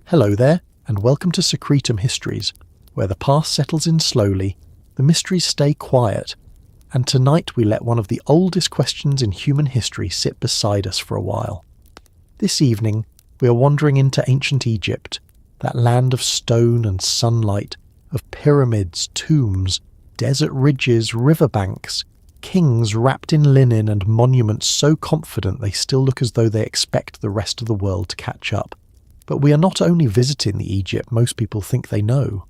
Hello there, and welcome to Secretum Histories, where the past settles in slowly, the mysteries stay quiet, and tonight we let one of the oldest questions in human history sit beside us for a while. This evening, we are wandering into ancient Egypt, that land of stone and sunlight, of pyramids, tombs, desert ridges, riverbanks, kings wrapped in linen and monuments so confident they still look as though they expect the rest of the world to catch up. But we are not only visiting the Egypt most people think they know.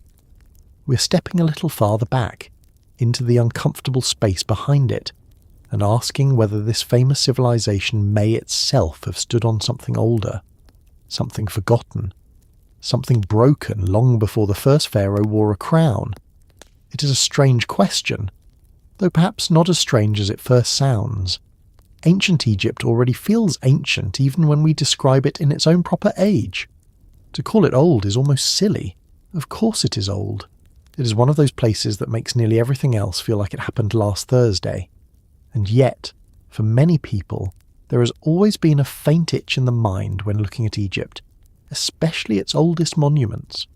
We're stepping a little farther back, into the uncomfortable space behind it, and asking whether this famous civilization may itself have stood on something older, something forgotten, something broken long before the first pharaoh wore a crown. It is a strange question, though perhaps not as strange as it first sounds. Ancient Egypt already feels ancient even when we describe it in its own proper age. To call it old is almost silly. Of course it is old. It is one of those places that makes nearly everything else feel like it happened last Thursday. And yet, for many people, there has always been a faint itch in the mind when looking at Egypt, especially its oldest monuments.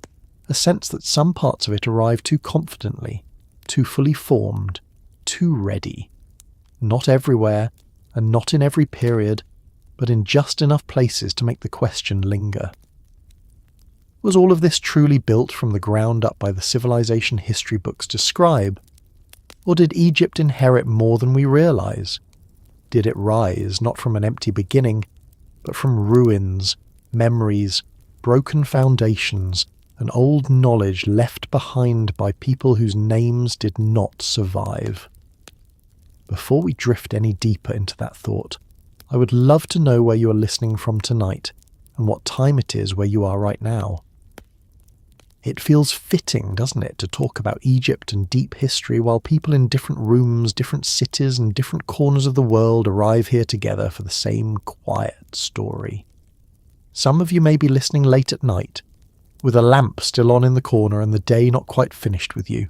A sense that some parts of it arrive too confidently, too fully formed, too ready. Not everywhere, and not in every period, but in just enough places to make the question linger. Was all of this truly built from the ground up by the civilization history books describe? Or did Egypt inherit more than we realize? Did it rise not from an empty beginning, but from ruins, memories, broken foundations, and old knowledge left behind by people whose names did not survive? Before we drift any deeper into that thought, I would love to know where you are listening from tonight and what time it is where you are right now. It feels fitting, doesn't it, to talk about Egypt and deep history while people in different rooms, different cities and different corners of the world arrive here together for the same quiet story. Some of you may be listening late at night, with a lamp still on in the corner and the day not quite finished with you.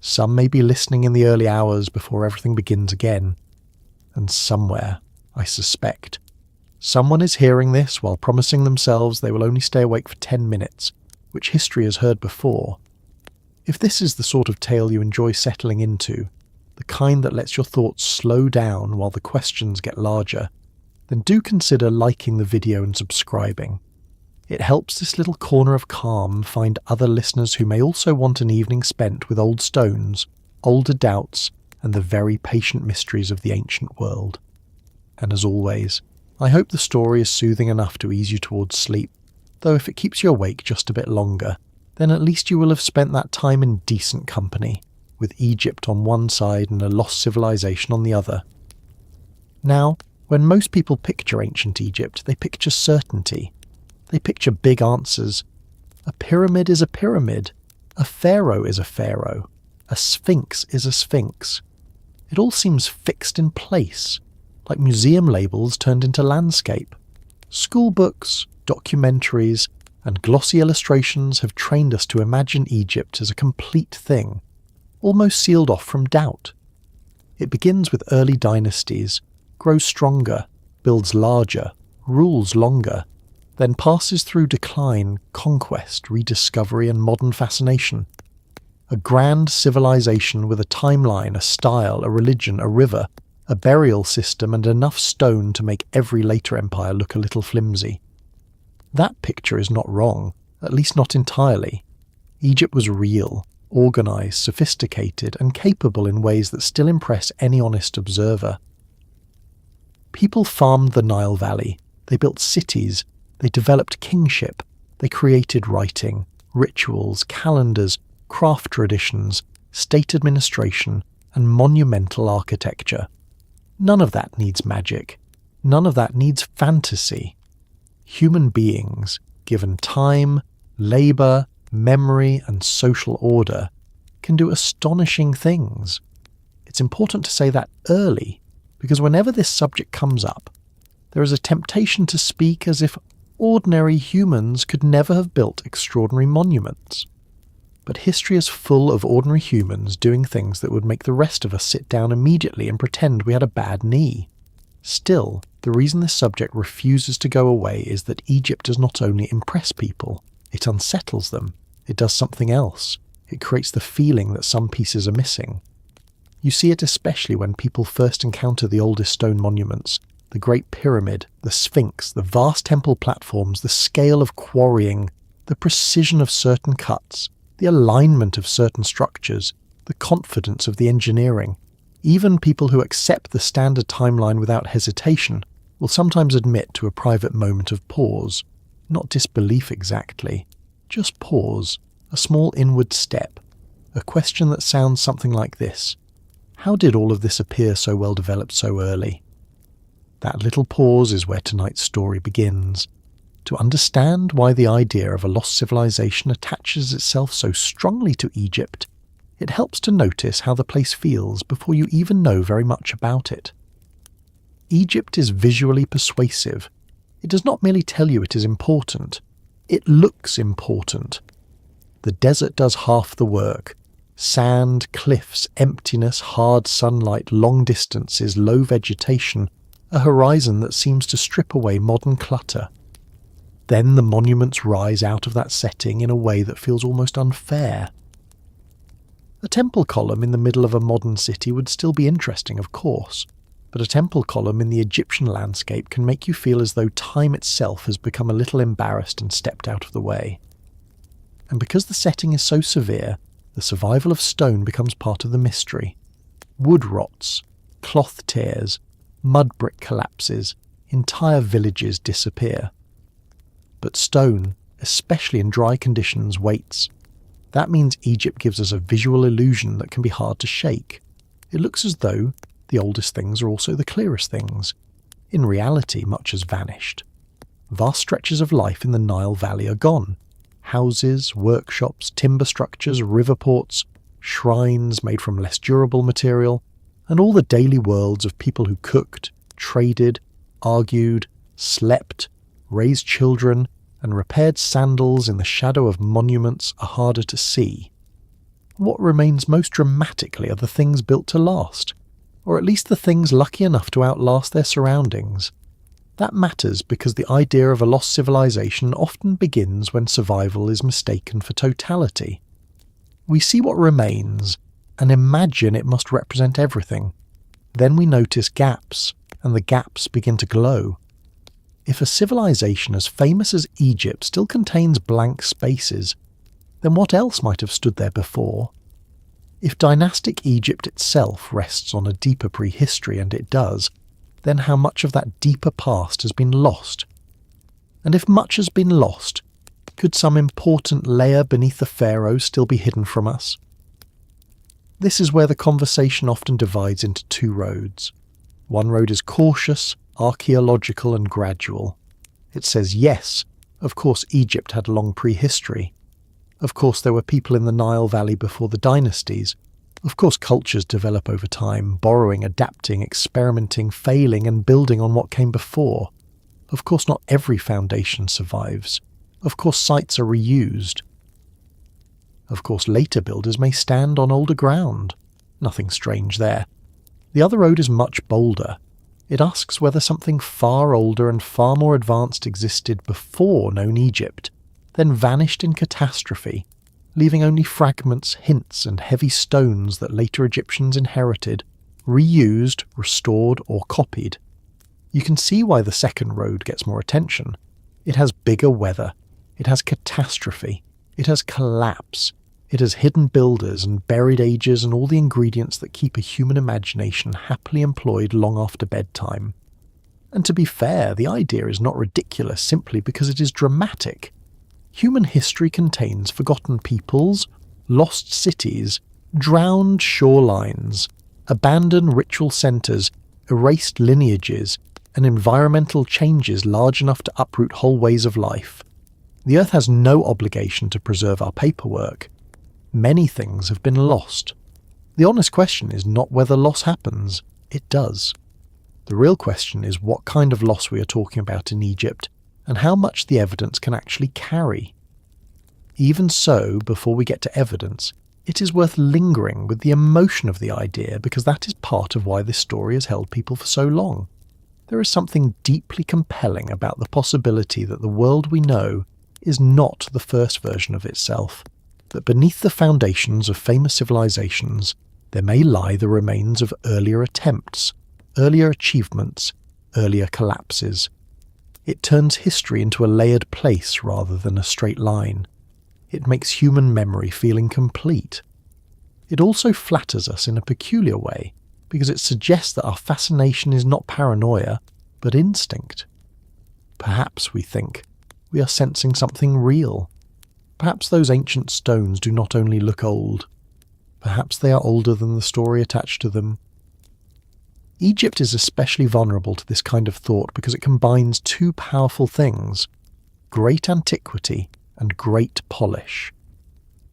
Some may be listening in the early hours before everything begins again. And somewhere, I suspect, someone is hearing this while promising themselves they will only stay awake for 10 minutes, which history has heard before. If this is the sort of tale you enjoy settling into, the kind that lets your thoughts slow down while the questions get larger, then do consider liking the video and subscribing. It helps this little corner of calm find other listeners who may also want an evening spent with old stones, older doubts, and the very patient mysteries of the ancient world. And as always, I hope the story is soothing enough to ease you towards sleep, though if it keeps you awake just a bit longer, then at least you will have spent that time in decent company, with Egypt on one side and a lost civilization on the other. Now, when most people picture ancient Egypt, they picture certainty. They picture big answers. A pyramid is a pyramid. A pharaoh is a pharaoh. A sphinx is a sphinx. It all seems fixed in place, like museum labels turned into landscape. School books, documentaries, and glossy illustrations have trained us to imagine Egypt as a complete thing, almost sealed off from doubt. It begins with early dynasties, grows stronger, builds larger, rules longer, then passes through decline, conquest, rediscovery, and modern fascination. A grand civilization with a timeline, a style, a religion, a river, a burial system, and enough stone to make every later empire look a little flimsy. That picture is not wrong, at least not entirely. Egypt was real, organized, sophisticated, and capable in ways that still impress any honest observer. People farmed the Nile Valley, they built cities, they developed kingship, they created writing, rituals, calendars, craft traditions, state administration, and monumental architecture. None of that needs magic. None of that needs fantasy. Human beings, given time, labour, memory, and social order, can do astonishing things. It's important to say that early, because whenever this subject comes up, there is a temptation to speak as if ordinary humans could never have built extraordinary monuments. But history is full of ordinary humans doing things that would make the rest of us sit down immediately and pretend we had a bad knee. Still, the reason this subject refuses to go away is that Egypt does not only impress people, it unsettles them. It does something else. It creates the feeling that some pieces are missing. You see it especially when people first encounter the oldest stone monuments, the Great Pyramid, the Sphinx, the vast temple platforms, the scale of quarrying, the precision of certain cuts, the alignment of certain structures, the confidence of the engineering. Even people who accept the standard timeline without hesitation will sometimes admit to a private moment of pause. Not disbelief exactly, just pause, a small inward step, a question that sounds something like this. How did all of this appear so well developed so early? That little pause is where tonight's story begins. To understand why the idea of a lost civilization attaches itself so strongly to Egypt, it helps to notice how the place feels before you even know very much about it. Egypt is visually persuasive. It does not merely tell you it is important, it looks important. The desert does half the work. Sand, cliffs, emptiness, hard sunlight, long distances, low vegetation, a horizon that seems to strip away modern clutter. Then the monuments rise out of that setting in a way that feels almost unfair. A temple column in the middle of a modern city would still be interesting, of course, but a temple column in the Egyptian landscape can make you feel as though time itself has become a little embarrassed and stepped out of the way. And because the setting is so severe, the survival of stone becomes part of the mystery. Wood rots, cloth tears, mud brick collapses, entire villages disappear. But stone, especially in dry conditions, waits. That means Egypt gives us a visual illusion that can be hard to shake. It looks as though the oldest things are also the clearest things. In reality, much has vanished. Vast stretches of life in the Nile Valley are gone. Houses, workshops, timber structures, river ports, shrines made from less durable material, and all the daily worlds of people who cooked, traded, argued, slept, raised children, and repaired sandals in the shadow of monuments are harder to see. What remains most dramatically are the things built to last, or at least the things lucky enough to outlast their surroundings. That matters because the idea of a lost civilization often begins when survival is mistaken for totality. We see what remains and imagine it must represent everything. Then we notice gaps, and the gaps begin to glow. If a civilization as famous as Egypt still contains blank spaces, then what else might have stood there before? If dynastic Egypt itself rests on a deeper prehistory, and it does, then how much of that deeper past has been lost? And if much has been lost, could some important layer beneath the pharaohs still be hidden from us? This is where the conversation often divides into two roads. One road is cautious, archaeological and gradual. It says yes, of course Egypt had a long prehistory. Of course there were people in the Nile Valley before the dynasties. Of course cultures develop over time, borrowing, adapting, experimenting, failing and building on what came before. Of course not every foundation survives. Of course sites are reused. Of course later builders may stand on older ground. Nothing strange there. The other road is much bolder. It asks whether something far older and far more advanced existed before known Egypt, then vanished in catastrophe, leaving only fragments, hints and heavy stones that later Egyptians inherited, reused, restored or copied. You can see why the second road gets more attention. It has bigger weather. It has catastrophe. It has collapse. It has hidden builders and buried ages and all the ingredients that keep a human imagination happily employed long after bedtime. And to be fair, the idea is not ridiculous simply because it is dramatic. Human history contains forgotten peoples, lost cities, drowned shorelines, abandoned ritual centres, erased lineages, and environmental changes large enough to uproot whole ways of life. The Earth has no obligation to preserve our paperwork. Many things have been lost. The honest question is not whether loss happens. It does. The real question is what kind of loss we are talking about in Egypt, and how much the evidence can actually carry. Even so, before we get to evidence, it is worth lingering with the emotion of the idea because that is part of why this story has held people for so long. there is something deeply compelling about the possibility that the world we know is not the first version of itself, that beneath the foundations of famous civilizations there may lie the remains of earlier attempts, earlier achievements, earlier collapses. It turns history into a layered place rather than a straight line. It makes human memory feel incomplete. It also flatters us in a peculiar way, because it suggests that our fascination is not paranoia, but instinct. Perhaps, we think, we are sensing something real. Perhaps those ancient stones do not only look old. Perhaps they are older than the story attached to them. Egypt is especially vulnerable to this kind of thought because it combines two powerful things: great antiquity and great polish.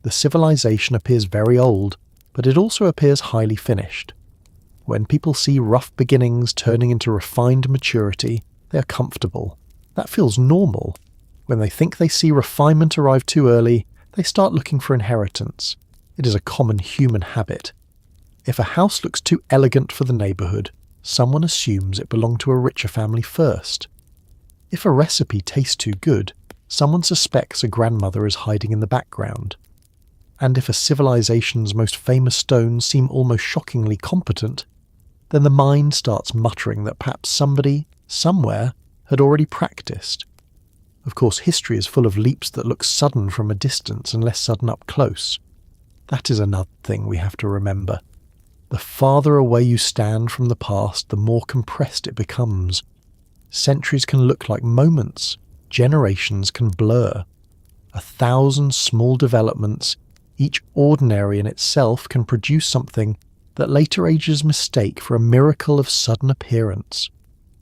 The civilization appears very old, but it also appears highly finished. When people see rough beginnings turning into refined maturity, they are comfortable. That feels normal. When they think they see refinement arrive too early, they start looking for inheritance. It is a common human habit. If a house looks too elegant for the neighbourhood, someone assumes it belonged to a richer family first. If a recipe tastes too good, someone suspects a grandmother is hiding in the background. And if a civilization's most famous stones seem almost shockingly competent, then the mind starts muttering that perhaps somebody, somewhere, had already practiced. Of course, history is full of leaps that look sudden from a distance and less sudden up close. That is another thing we have to remember. The farther away you stand from the past, the more compressed it becomes. Centuries can look like moments. Generations can blur. 1,000 small developments, each ordinary in itself, can produce something that later ages mistake for a miracle of sudden appearance.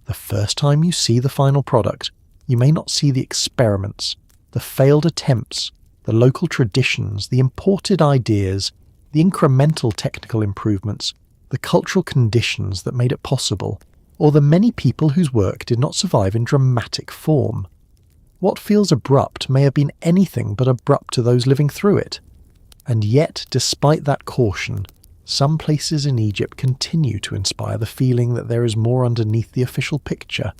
The first time you see the final product, you may not see the experiments, the failed attempts, the local traditions, the imported ideas, the incremental technical improvements, the cultural conditions that made it possible, or the many people whose work did not survive in dramatic form. What feels abrupt may have been anything but abrupt to those living through it. And yet, despite that caution, some places in Egypt continue to inspire the feeling that there is more underneath the official picture.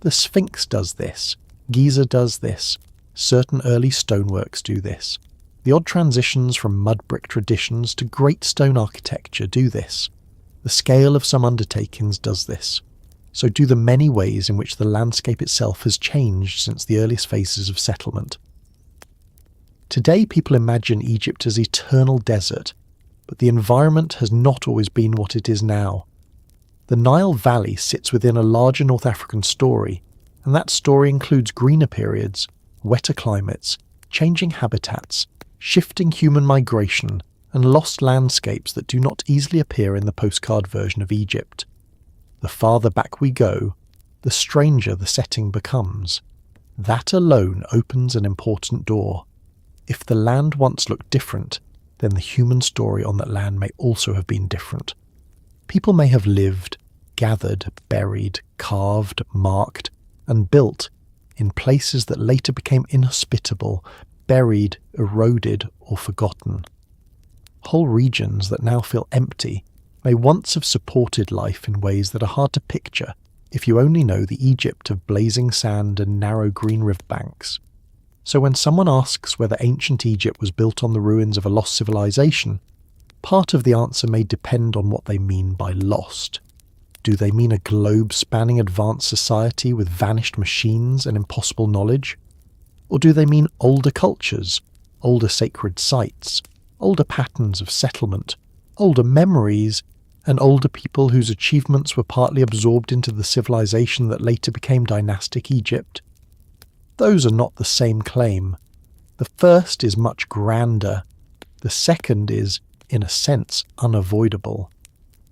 The Sphinx does this, Giza does this, certain early stoneworks do this. The odd transitions from mud brick traditions to great stone architecture do this. The scale of some undertakings does this. So do the many ways in which the landscape itself has changed since the earliest phases of settlement. Today people imagine Egypt as eternal desert, but the environment has not always been what it is now. The Nile Valley sits within a larger North African story, and that story includes greener periods, wetter climates, changing habitats, shifting human migration, and lost landscapes that do not easily appear in the postcard version of Egypt. The farther back we go, the stranger the setting becomes. That alone opens an important door. If the land once looked different, then the human story on that land may also have been different. People may have lived, gathered, buried, carved, marked, and built in places that later became inhospitable, buried, eroded, or forgotten. Whole regions that now feel empty may once have supported life in ways that are hard to picture if you only know the Egypt of blazing sand and narrow green riverbanks. So when someone asks whether ancient Egypt was built on the ruins of a lost civilization, part of the answer may depend on what they mean by lost. Do they mean a globe-spanning advanced society with vanished machines and impossible knowledge? Or do they mean older cultures, older sacred sites, older patterns of settlement, older memories, and older people whose achievements were partly absorbed into the civilization that later became dynastic Egypt? Those are not the same claim. The first is much grander. The second is, in a sense, unavoidable.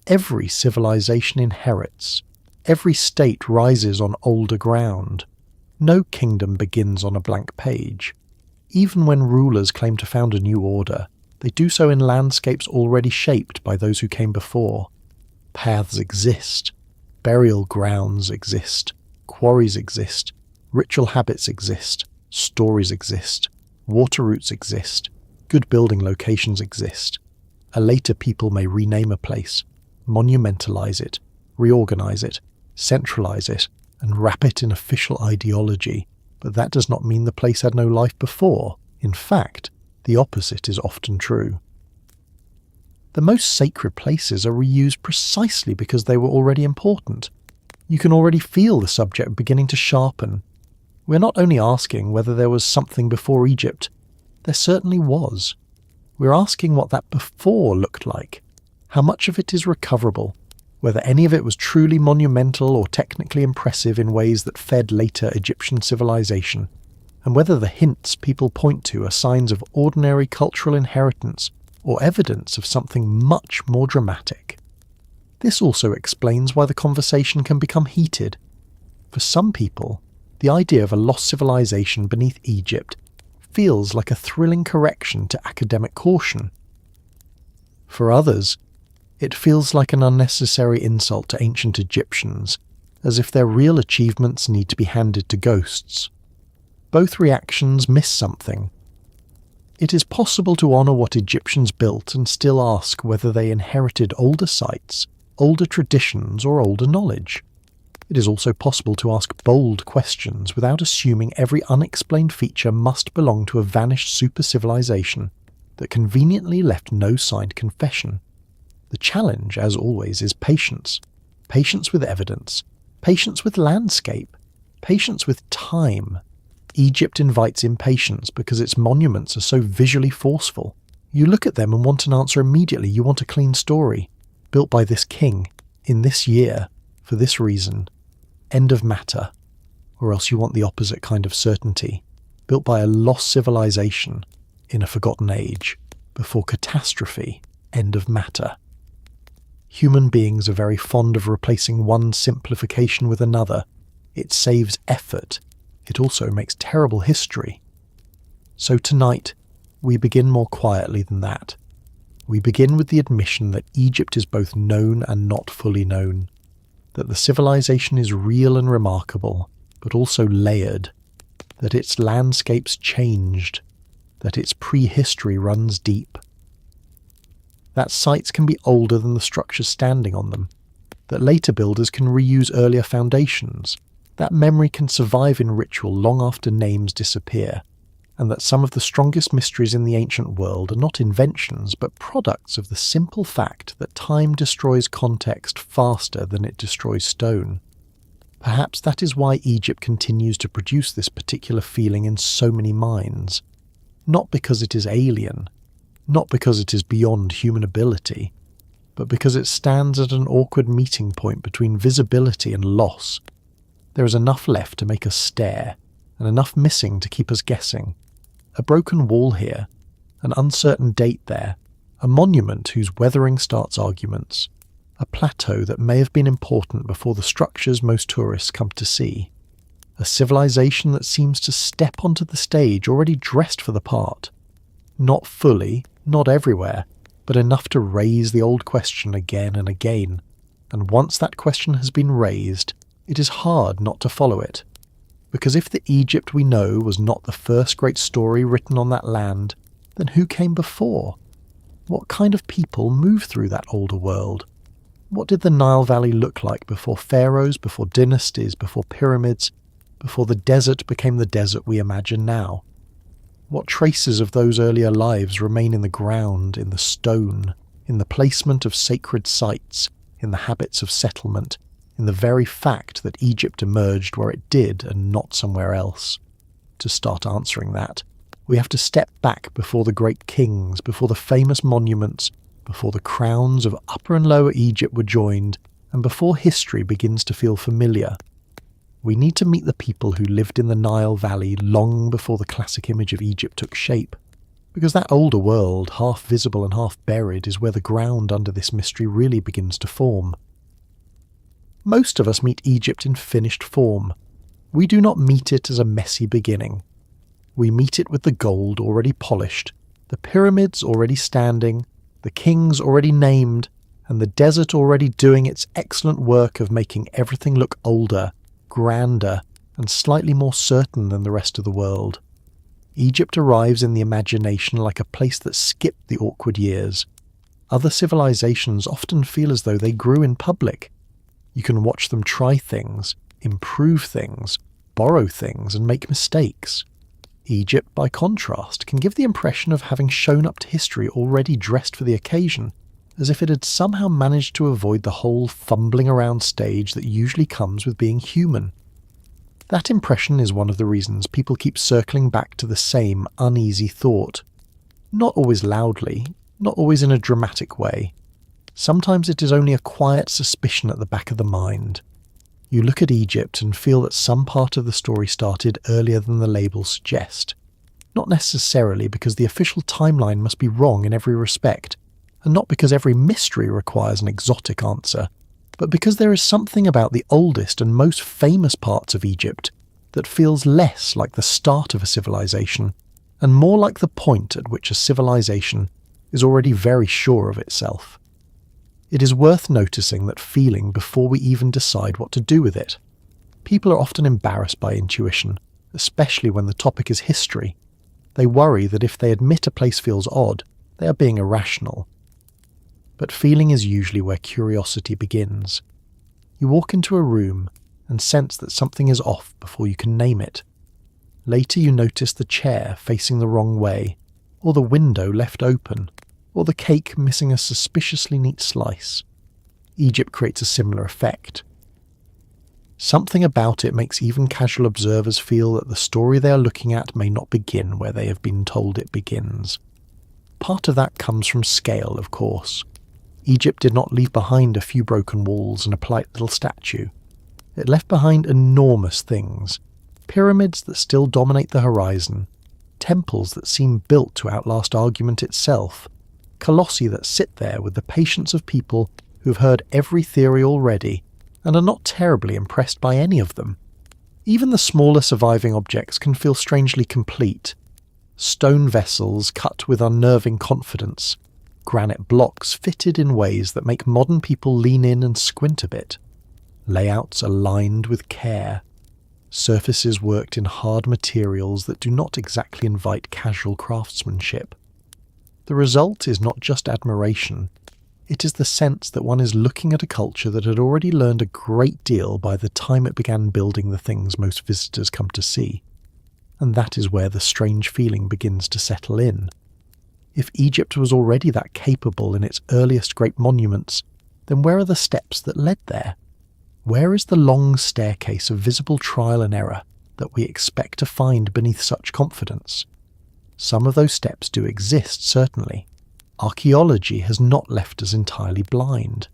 Every civilization inherits. Every state rises on older ground. No kingdom begins on a blank page. Even when rulers claim to found a new order, they do so in landscapes already shaped by those who came before. Paths exist. Burial grounds exist. Quarries exist. Ritual habits exist. Stories exist. Water routes exist. Good building locations exist. A later people may rename a place, monumentalize it, reorganize it, centralize it, and wrap it in official ideology, but that does not mean the place had no life before. In fact, the opposite is often true. The most sacred places are reused precisely because they were already important. You can already feel the subject beginning to sharpen. We're not only asking whether there was something before Egypt. There certainly was. We're asking what that before looked like, how much of it is recoverable, whether any of it was truly monumental or technically impressive in ways that fed later Egyptian civilization, and whether the hints people point to are signs of ordinary cultural inheritance or evidence of something much more dramatic. This also explains why the conversation can become heated. For some people, the idea of a lost civilization beneath Egypt feels like a thrilling correction to academic caution. For others, it feels like an unnecessary insult to ancient Egyptians, as if their real achievements need to be handed to ghosts. Both reactions miss something. It is possible to honour what Egyptians built and still ask whether they inherited older sites, older traditions, or older knowledge. It is also possible to ask bold questions without assuming every unexplained feature must belong to a vanished super-civilization that conveniently left no signed confession. The challenge, as always, is patience. Patience with evidence. Patience with landscape. Patience with time. Egypt invites impatience because its monuments are so visually forceful. You look at them and want an answer immediately. You want a clean story. Built by this king, in this year, for this reason. End of matter. Or else you want the opposite kind of certainty. Built by a lost civilization, in a forgotten age. Before catastrophe. End of matter. Human beings are very fond of replacing one simplification with another. It saves effort. It also makes terrible history. So tonight, we begin more quietly than that. We begin with the admission that Egypt is both known and not fully known, that the civilization is real and remarkable, but also layered, that its landscapes changed, that its prehistory runs deep, that sites can be older than the structures standing on them, that later builders can reuse earlier foundations, that memory can survive in ritual long after names disappear, and that some of the strongest mysteries in the ancient world are not inventions but products of the simple fact that time destroys context faster than it destroys stone. Perhaps that is why Egypt continues to produce this particular feeling in so many minds. Not because it is alien, not because it is beyond human ability, but because it stands at an awkward meeting point between visibility and loss. There is enough left to make us stare, and enough missing to keep us guessing. A broken wall here, an uncertain date there, a monument whose weathering starts arguments, a plateau that may have been important before the structures most tourists come to see, a civilization that seems to step onto the stage already dressed for the part. Not fully, not everywhere, but enough to raise the old question again and again, and once that question has been raised, it is hard not to follow it. Because if the Egypt we know was not the first great story written on that land, then who came before? What kind of people moved through that older world? What did the Nile Valley look like before pharaohs, before dynasties, before pyramids, before the desert became the desert we imagine now? What traces of those earlier lives remain in the ground, in the stone, in the placement of sacred sites, in the habits of settlement, in the very fact that Egypt emerged where it did and not somewhere else? To start answering that, we have to step back before the great kings, before the famous monuments, before the crowns of Upper and Lower Egypt were joined, and before history begins to feel familiar. We need to meet the people who lived in the Nile Valley long before the classic image of Egypt took shape, because that older world, half visible and half buried, is where the ground under this mystery really begins to form. Most of us meet Egypt in finished form. We do not meet it as a messy beginning. We meet it with the gold already polished, the pyramids already standing, the kings already named, and the desert already doing its excellent work of making everything look older, grander, and slightly more certain than the rest of the world. Egypt arrives in the imagination like a place that skipped the awkward years. Other civilizations often feel as though they grew in public. You can watch them try things, improve things, borrow things, and make mistakes. Egypt, by contrast, can give the impression of having shown up to history already dressed for the occasion, as if it had somehow managed to avoid the whole fumbling around stage that usually comes with being human. That impression is one of the reasons people keep circling back to the same uneasy thought. Not always loudly, not always in a dramatic way. Sometimes it is only a quiet suspicion at the back of the mind. You look at Egypt and feel that some part of the story started earlier than the labels suggest. Not necessarily because the official timeline must be wrong in every respect, and not because every mystery requires an exotic answer, but because there is something about the oldest and most famous parts of Egypt that feels less like the start of a civilization, and more like the point at which a civilization is already very sure of itself. It is worth noticing that feeling before we even decide what to do with it. People are often embarrassed by intuition, especially when the topic is history. They worry that if they admit a place feels odd, they are being irrational. But feeling is usually where curiosity begins. You walk into a room and sense that something is off before you can name it. Later you notice the chair facing the wrong way, or the window left open, or the cake missing a suspiciously neat slice. Egypt creates a similar effect. Something about it makes even casual observers feel that the story they are looking at may not begin where they have been told it begins. Part of that comes from scale, of course. Egypt did not leave behind a few broken walls and a polite little statue. It left behind enormous things. Pyramids that still dominate the horizon. Temples that seem built to outlast argument itself. Colossi that sit there with the patience of people who've heard every theory already and are not terribly impressed by any of them. Even the smaller surviving objects can feel strangely complete. Stone vessels cut with unnerving confidence. Granite blocks fitted in ways that make modern people lean in and squint a bit. Layouts aligned with care. Surfaces worked in hard materials that do not exactly invite casual craftsmanship. The result is not just admiration, it is the sense that one is looking at a culture that had already learned a great deal by the time it began building the things most visitors come to see. And that is where the strange feeling begins to settle in. If Egypt was already that capable in its earliest great monuments, then where are the steps that led there? Where is the long staircase of visible trial and error that we expect to find beneath such confidence? Some of those steps do exist, certainly. Archaeology has not left us entirely blind.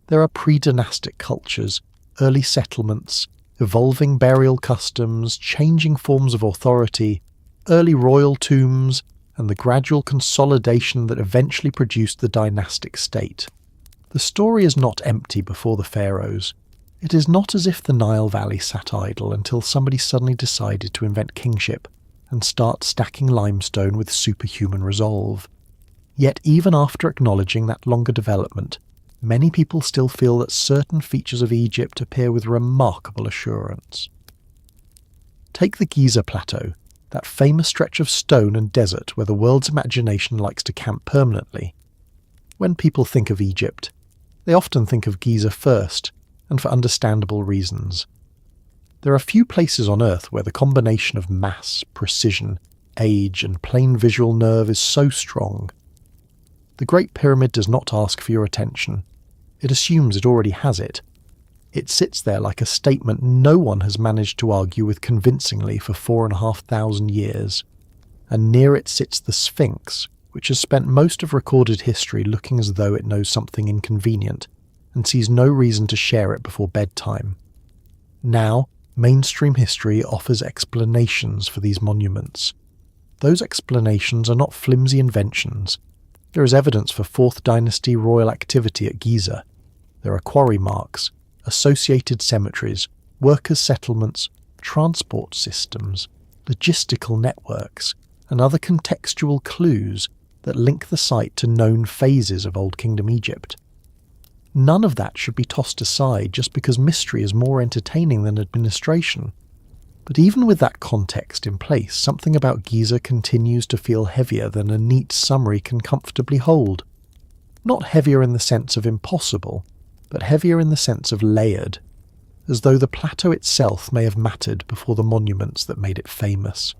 There are pre-dynastic cultures, early settlements, evolving burial customs, changing forms of authority, early royal tombs, and the gradual consolidation that eventually produced the dynastic state. The story is not empty before the pharaohs. It is not as if the Nile Valley sat idle until somebody suddenly decided to invent kingship and start stacking limestone with superhuman resolve. Yet even after acknowledging that longer development, many people still feel that certain features of Egypt appear with remarkable assurance. Take the Giza plateau, that famous stretch of stone and desert where the world's imagination likes to camp permanently. When people think of Egypt, they often think of Giza first, and for understandable reasons. There are few places on Earth where the combination of mass, precision, age, and plain visual nerve is so strong. The Great Pyramid does not ask for your attention. It assumes it already has it. It sits there like a statement no one has managed to argue with convincingly for 4,500 years. And near it sits the Sphinx, which has spent most of recorded history looking as though it knows something inconvenient, and sees no reason to share it before bedtime. Now, mainstream history offers explanations for these monuments. Those explanations are not flimsy inventions. There is evidence for 4th Dynasty royal activity at Giza. There are quarry marks, associated cemeteries, workers' settlements, transport systems, logistical networks, and other contextual clues that link the site to known phases of Old Kingdom Egypt. None of that should be tossed aside just because mystery is more entertaining than administration. But even with that context in place, something about Giza continues to feel heavier than a neat summary can comfortably hold. Not heavier in the sense of impossible, but heavier in the sense of layered, as though the plateau itself may have mattered before the monuments that made it famous.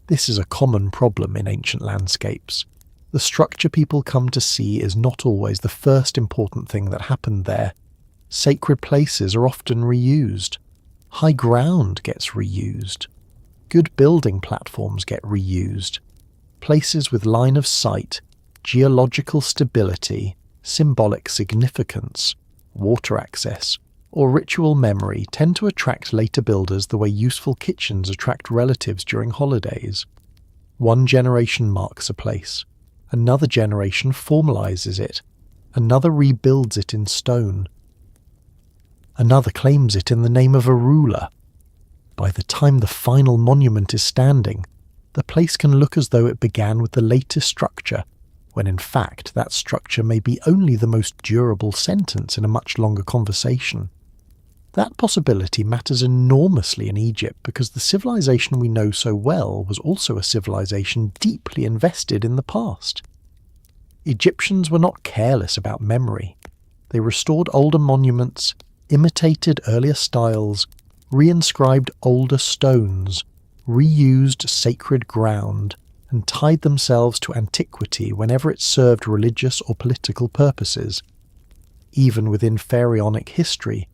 This is a common problem in ancient landscapes. The structure people come to see is not always the first important thing that happened there. Sacred places are often reused. High ground gets reused. Good building platforms get reused. Places with line of sight, geological stability, symbolic significance, water access, or ritual memory tend to attract later builders the way useful kitchens attract relatives during holidays. One generation marks a place. Another generation formalizes it. Another rebuilds it in stone. Another claims it in the name of a ruler. By the time the final monument is standing, the place can look as though it began with the latest structure, when in fact that structure may be only the most durable sentence in a much longer conversation. That possibility matters enormously in Egypt because the civilization we know so well was also a civilization deeply invested in the past. Egyptians were not careless about memory. They restored older monuments, imitated earlier styles, reinscribed older stones, reused sacred ground, and tied themselves to antiquity whenever it served religious or political purposes. Even within pharaonic history,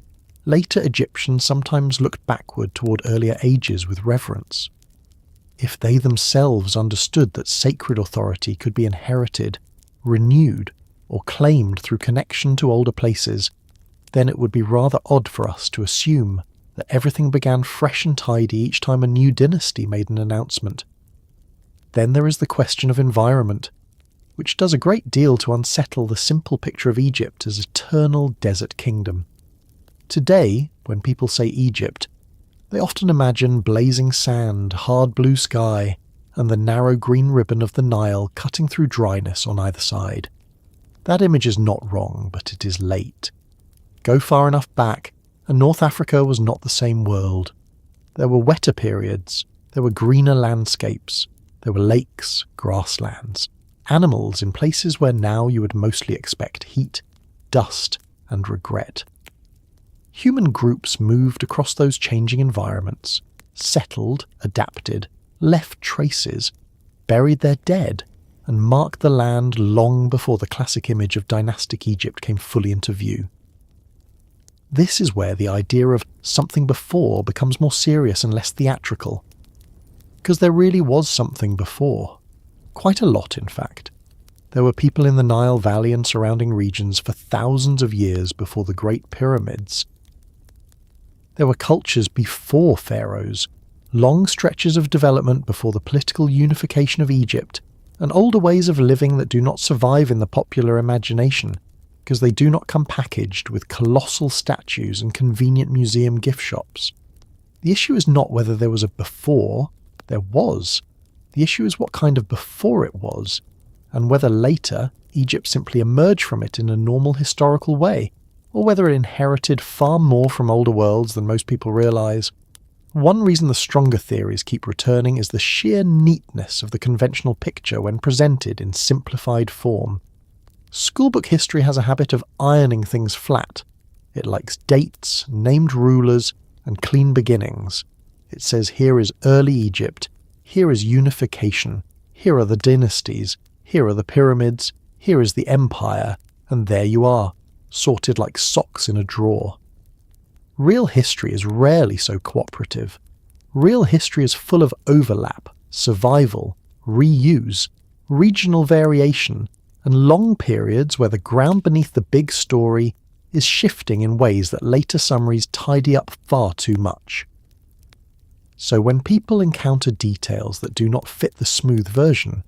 later Egyptians sometimes looked backward toward earlier ages with reverence. If they themselves understood that sacred authority could be inherited, renewed, or claimed through connection to older places, then it would be rather odd for us to assume that everything began fresh and tidy each time a new dynasty made an announcement. Then there is the question of environment, which does a great deal to unsettle the simple picture of Egypt as eternal desert kingdom. Today, when people say Egypt, they often imagine blazing sand, hard blue sky, and the narrow green ribbon of the Nile cutting through dryness on either side. That image is not wrong, but it is late. Go far enough back, and North Africa was not the same world. There were wetter periods, there were greener landscapes, there were lakes, grasslands, animals in places where now you would mostly expect heat, dust, and regret. Human groups moved across those changing environments, settled, adapted, left traces, buried their dead, and marked the land long before the classic image of dynastic Egypt came fully into view. This is where the idea of something before becomes more serious and less theatrical. Because there really was something before. Quite a lot, in fact. There were people in the Nile Valley and surrounding regions for thousands of years before the Great Pyramids. There were cultures before pharaohs, long stretches of development before the political unification of Egypt, and older ways of living that do not survive in the popular imagination, because they do not come packaged with colossal statues and convenient museum gift shops. The issue is not whether there was a before, there was. The issue is what kind of before it was, and whether later Egypt simply emerged from it in a normal historical way, or whether it inherited far more from older worlds than most people realise. One reason the stronger theories keep returning is the sheer neatness of the conventional picture when presented in simplified form. Schoolbook history has a habit of ironing things flat. It likes dates, named rulers, and clean beginnings. It says here is early Egypt, here is unification, here are the dynasties, here are the pyramids, here is the empire, and there you are, sorted like socks in a drawer. Real history is rarely so cooperative. Real history is full of overlap, survival, reuse, regional variation, and long periods where the ground beneath the big story is shifting in ways that later summaries tidy up far too much. So when people encounter details that do not fit the smooth version,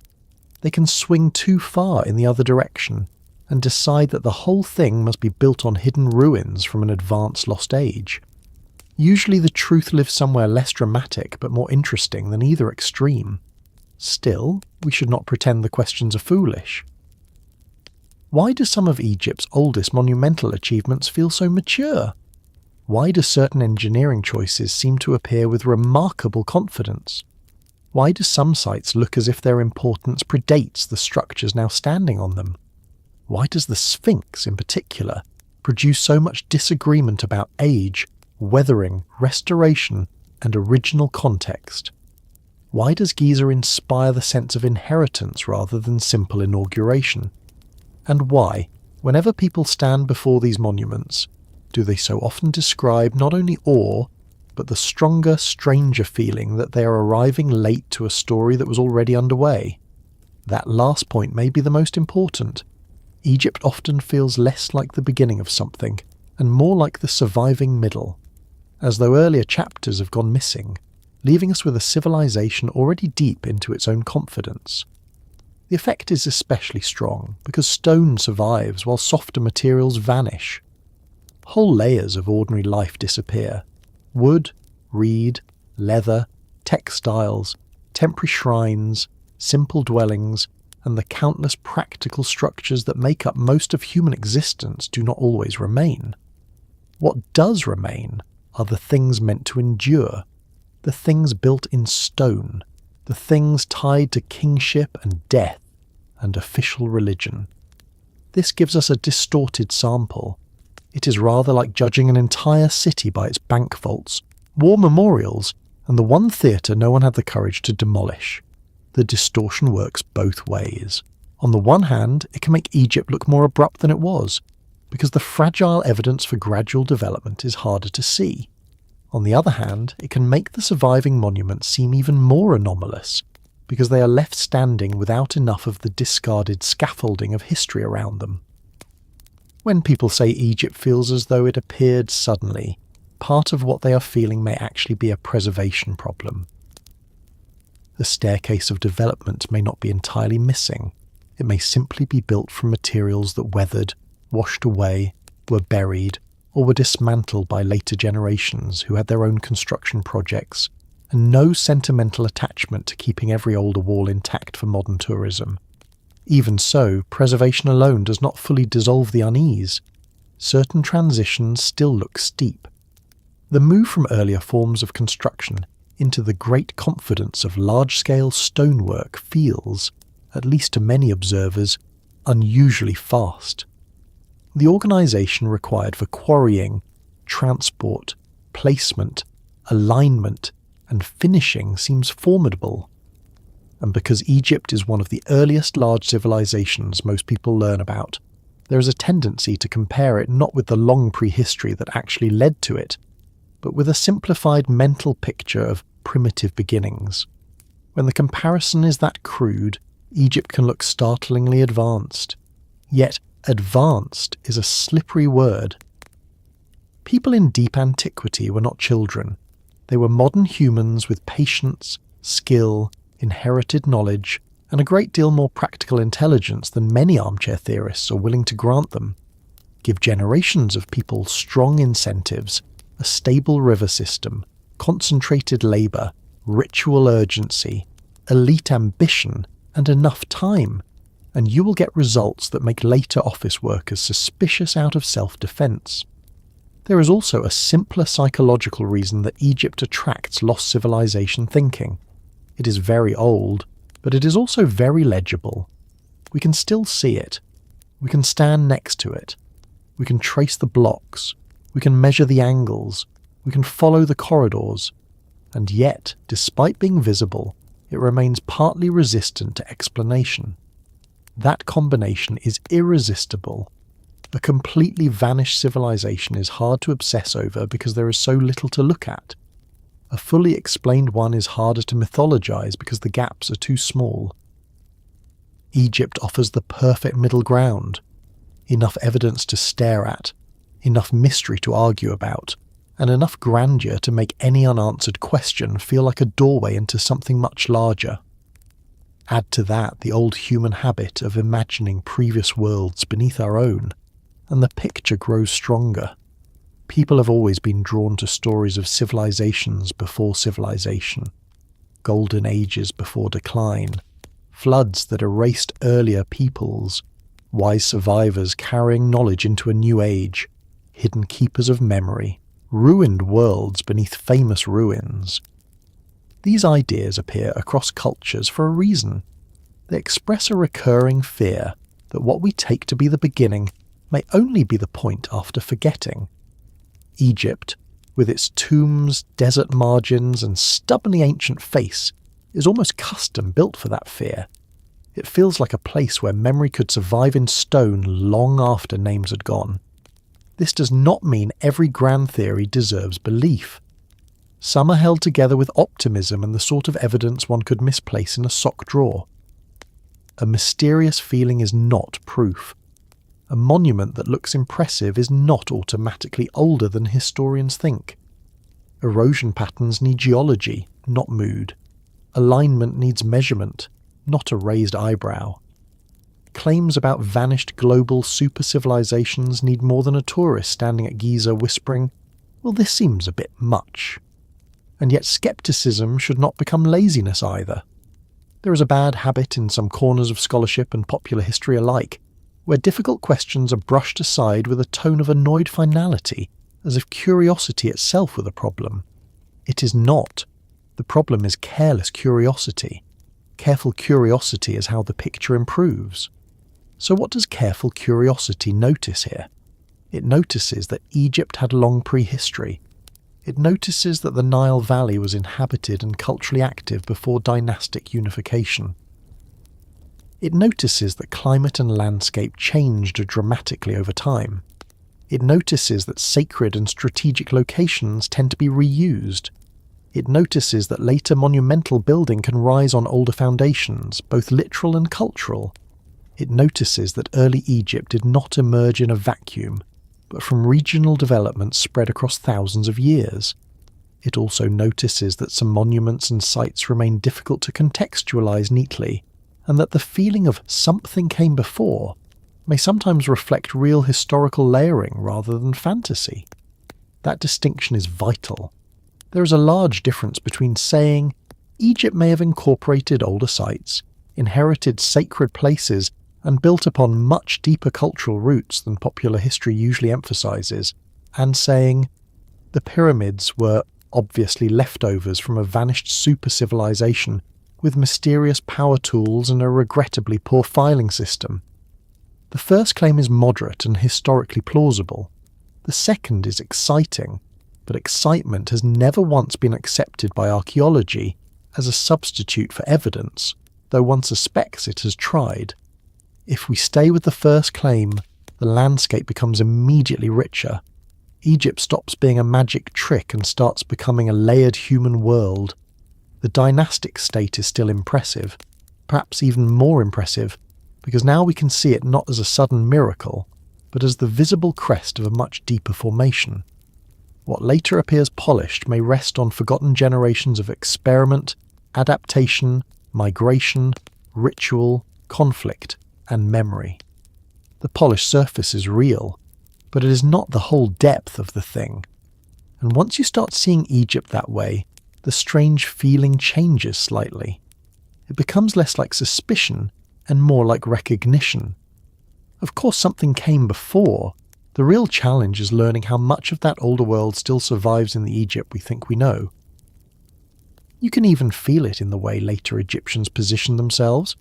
they can swing too far in the other direction and decide that the whole thing must be built on hidden ruins from an advanced lost age. Usually the truth lives somewhere less dramatic but more interesting than either extreme. Still, we should not pretend the questions are foolish. Why do some of Egypt's oldest monumental achievements feel so mature? Why do certain engineering choices seem to appear with remarkable confidence? Why do some sites look as if their importance predates the structures now standing on them? Why does the Sphinx, in particular, produce so much disagreement about age, weathering, restoration, and original context? Why does Giza inspire the sense of inheritance rather than simple inauguration? And why, whenever people stand before these monuments, do they so often describe not only awe, but the stronger, stranger feeling that they are arriving late to a story that was already underway? That last point may be the most important. Egypt often feels less like the beginning of something, and more like the surviving middle, as though earlier chapters have gone missing, leaving us with a civilization already deep into its own confidence. The effect is especially strong because stone survives while softer materials vanish. Whole layers of ordinary life disappear. Wood, reed, leather, textiles, temporary shrines, simple dwellings, and the countless practical structures that make up most of human existence do not always remain. What does remain are the things meant to endure, the things built in stone, the things tied to kingship and death and official religion. This gives us a distorted sample. It is rather like judging an entire city by its bank vaults, war memorials, and the one theatre no one had the courage to demolish. The distortion works both ways. On the one hand, it can make Egypt look more abrupt than it was, because the fragile evidence for gradual development is harder to see. On the other hand, it can make the surviving monuments seem even more anomalous, because they are left standing without enough of the discarded scaffolding of history around them. When people say Egypt feels as though it appeared suddenly, part of what they are feeling may actually be a preservation problem. The staircase of development may not be entirely missing. It may simply be built from materials that weathered, washed away, were buried, or were dismantled by later generations who had their own construction projects, and no sentimental attachment to keeping every older wall intact for modern tourism. Even so, preservation alone does not fully dissolve the unease. Certain transitions still look steep. The move from earlier forms of construction into the great confidence of large-scale stonework feels, at least to many observers, unusually fast. The organisation required for quarrying, transport, placement, alignment, and finishing seems formidable. And because Egypt is one of the earliest large civilizations most people learn about, there is a tendency to compare it not with the long prehistory that actually led to it, but with a simplified mental picture of primitive beginnings. When the comparison is that crude, Egypt can look startlingly advanced. Yet, advanced is a slippery word. People in deep antiquity were not children. They were modern humans with patience, skill, inherited knowledge, and a great deal more practical intelligence than many armchair theorists are willing to grant them. Give generations of people strong incentives, a stable river system, concentrated labour, ritual urgency, elite ambition, and enough time, and you will get results that make later office workers suspicious out of self-defence. There is also a simpler psychological reason that Egypt attracts lost civilization thinking. It is very old, but it is also very legible. We can still see it. We can stand next to it. We can trace the blocks. We can measure the angles. We can follow the corridors. And yet, despite being visible, it remains partly resistant to explanation. That combination is irresistible. A completely vanished civilization is hard to obsess over because there is so little to look at. A fully explained one is harder to mythologize because the gaps are too small. Egypt offers the perfect middle ground. Enough evidence to stare at, enough mystery to argue about, and enough grandeur to make any unanswered question feel like a doorway into something much larger. Add to that the old human habit of imagining previous worlds beneath our own, and the picture grows stronger. People have always been drawn to stories of civilizations before civilization, golden ages before decline, floods that erased earlier peoples, wise survivors carrying knowledge into a new age, hidden keepers of memory, ruined worlds beneath famous ruins. These ideas appear across cultures for a reason. They express a recurring fear that what we take to be the beginning may only be the point after forgetting. Egypt, with its tombs, desert margins, and stubbornly ancient face, is almost custom-built for that fear. It feels like a place where memory could survive in stone long after names had gone. This does not mean every grand theory deserves belief. Some are held together with optimism and the sort of evidence one could misplace in a sock drawer. A mysterious feeling is not proof. A monument that looks impressive is not automatically older than historians think. Erosion patterns need geology, not mood. Alignment needs measurement, not a raised eyebrow. Claims about vanished global super-civilizations need more than a tourist standing at Giza whispering, "Well, this seems a bit much." And yet skepticism should not become laziness either. There is a bad habit in some corners of scholarship and popular history alike, where difficult questions are brushed aside with a tone of annoyed finality, as if curiosity itself were the problem. It is not. The problem is careless curiosity. Careful curiosity is how the picture improves. So what does careful curiosity notice here? It notices that Egypt had long prehistory. It notices that the Nile Valley was inhabited and culturally active before dynastic unification. It notices that climate and landscape changed dramatically over time. It notices that sacred and strategic locations tend to be reused. It notices that later monumental building can rise on older foundations, both literal and cultural. It notices that early Egypt did not emerge in a vacuum, but from regional developments spread across thousands of years. It also notices that some monuments and sites remain difficult to contextualize neatly, and that the feeling of something came before may sometimes reflect real historical layering rather than fantasy. That distinction is vital. There is a large difference between saying Egypt may have incorporated older sites, inherited sacred places, and built upon much deeper cultural roots than popular history usually emphasizes, and saying the pyramids were obviously leftovers from a vanished super-civilization with mysterious power tools and a regrettably poor filing system. The first claim is moderate and historically plausible. The second is exciting, but excitement has never once been accepted by archaeology as a substitute for evidence, though one suspects it has tried. If we stay with the first claim, the landscape becomes immediately richer. Egypt stops being a magic trick and starts becoming a layered human world. The dynastic state is still impressive, perhaps even more impressive, because now we can see it not as a sudden miracle, but as the visible crest of a much deeper formation. What later appears polished may rest on forgotten generations of experiment, adaptation, migration, ritual, conflict, and memory. The polished surface is real, but it is not the whole depth of the thing. And once you start seeing Egypt that way, the strange feeling changes slightly. It becomes less like suspicion and more like recognition. Of course, something came before. The real challenge is learning how much of that older world still survives in the Egypt we think we know. You can even feel it in the way later Egyptians positioned themselves.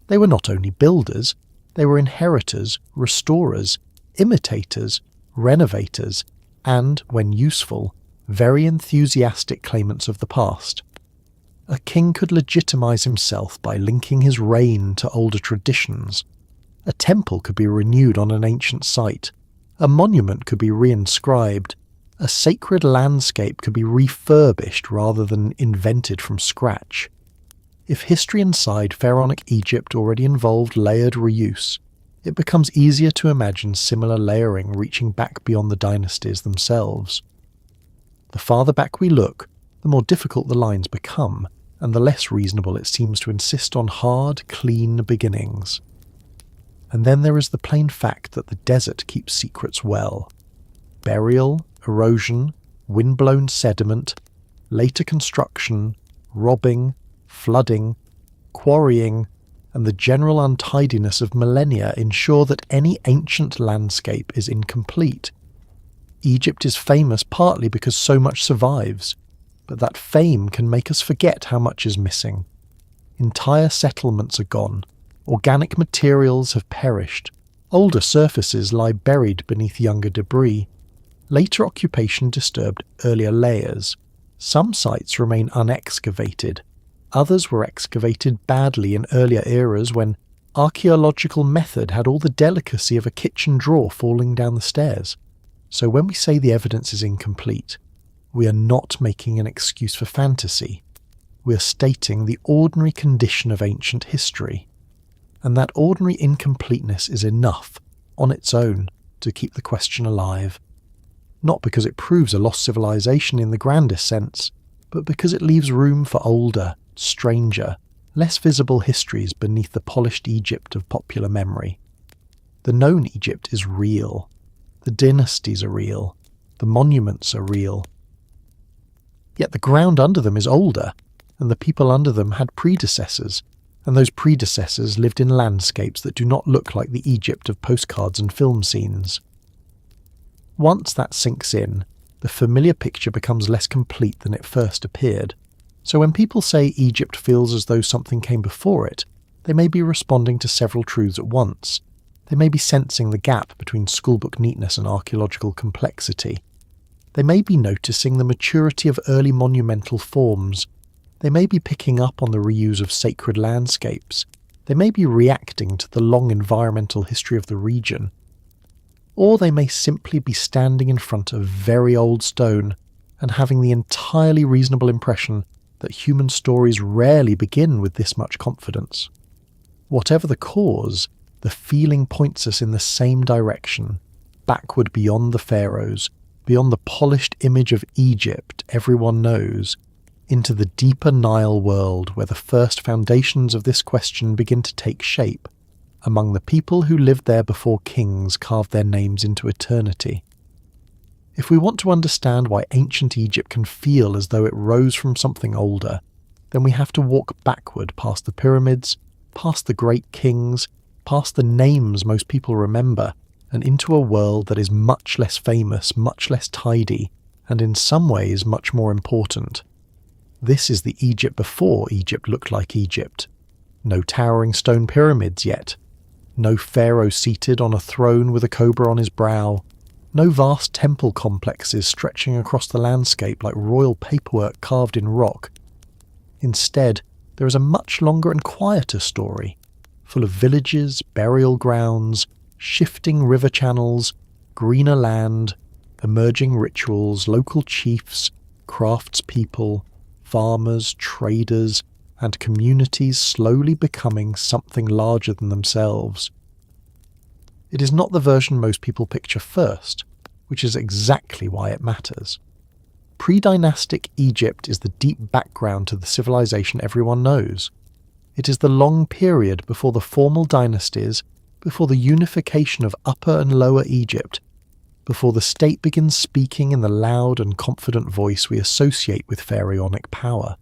They were not only builders, they were inheritors, restorers, imitators, renovators, and, when useful, very enthusiastic claimants of the past. A king could legitimize himself by linking his reign to older traditions. A temple could be renewed on an ancient site. A monument could be reinscribed. A sacred landscape could be refurbished rather than invented from scratch. If history inside pharaonic Egypt already involved layered reuse, it becomes easier to imagine similar layering reaching back beyond the dynasties themselves. The farther back we look, the more difficult the lines become, and the less reasonable it seems to insist on hard, clean beginnings. And then there is the plain fact that the desert keeps secrets well. Burial, erosion, wind-blown sediment, later construction, robbing, flooding, quarrying, and the general untidiness of millennia ensure that any ancient landscape is incomplete. Egypt is famous partly because so much survives, but that fame can make us forget how much is missing. Entire settlements are gone, organic materials have perished, Older surfaces lie buried beneath younger debris. Later occupation disturbed earlier layers. Some sites remain unexcavated. Others were excavated badly in earlier eras when archaeological method had all the delicacy of a kitchen drawer falling down the stairs. So when we say the evidence is incomplete, we are not making an excuse for fantasy. We are stating the ordinary condition of ancient history. And that ordinary incompleteness is enough, on its own, to keep the question alive. Not because it proves a lost civilization in the grandest sense, but because it leaves room for older, stranger, less visible histories beneath the polished Egypt of popular memory. The known Egypt is real. The dynasties are real. The monuments are real. Yet the ground under them is older, and the people under them had predecessors, and those predecessors lived in landscapes that do not look like the Egypt of postcards and film scenes. Once that sinks in, the familiar picture becomes less complete than it first appeared. So when people say Egypt feels as though something came before it, they may be responding to several truths at once. They may be sensing the gap between schoolbook neatness and archaeological complexity. They may be noticing the maturity of early monumental forms. They may be picking up on the reuse of sacred landscapes. They may be reacting to the long environmental history of the region. Or they may simply be standing in front of very old stone and having the entirely reasonable impression that human stories rarely begin with this much confidence. Whatever the cause, the feeling points us in the same direction, backward beyond the pharaohs, beyond the polished image of Egypt everyone knows, into the deeper Nile world where the first foundations of this question begin to take shape, among the people who lived there before kings carved their names into eternity. If we want to understand why ancient Egypt can feel as though it rose from something older, then we have to walk backward past the pyramids, past the great kings, past the names most people remember, and into a world that is much less famous, much less tidy, and in some ways much more important. This is the Egypt before Egypt looked like Egypt. No towering stone pyramids yet. No pharaoh seated on a throne with a cobra on his brow. No vast temple complexes stretching across the landscape like royal paperwork carved in rock. Instead, there is a much longer and quieter story, full of villages, burial grounds, shifting river channels, greener land, emerging rituals, local chiefs, craftspeople, farmers, traders, and communities slowly becoming something larger than themselves. It is not the version most people picture first, which is exactly why it matters. Pre-dynastic Egypt is the deep background to the civilization everyone knows. It is the long period before the formal dynasties, before the unification of Upper and Lower Egypt, before the state begins speaking in the loud and confident voice we associate with pharaonic power.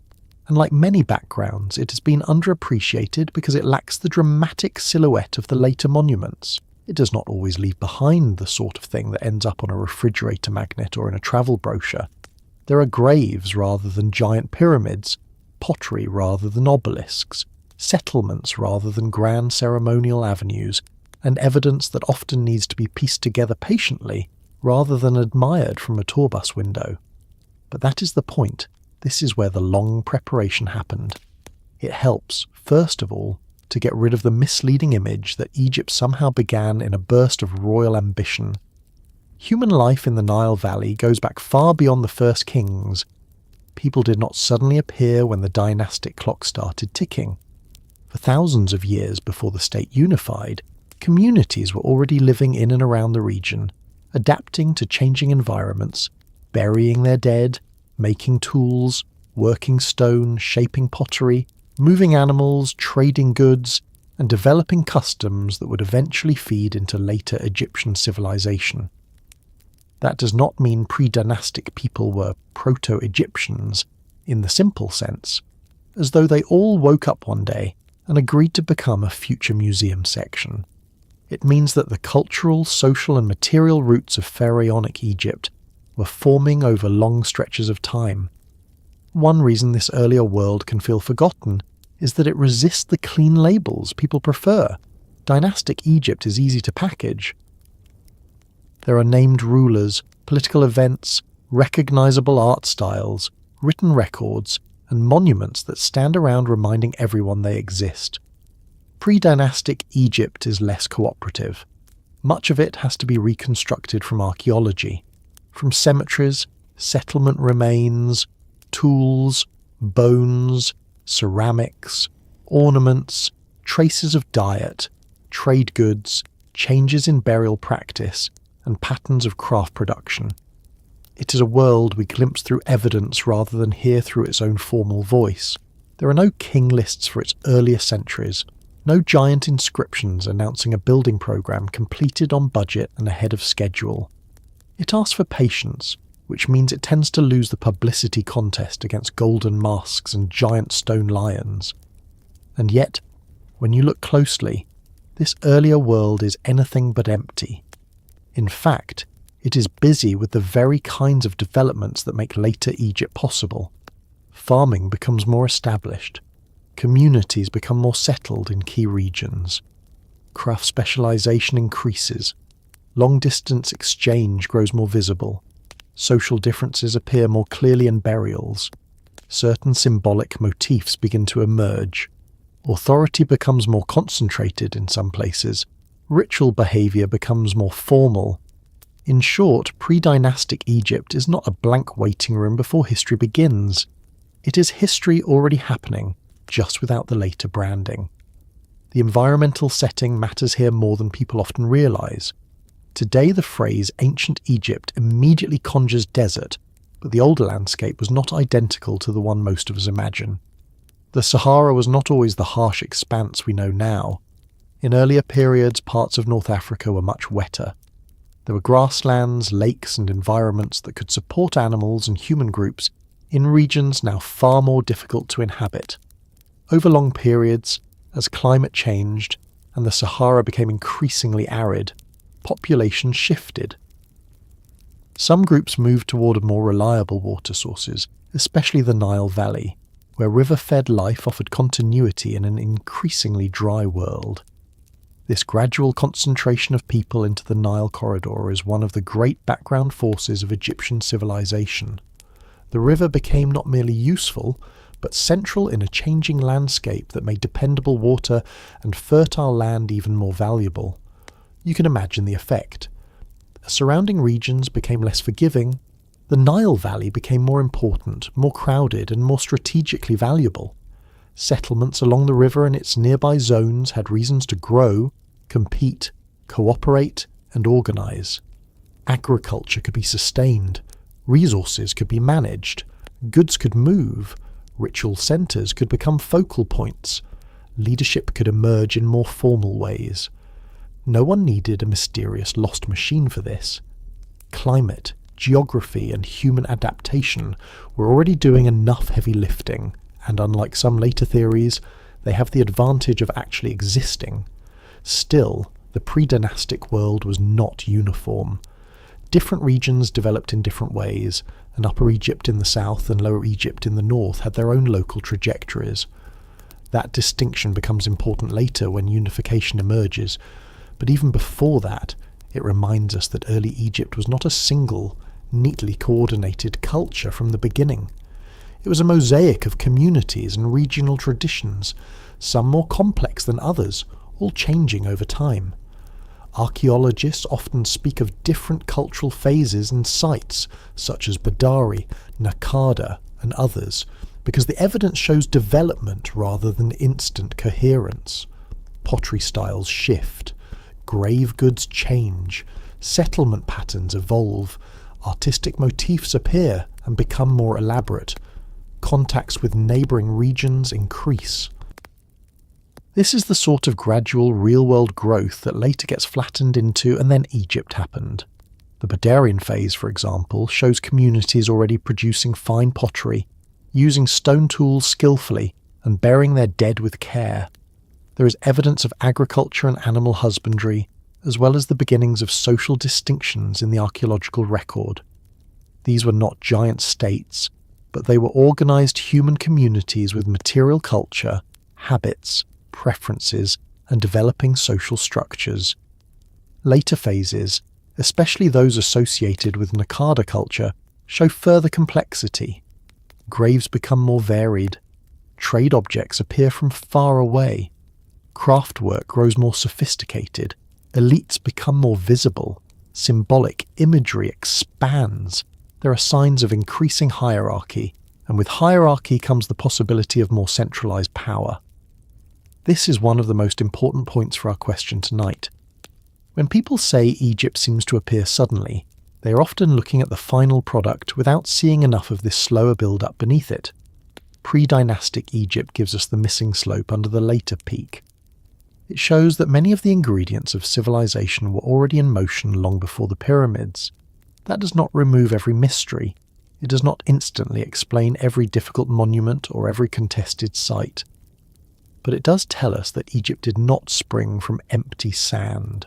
And like many backgrounds, it has been underappreciated because it lacks the dramatic silhouette of the later monuments. It does not always leave behind the sort of thing that ends up on a refrigerator magnet or in a travel brochure. There are graves rather than giant pyramids, pottery rather than obelisks, settlements rather than grand ceremonial avenues, and evidence that often needs to be pieced together patiently rather than admired from a tour bus window. But that is the point. This is where the long preparation happened. It helps, first of all, to get rid of the misleading image that Egypt somehow began in a burst of royal ambition. Human life in the Nile Valley goes back far beyond the first kings. People did not suddenly appear when the dynastic clock started ticking. For thousands of years before the state unified, communities were already living in and around the region, adapting to changing environments, burying their dead, making tools, working stone, shaping pottery, moving animals, trading goods, and developing customs that would eventually feed into later Egyptian civilization. That does not mean pre-dynastic people were proto-Egyptians in the simple sense, as though they all woke up one day and agreed to become a future museum section. It means that the cultural, social, and material roots of pharaonic Egypt were forming over long stretches of time. One reason this earlier world can feel forgotten is that it resists the clean labels people prefer. Dynastic Egypt is easy to package. There are named rulers, political events, recognizable art styles, written records, and monuments that stand around reminding everyone they exist. Pre-dynastic Egypt is less cooperative. Much of it has to be reconstructed from archaeology, from cemeteries, settlement remains, tools, bones, ceramics, ornaments, traces of diet, trade goods, changes in burial practice, and patterns of craft production. It is a world we glimpse through evidence rather than hear through its own formal voice. There are no king lists for its earlier centuries, no giant inscriptions announcing a building program completed on budget and ahead of schedule. It asks for patience, which means it tends to lose the publicity contest against golden masks and giant stone lions. And yet, when you look closely, this earlier world is anything but empty. In fact, it is busy with the very kinds of developments that make later Egypt possible. Farming becomes more established. Communities become more settled in key regions. Craft specialization increases. Long-distance exchange grows more visible. Social differences appear more clearly in burials. Certain symbolic motifs begin to emerge. Authority becomes more concentrated in some places. Ritual behavior becomes more formal. In short, pre-dynastic Egypt is not a blank waiting room before history begins. It is history already happening, just without the later branding. The environmental setting matters here more than people often realise. Today the phrase ancient Egypt immediately conjures desert, but the older landscape was not identical to the one most of us imagine. The Sahara was not always the harsh expanse we know now. In earlier periods, parts of North Africa were much wetter. There were grasslands, lakes and environments that could support animals and human groups in regions now far more difficult to inhabit. Over long periods, as climate changed and the Sahara became increasingly arid, population shifted. Some groups moved toward more reliable water sources, especially the Nile Valley, where river-fed life offered continuity in an increasingly dry world. This gradual concentration of people into the Nile corridor is one of the great background forces of Egyptian civilization. The river became not merely useful, but central in a changing landscape that made dependable water and fertile land even more valuable. You can imagine the effect. As surrounding regions became less forgiving, the Nile Valley became more important, more crowded, and more strategically valuable. Settlements along the river and its nearby zones had reasons to grow, compete, cooperate, and organise. Agriculture could be sustained, resources could be managed, goods could move, ritual centres could become focal points, leadership could emerge in more formal ways. No one needed a mysterious lost machine for this. Climate, geography, and human adaptation were already doing enough heavy lifting, and unlike some later theories, they have the advantage of actually existing. Still, the pre-dynastic world was not uniform. Different regions developed in different ways, and Upper Egypt in the south and Lower Egypt in the north had their own local trajectories. That distinction becomes important later when unification emerges, but even before that, it reminds us that early Egypt was not a single, neatly coordinated culture from the beginning. It was a mosaic of communities and regional traditions, some more complex than others, all changing over time. Archaeologists often speak of different cultural phases and sites, such as Badari, Nakada, and others, because the evidence shows development rather than instant coherence. Pottery styles shift, grave goods change, settlement patterns evolve, artistic motifs appear and become more elaborate, contacts with neighbouring regions increase. This is the sort of gradual real-world growth that later gets flattened into and then Egypt happened. The Badarian phase, for example, shows communities already producing fine pottery, using stone tools skillfully and burying their dead with care. There is evidence of agriculture and animal husbandry, as well as the beginnings of social distinctions in the archaeological record. These were not giant states, but they were organised human communities with material culture, habits, preferences, and developing social structures. Later phases, especially those associated with Nakada culture, show further complexity. Graves become more varied. Trade objects appear from far away. Craftwork grows more sophisticated. Elites become more visible. Symbolic imagery expands. There are signs of increasing hierarchy, and with hierarchy comes the possibility of more centralized power. This is one of the most important points for our question tonight. When people say Egypt seems to appear suddenly, they are often looking at the final product without seeing enough of this slower build-up beneath it. Pre-dynastic Egypt gives us the missing slope under the later peak. It shows that many of the ingredients of civilization were already in motion long before the pyramids. That does not remove every mystery. It does not instantly explain every difficult monument or every contested site. But it does tell us that Egypt did not spring from empty sand.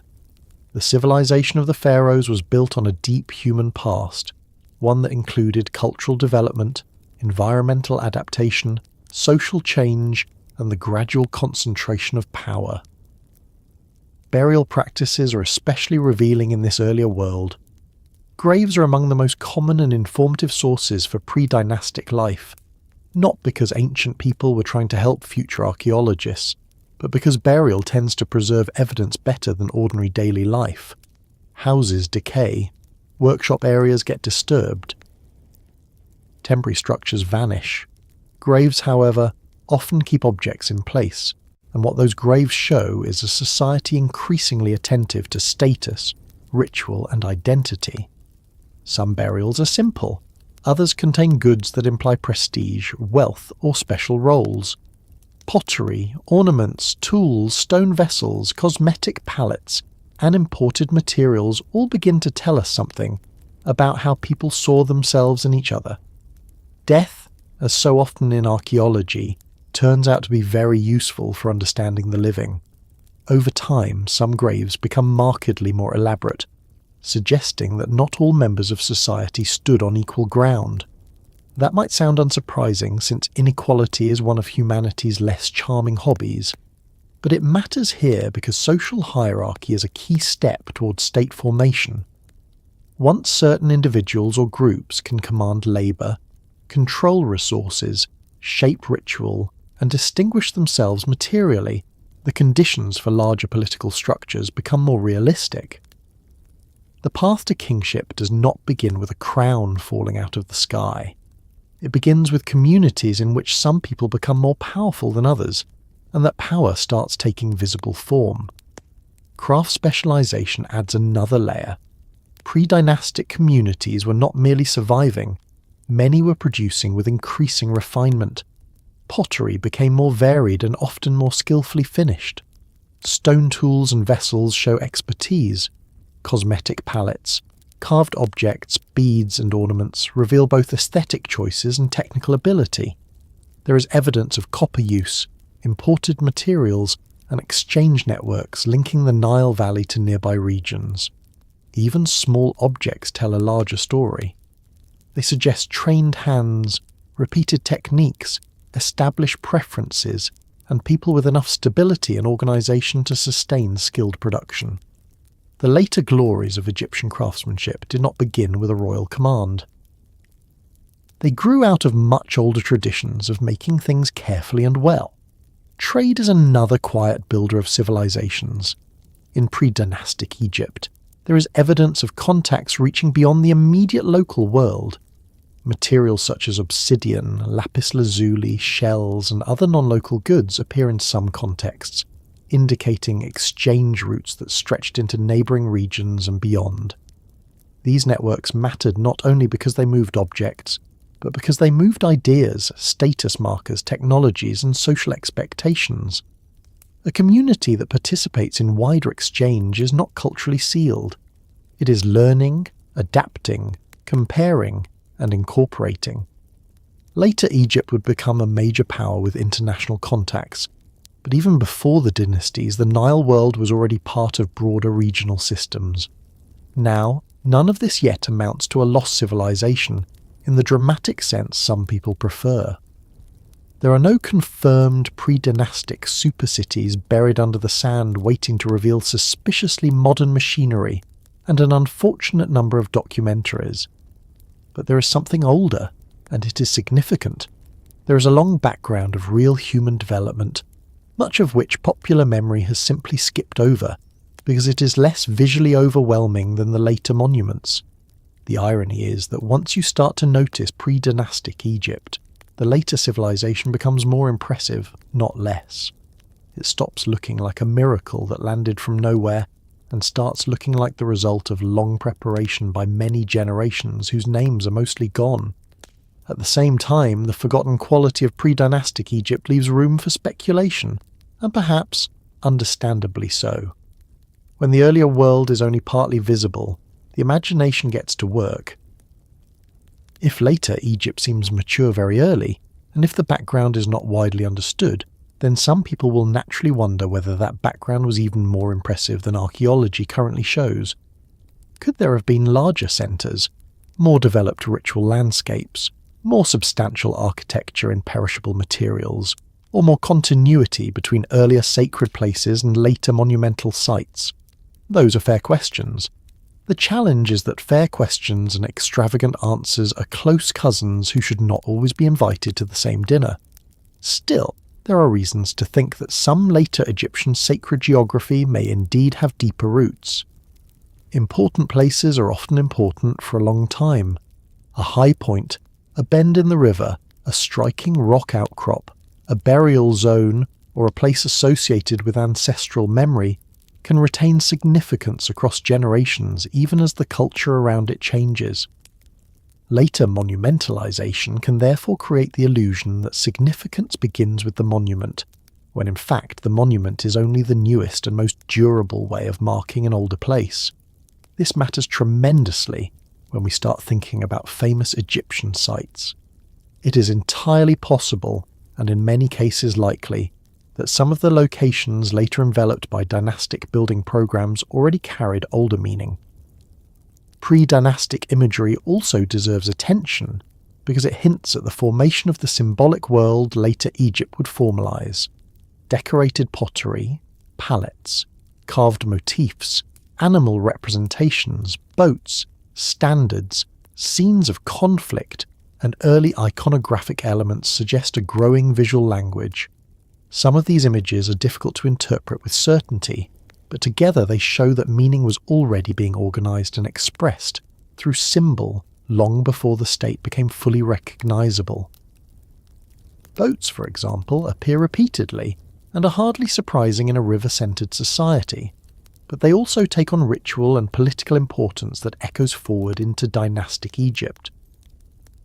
The civilization of the pharaohs was built on a deep human past, one that included cultural development, environmental adaptation, social change, and the gradual concentration of power. Burial practices are especially revealing in this earlier world. Graves are among the most common and informative sources for pre-dynastic life, not because ancient people were trying to help future archaeologists, but because burial tends to preserve evidence better than ordinary daily life. Houses decay, workshop areas get disturbed, temporary structures vanish. Graves, however, often keep objects in place, and what those graves show is a society increasingly attentive to status, ritual, and identity. Some burials are simple, others contain goods that imply prestige, wealth, or special roles. Pottery, ornaments, tools, stone vessels, cosmetic palettes, and imported materials all begin to tell us something about how people saw themselves and each other. Death, as so often in archaeology, turns out to be very useful for understanding the living. Over time, some graves become markedly more elaborate, suggesting that not all members of society stood on equal ground. That might sound unsurprising since inequality is one of humanity's less charming hobbies, but it matters here because social hierarchy is a key step towards state formation. Once certain individuals or groups can command labour, control resources, shape ritual, and distinguish themselves materially, the conditions for larger political structures become more realistic. The path to kingship does not begin with a crown falling out of the sky. It begins with communities in which some people become more powerful than others, and that power starts taking visible form. Craft specialization adds another layer. Pre-dynastic communities were not merely surviving, many were producing with increasing refinement. Pottery became more varied and often more skillfully finished. Stone tools and vessels show expertise. Cosmetic palettes, carved objects, beads and ornaments reveal both aesthetic choices and technical ability. There is evidence of copper use, imported materials, and exchange networks linking the Nile Valley to nearby regions. Even small objects tell a larger story. They suggest trained hands, repeated techniques, established preferences, and people with enough stability and organisation to sustain skilled production. The later glories of Egyptian craftsmanship did not begin with a royal command. They grew out of much older traditions of making things carefully and well. Trade is another quiet builder of civilizations. In pre-dynastic Egypt, there is evidence of contacts reaching beyond the immediate local world. Materials such as obsidian, lapis lazuli, shells, and other non-local goods appear in some contexts, indicating exchange routes that stretched into neighbouring regions and beyond. These networks mattered not only because they moved objects, but because they moved ideas, status markers, technologies, and social expectations. A community that participates in wider exchange is not culturally sealed. It is learning, adapting, comparing, and incorporating. Later, Egypt would become a major power with international contacts, but even before the dynasties, the Nile world was already part of broader regional systems. Now, none of this yet amounts to a lost civilization, in the dramatic sense some people prefer. The There are no confirmed pre-dynastic supercities buried under the sand waiting to reveal suspiciously modern machinery and an unfortunate number of documentaries. But there is something older, and it is significant. There is a long background of real human development, much of which popular memory has simply skipped over, because it is less visually overwhelming than the later monuments. The irony is that once you start to notice pre-dynastic Egypt, the later civilization becomes more impressive, not less. It stops looking like a miracle that landed from nowhere and starts looking like the result of long preparation by many generations whose names are mostly gone. At the same time, the forgotten quality of pre-dynastic Egypt leaves room for speculation, and perhaps understandably so. When the earlier world is only partly visible, the imagination gets to work. If later Egypt seems mature very early, and if the background is not widely understood, then some people will naturally wonder whether that background was even more impressive than archaeology currently shows. Could there have been larger centres, more developed ritual landscapes, more substantial architecture in perishable materials, or more continuity between earlier sacred places and later monumental sites? Those are fair questions. The challenge is that fair questions and extravagant answers are close cousins who should not always be invited to the same dinner. Still, there are reasons to think that some later Egyptian sacred geography may indeed have deeper roots. Important places are often important for a long time. A high point, a bend in the river, a striking rock outcrop, a burial zone, or a place associated with ancestral memory can retain significance across generations even as the culture around it changes. Later monumentalization can therefore create the illusion that significance begins with the monument, when in fact the monument is only the newest and most durable way of marking an older place. This matters tremendously when we start thinking about famous Egyptian sites. It is entirely possible, and in many cases likely, that some of the locations later enveloped by dynastic building programs already carried older meaning. Pre-dynastic imagery also deserves attention because it hints at the formation of the symbolic world later Egypt would formalize. Decorated pottery, palettes, carved motifs, animal representations, boats, standards, scenes of conflict, and early iconographic elements suggest a growing visual language. Some of these images are difficult to interpret with certainty, but together they show that meaning was already being organised and expressed through symbol long before the state became fully recognisable. Boats, for example, appear repeatedly and are hardly surprising in a river-centred society, but they also take on ritual and political importance that echoes forward into dynastic Egypt.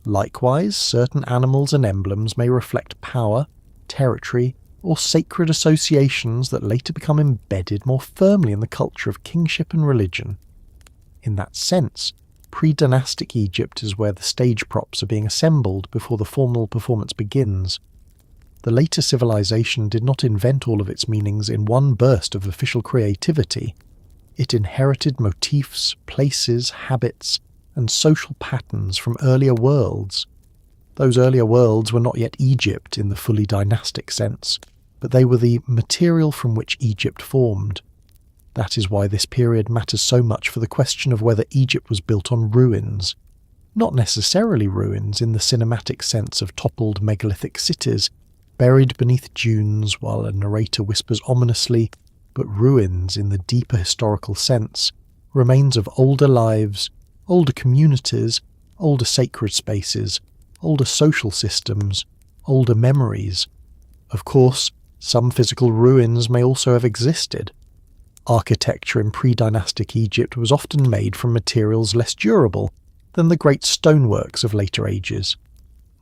Likewise, certain animals and emblems may reflect power, territory, or sacred associations that later become embedded more firmly in the culture of kingship and religion. In that sense, pre-dynastic Egypt is where the stage props are being assembled before the formal performance begins. The later civilization did not invent all of its meanings in one burst of official creativity. It inherited motifs, places, habits, and social patterns from earlier worlds. Those earlier worlds were not yet Egypt in the fully dynastic sense, but they were the material from which Egypt formed. That is why this period matters so much for the question of whether Egypt was built on ruins. Not necessarily ruins in the cinematic sense of toppled megalithic cities, buried beneath dunes while a narrator whispers ominously, but ruins in the deeper historical sense, remains of older lives, older communities, older sacred spaces, older social systems, older memories. Of course, some physical ruins may also have existed. Architecture in pre-dynastic Egypt was often made from materials less durable than the great stoneworks of later ages.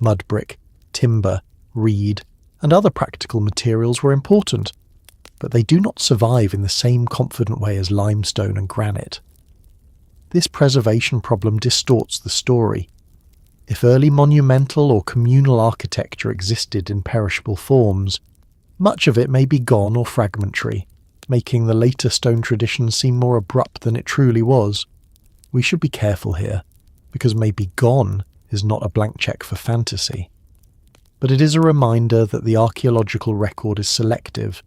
Mud brick, timber, reed, and other practical materials were important, but they do not survive in the same confident way as limestone and granite. This preservation problem distorts the story. If early monumental or communal architecture existed in perishable forms, much of it may be gone or fragmentary, making the later stone tradition seem more abrupt than it truly was. We should be careful here, because maybe gone is not a blank check for fantasy. but it is a reminder that the archaeological record is selective.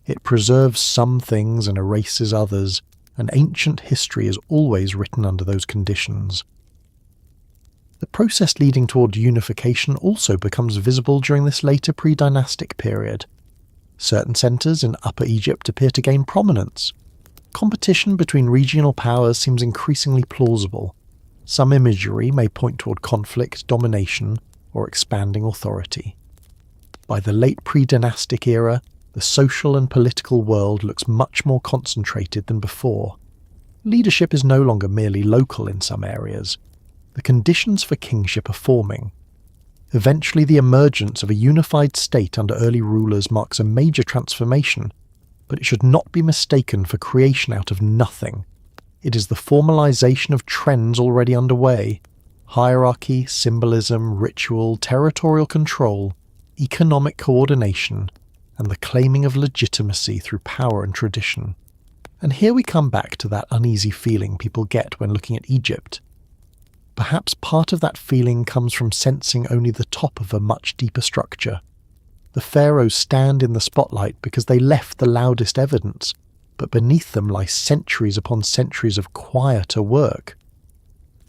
It preserves some things and erases others, and ancient history is always written under those conditions. The process leading toward unification also becomes visible during this later pre-dynastic period. Certain centres in Upper Egypt appear to gain prominence. Competition between regional powers seems increasingly plausible. Some imagery may point toward conflict, domination, or expanding authority. By the late pre-dynastic era, the social and political world looks much more concentrated than before. Leadership is no longer merely local in some areas. The conditions for kingship are forming. Eventually, the emergence of a unified state under early rulers marks a major transformation, but it should not be mistaken for creation out of nothing. It is the formalization of trends already underway: hierarchy, symbolism, ritual, territorial control, economic coordination, and the claiming of legitimacy through power and tradition. And here we come back to that uneasy feeling people get when looking at Egypt. Perhaps part of that feeling comes from sensing only the top of a much deeper structure. The pharaohs stand in the spotlight because they left the loudest evidence, but beneath them lie centuries upon centuries of quieter work.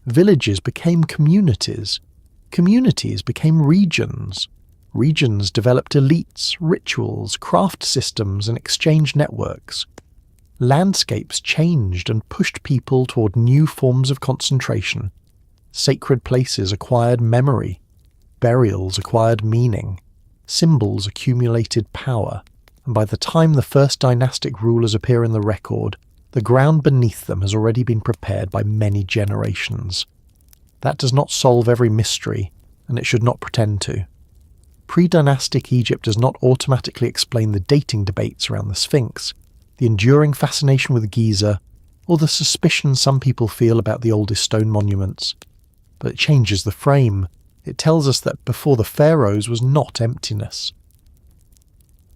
Villages became communities. Communities became regions. Regions developed elites, rituals, craft systems, and exchange networks. Landscapes changed and pushed people toward new forms of concentration. Sacred places acquired memory. Burials acquired meaning. Symbols accumulated power. And by the time the first dynastic rulers appear in the record, the ground beneath them has already been prepared by many generations. That does not solve every mystery, and it should not pretend to. Pre-dynastic Egypt does not automatically explain the dating debates around the Sphinx, the enduring fascination with Giza, or the suspicion some people feel about the oldest stone monuments. But it changes the frame. It tells us that before the pharaohs was not emptiness.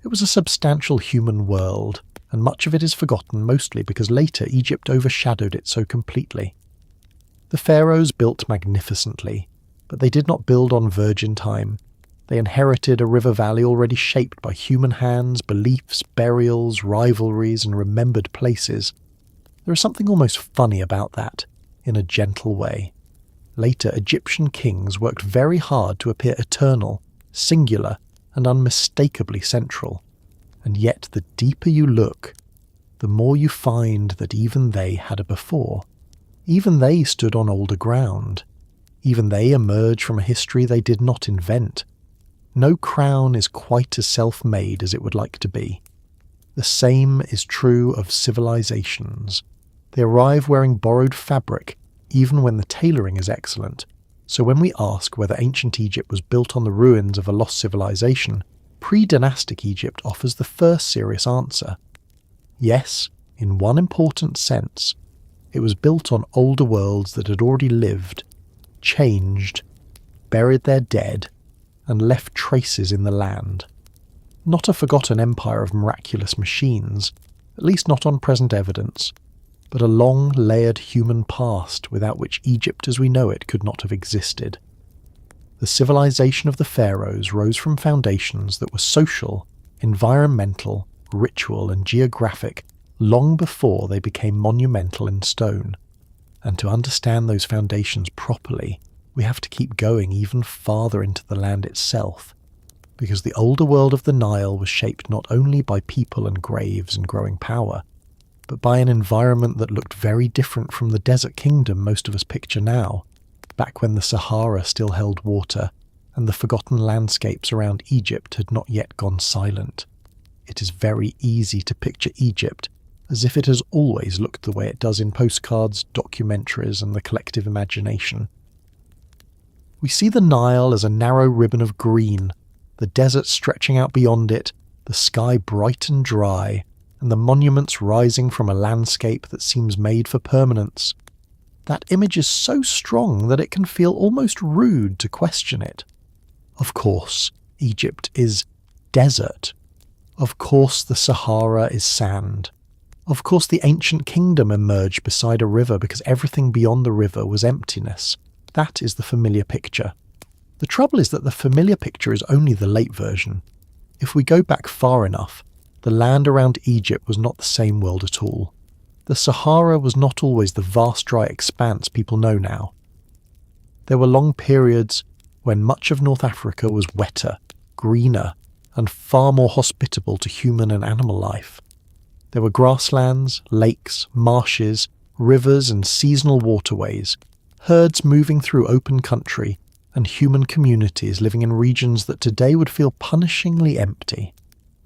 It was a substantial human world, and much of it is forgotten mostly because later Egypt overshadowed it so completely. The pharaohs built magnificently, but they did not build on virgin time. They inherited a river valley already shaped by human hands, beliefs, burials, rivalries, and remembered places. There is something almost funny about that, in a gentle way. Later, Egyptian kings worked very hard to appear eternal, singular, and unmistakably central. And yet, the deeper you look, the more you find that even they had a before. Even they stood on older ground. Even they emerged from a history they did not invent. No crown is quite as self-made as it would like to be. The same is true of civilizations. They arrive wearing borrowed fabric, even when the tailoring is excellent. So when we ask whether ancient Egypt was built on the ruins of a lost civilization, pre-dynastic Egypt offers the first serious answer. Yes, in one important sense, it was built on older worlds that had already lived, changed, buried their dead, and left traces in the land. Not a forgotten empire of miraculous machines, at least not on present evidence, but a long, layered human past without which Egypt as we know it could not have existed. The civilization of the pharaohs rose from foundations that were social, environmental, ritual, and geographic long before they became monumental in stone. And to understand those foundations properly, we have to keep going even farther into the land itself, because the older world of the Nile was shaped not only by people and graves and growing power, but by an environment that looked very different from the desert kingdom most of us picture now, back when the Sahara still held water and the forgotten landscapes around Egypt had not yet gone silent. It is very easy to picture Egypt as if it has always looked the way it does in postcards, documentaries, and the collective imagination. We see the Nile as a narrow ribbon of green, the desert stretching out beyond it, the sky bright and dry, and the monuments rising from a landscape that seems made for permanence. That image is so strong that it can feel almost rude to question it. Of course, Egypt is desert. Of course, the Sahara is sand. Of course, the ancient kingdom emerged beside a river because everything beyond the river was emptiness. That is the familiar picture. The trouble is that the familiar picture is only the late version. If we go back far enough, the land around Egypt was not the same world at all. The Sahara was not always the vast dry expanse people know now. There were long periods when much of North Africa was wetter, greener, and far more hospitable to human and animal life. There were grasslands, lakes, marshes, rivers and seasonal waterways, herds moving through open country, and human communities living in regions that today would feel punishingly empty.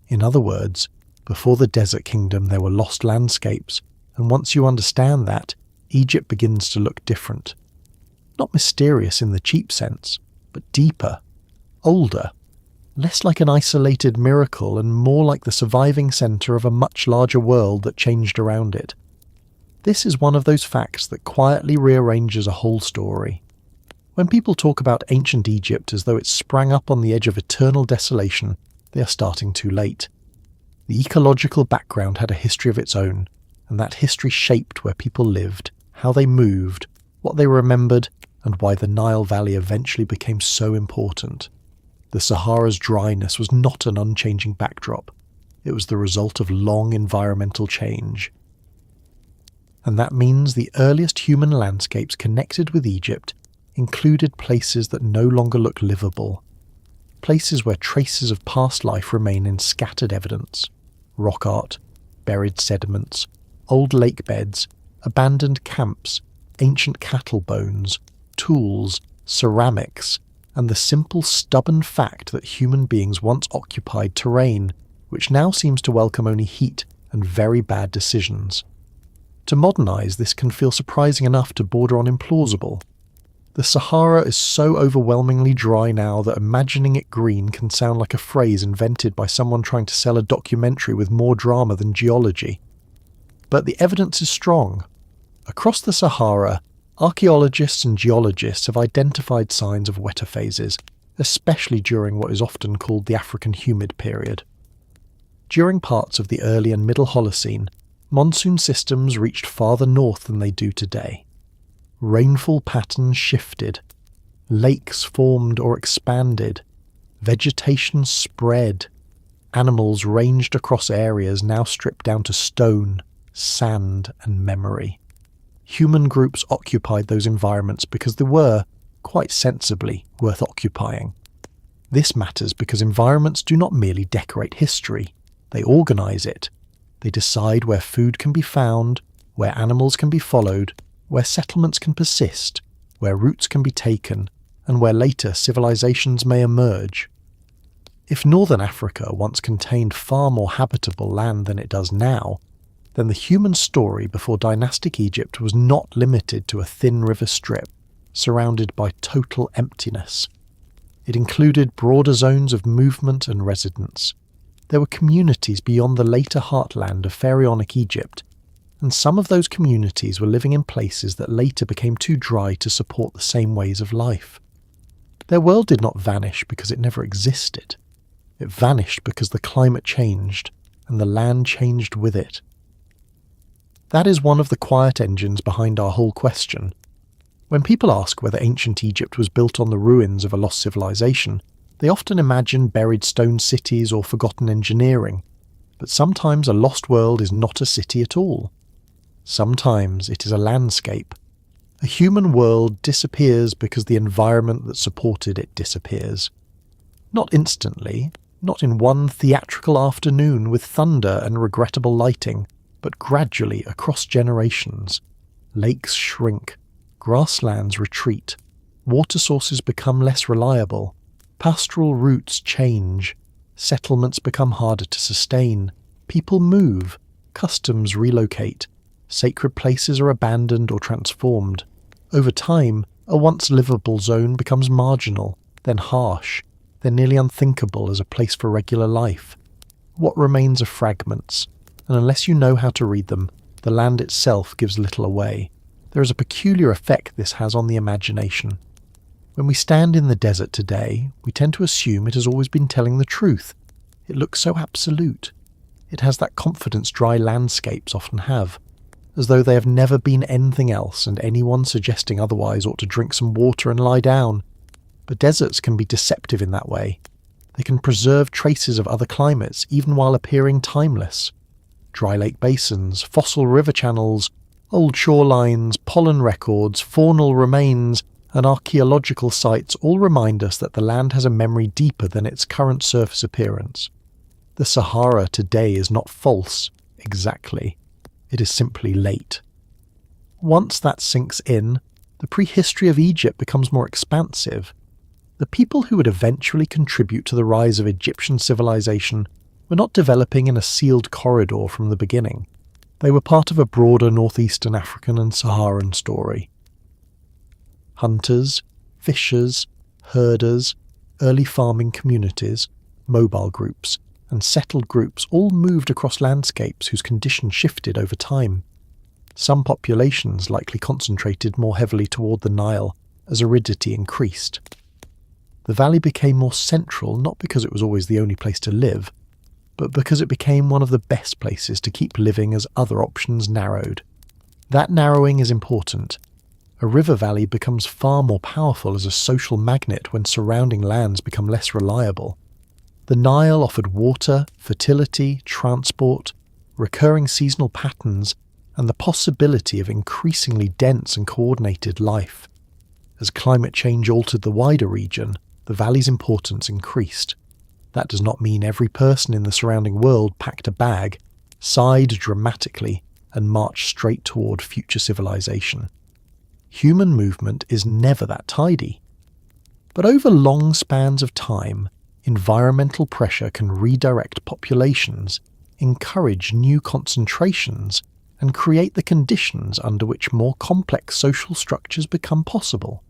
In other words, before the desert kingdom there were lost landscapes, and once you understand that, Egypt begins to look different. Not mysterious in the cheap sense, but deeper, older, less like an isolated miracle and more like the surviving centre of a much larger world that changed around it. This is one of those facts that quietly rearranges a whole story. When people talk about ancient Egypt as though it sprang up on the edge of eternal desolation, they are starting too late. The ecological background had a history of its own, and that history shaped where people lived, how they moved, what they remembered, and why the Nile Valley eventually became so important. The Sahara's dryness was not an unchanging backdrop. It was the result of long environmental change. And that means the earliest human landscapes connected with Egypt included places that no longer look livable, places where traces of past life remain in scattered evidence: rock art, buried sediments, old lake beds, abandoned camps, ancient cattle bones, tools, ceramics, and the simple stubborn fact that human beings once occupied terrain which now seems to welcome only heat and very bad decisions. To modernise, this can feel surprising enough to border on implausible. The Sahara is so overwhelmingly dry now that imagining it green can sound like a phrase invented by someone trying to sell a documentary with more drama than Geology. But the evidence is strong. Across the Sahara, archaeologists and geologists have identified signs of wetter phases, especially during what is often called the African humid period. During parts of the early and middle Holocene, monsoon systems reached farther north than they do today. Rainfall patterns shifted, lakes formed or expanded, vegetation spread, animals ranged across areas now stripped down to stone, sand and memory. Human groups occupied those environments because they were, quite sensibly, worth occupying. This matters because environments do not merely decorate history, they organise it. They decide where food can be found, where animals can be followed, where settlements can persist, where routes can be taken, and where later civilizations may emerge. If northern Africa once contained far more habitable land than it does now, then the human story before dynastic Egypt was not limited to a thin river strip, surrounded by total emptiness. It included broader zones of movement and residence. There were communities beyond the later heartland of pharaonic Egypt, and some of those communities were living in places that later became too dry to support the same ways of life. Their world did not vanish because it never existed. It vanished because the climate changed, and the land changed with it. That is one of the quiet engines behind our whole question. When people ask whether ancient Egypt was built on the ruins of a lost civilization, they often imagine buried stone cities or forgotten engineering. But sometimes a lost world is not a city at all. Sometimes it is a landscape. A human world disappears because the environment that supported it disappears. Not instantly, not in one theatrical afternoon with thunder and regrettable lighting, but gradually across generations. Lakes shrink, grasslands retreat, water sources become less reliable, pastoral routes change, settlements become harder to sustain, people move, customs relocate, sacred places are abandoned or transformed. Over time, a once livable zone becomes marginal, then harsh, then nearly unthinkable as a place for regular life. What remains are fragments, and unless you know how to read them, the land itself gives little away. There is a peculiar effect this has on the imagination. When we stand in the desert today, we tend to assume it has always been telling the truth. It looks so absolute. It has that confidence dry landscapes often have, as though they have never been anything else and anyone suggesting otherwise ought to drink some water and lie down. But deserts can be deceptive in that way. They can preserve traces of other climates even while appearing timeless. Dry lake basins, fossil river channels, old shorelines, pollen records, faunal remains, and archaeological sites all remind us that the land has a memory deeper than its current surface appearance. The Sahara today is not false, exactly. It is simply late. Once that sinks in, the prehistory of Egypt becomes more expansive. The people who would eventually contribute to the rise of Egyptian civilization were not developing in a sealed corridor from the beginning. They were part of a broader northeastern African and Saharan story. Hunters, fishers, herders, early farming communities, mobile groups, and settled groups all moved across landscapes whose conditions shifted over time. Some populations likely concentrated more heavily toward the Nile as aridity increased. The valley became more central not because it was always the only place to live, but because it became one of the best places to keep living as other options narrowed. That narrowing is important. A river valley becomes far more powerful as a social magnet when surrounding lands become less reliable. The Nile offered water, fertility, transport, recurring seasonal patterns, and the possibility of increasingly dense and coordinated life. As climate change altered the wider region, the valley's importance increased. That does not mean every person in the surrounding world packed a bag, sighed dramatically, and marched straight toward future civilization. Human movement is never that tidy. But over long spans of time, environmental pressure can redirect populations, encourage new concentrations, and create the conditions under which more complex social structures become possible.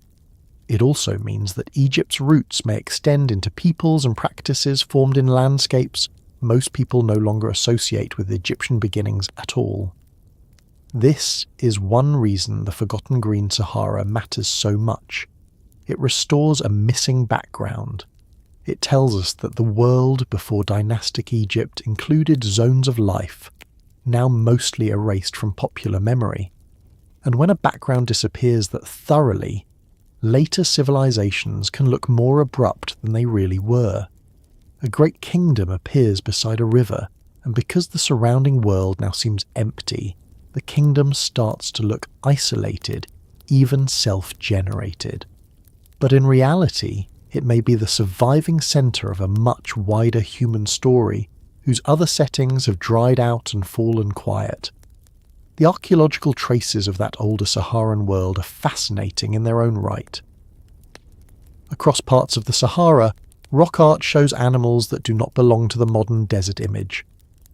It also means that Egypt's roots may extend into peoples and practices formed in landscapes most people no longer associate with Egyptian beginnings at all. This is one reason the Forgotten Green Sahara matters so much. It restores a missing background. It tells us that the world before dynastic Egypt included zones of life, now mostly erased from popular memory. And when a background disappears that thoroughly, later civilizations can look more abrupt than they really were. A great kingdom appears beside a river, and because the surrounding world now seems empty, the kingdom starts to look isolated, even self-generated. But in reality, it may be the surviving centre of a much wider human story whose other settings have dried out and fallen quiet. The archaeological traces of that older Saharan world are fascinating in their own right. Across parts of the Sahara, rock art shows animals that do not belong to the modern desert image.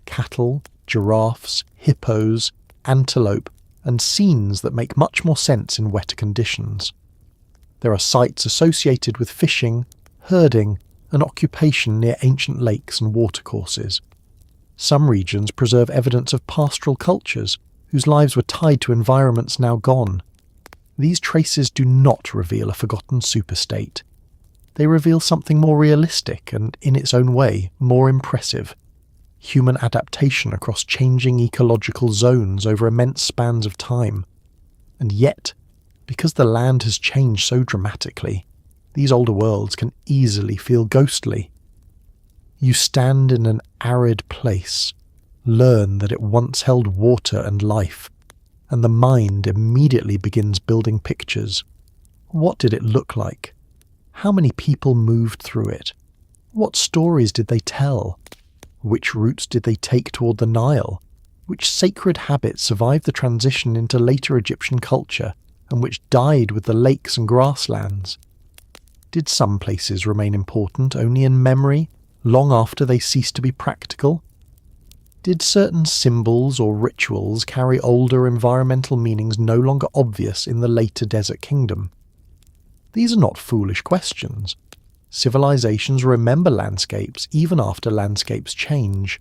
Cattle, giraffes, hippos, antelope, and scenes that make much more sense in wetter conditions. There are sites associated with fishing, herding, and occupation near ancient lakes and watercourses. Some regions preserve evidence of pastoral cultures whose lives were tied to environments now gone. These traces do not reveal a forgotten superstate. They reveal something more realistic and, in its own way, more impressive. Human adaptation across changing ecological zones over immense spans of time. And yet, because the land has changed so dramatically, these older worlds can easily feel ghostly. You stand in an arid place, learn that it once held water and life, and the mind immediately begins building pictures. What did it look like? How many people moved through it? What stories did they tell? Which routes did they take toward the Nile? Which sacred habits survived the transition into later Egyptian culture, and which died with the lakes and grasslands? Did some places remain important only in memory, long after they ceased to be practical? Did certain symbols or rituals carry older environmental meanings no longer obvious in the later desert kingdom? These are not foolish questions. Civilizations remember landscapes even after landscapes change.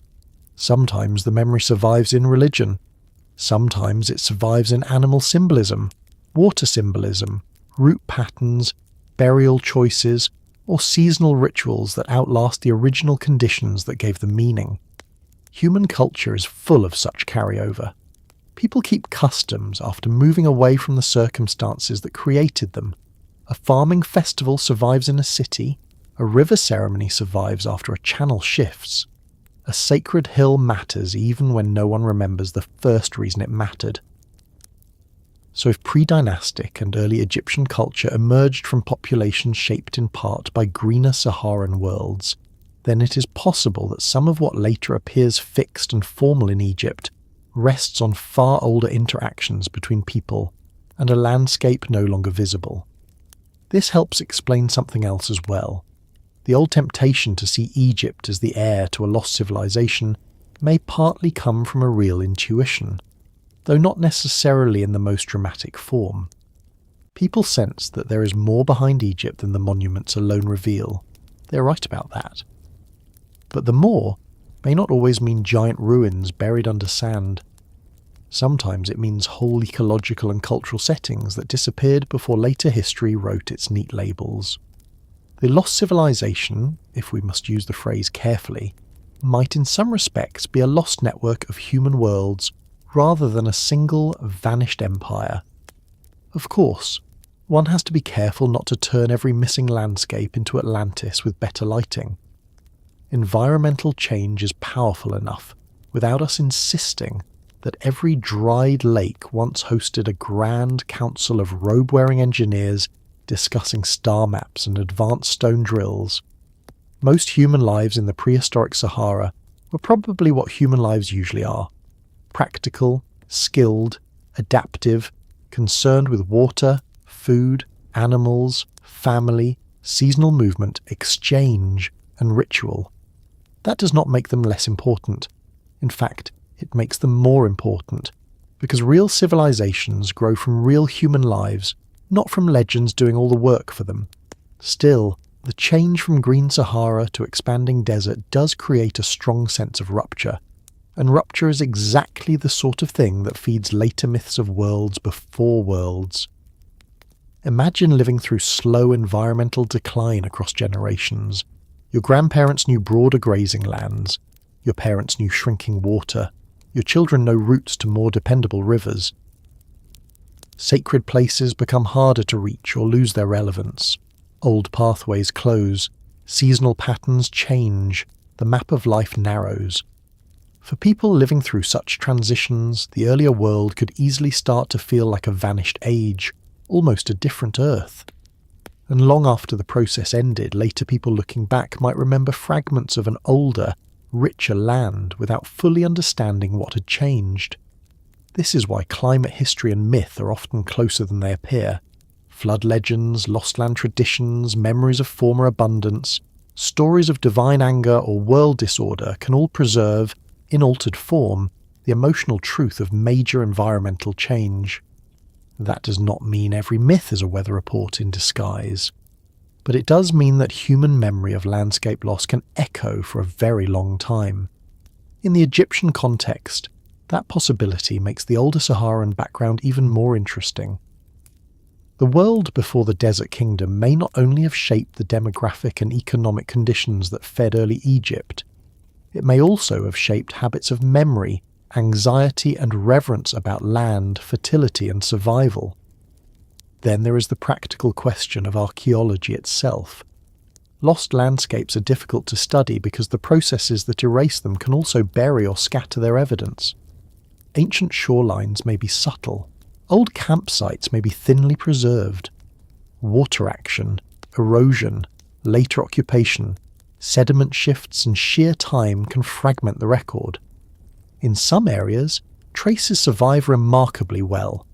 Sometimes the memory survives in religion. Sometimes it survives in animal symbolism, water symbolism, route patterns, burial choices, or seasonal rituals that outlast the original conditions that gave them meaning. Human culture is full of such carryover. People keep customs after moving away from the circumstances that created them. A farming festival survives in a city, a river ceremony survives after a channel shifts. A sacred hill matters even when no one remembers the first reason it mattered. So if pre-dynastic and early Egyptian culture emerged from populations shaped in part by greener Saharan worlds, then it is possible that some of what later appears fixed and formal in Egypt rests on far older interactions between people and a landscape no longer visible. This helps explain something else as well. The old temptation to see Egypt as the heir to a lost civilization may partly come from a real intuition, though not necessarily in the most dramatic form. People sense that there is more behind Egypt than the monuments alone reveal. They're right about that. But the more may not always mean giant ruins buried under sand. Sometimes it means whole ecological and cultural settings that disappeared before later history wrote its neat labels. The lost civilization, if we must use the phrase carefully, might in some respects be a lost network of human worlds rather than a single vanished empire. Of course, one has to be careful not to turn every missing landscape into Atlantis with better lighting. Environmental change is powerful enough without us insisting that every dried lake once hosted a grand council of robe-wearing engineers discussing star maps and advanced stone drills. Most human lives in the prehistoric Sahara were probably what human lives usually are: practical, skilled, adaptive, concerned with water, food, animals, family, seasonal movement, exchange, and ritual. That does not make them less important. In fact, it makes them more important, because real civilizations grow from real human lives, not from legends doing all the work for them. Still, the change from green Sahara to expanding desert does create a strong sense of rupture, and rupture is exactly the sort of thing that feeds later myths of worlds before worlds. Imagine living through slow environmental decline across generations. Your grandparents knew broader grazing lands, your parents knew shrinking water, your children know routes to more dependable rivers. Sacred places become harder to reach or lose their relevance. Old pathways close, seasonal patterns change, the map of life narrows. For people living through such transitions, the earlier world could easily start to feel like a vanished age, almost a different Earth. And long after the process ended, later people looking back might remember fragments of an older, richer land without fully understanding what had changed. This is why climate history and myth are often closer than they appear. Flood legends, lost land traditions, memories of former abundance, stories of divine anger or world disorder can all preserve, in altered form, the emotional truth of major environmental change. That does not mean every myth is a weather report in disguise, but it does mean that human memory of landscape loss can echo for a very long time. In the Egyptian context, that possibility makes the older Saharan background even more interesting. The world before the Desert Kingdom may not only have shaped the demographic and economic conditions that fed early Egypt, it may also have shaped habits of memory, anxiety and reverence about land, fertility and survival. Then there is the practical question of archaeology itself. Lost landscapes are difficult to study because the processes that erase them can also bury or scatter their evidence. Ancient shorelines may be subtle. Old campsites may be thinly preserved. Water action, erosion, later occupation, sediment shifts and sheer time can fragment the record. In some areas, traces survive remarkably well.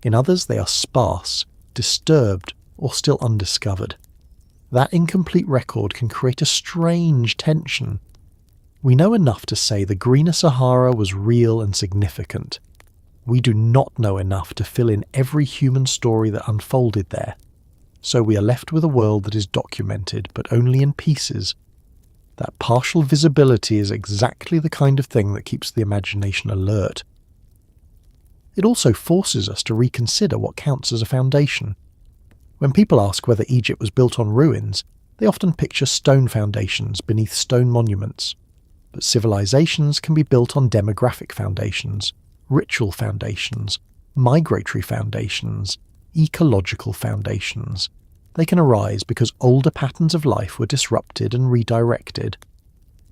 In others they are sparse, disturbed, or still undiscovered. That incomplete record can create a strange tension. We know enough to say the greener Sahara was real and significant. We do not know enough to fill in every human story that unfolded there. So we are left with a world that is documented, but only in pieces. That partial visibility is exactly the kind of thing that keeps the imagination alert. It also forces us to reconsider what counts as a foundation. When people ask whether Egypt was built on ruins, they often picture stone foundations beneath stone monuments. But civilizations can be built on demographic foundations, ritual foundations, migratory foundations, ecological foundations. They can arise because older patterns of life were disrupted and redirected.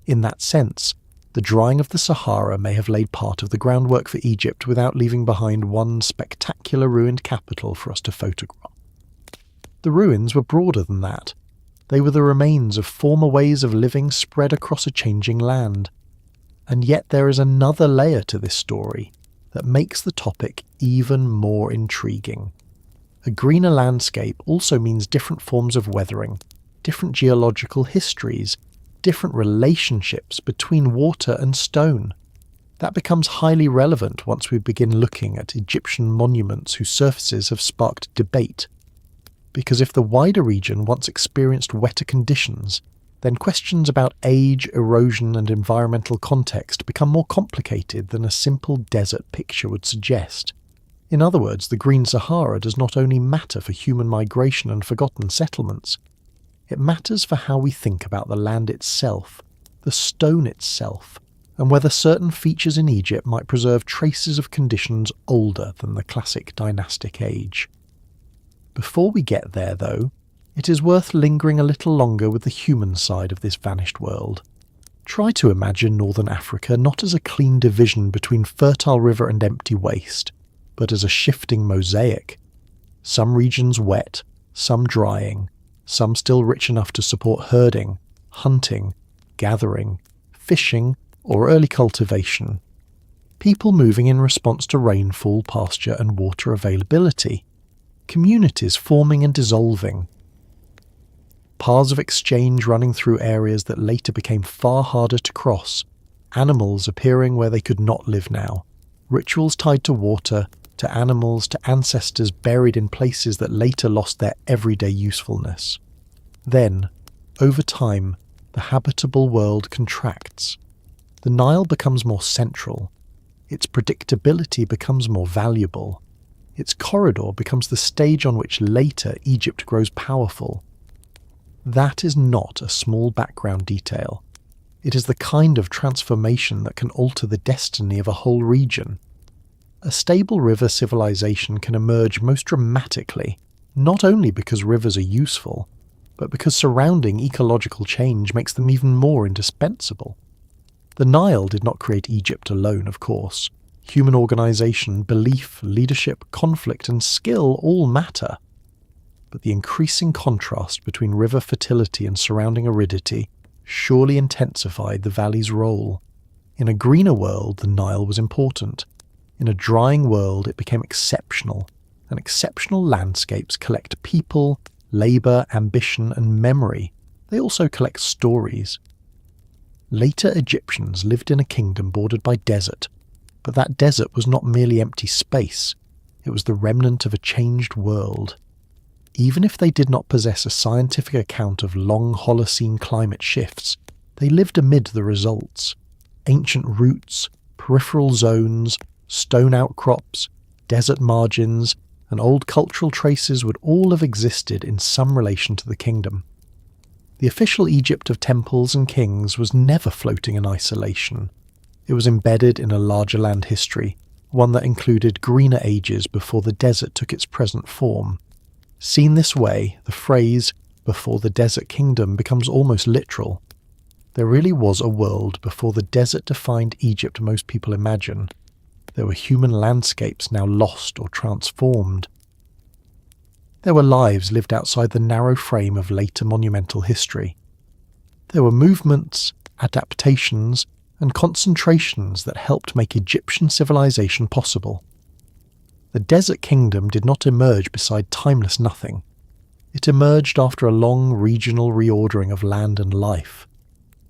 In that sense, the drying of the Sahara may have laid part of the groundwork for Egypt without leaving behind one spectacular ruined capital for us to photograph. The ruins were broader than that. They were the remains of former ways of living spread across a changing land. And yet there is another layer to this story that makes the topic even more intriguing. A greener landscape also means different forms of weathering, different geological histories, different relationships between water and stone. That becomes highly relevant once we begin looking at Egyptian monuments whose surfaces have sparked debate. Because if the wider region once experienced wetter conditions, then questions about age, erosion and environmental context become more complicated than a simple desert picture would suggest. In other words, the Green Sahara does not only matter for human migration and forgotten settlements, it matters for how we think about the land itself, the stone itself, and whether certain features in Egypt might preserve traces of conditions older than the classic dynastic age. Before we get there, though, it is worth lingering a little longer with the human side of this vanished world. Try to imagine northern Africa not as a clean division between fertile river and empty waste, but as a shifting mosaic. Some regions wet, some drying, some still rich enough to support herding, hunting, gathering, fishing, or early cultivation. People moving in response to rainfall, pasture, and water availability. Communities forming and dissolving. Paths of exchange running through areas that later became far harder to cross. Animals appearing where they could not live now. Rituals tied to water, to animals, to ancestors buried in places that later lost their everyday usefulness. Then, over time, the habitable world contracts. The Nile becomes more central. Its predictability becomes more valuable. Its corridor becomes the stage on which later Egypt grows powerful. That is not a small background detail. It is the kind of transformation that can alter the destiny of a whole region. A stable river civilization can emerge most dramatically, not only because rivers are useful, but because surrounding ecological change makes them even more indispensable. The Nile did not create Egypt alone, of course. Human organization, belief, leadership, conflict, and skill all matter. But the increasing contrast between river fertility and surrounding aridity surely intensified the valley's role. In a greener world, the Nile was important. In a drying world, it became exceptional, and exceptional landscapes collect people, labour, ambition, and memory. They also collect stories. Later Egyptians lived in a kingdom bordered by desert, but that desert was not merely empty space, it was the remnant of a changed world. Even if they did not possess a scientific account of long Holocene climate shifts, they lived amid the results. Ancient roots, peripheral zones, stone outcrops, desert margins, and old cultural traces would all have existed in some relation to the kingdom. The official Egypt of temples and kings was never floating in isolation. It was embedded in a larger land history, one that included greener ages before the desert took its present form. Seen this way, the phrase, "before the desert kingdom," becomes almost literal. There really was a world before the desert-defined Egypt most people imagine. There were human landscapes now lost or transformed. There were lives lived outside the narrow frame of later monumental history. There were movements, adaptations, and concentrations that helped make Egyptian civilization possible. The Desert Kingdom did not emerge beside timeless nothing. It emerged after a long regional reordering of land and life.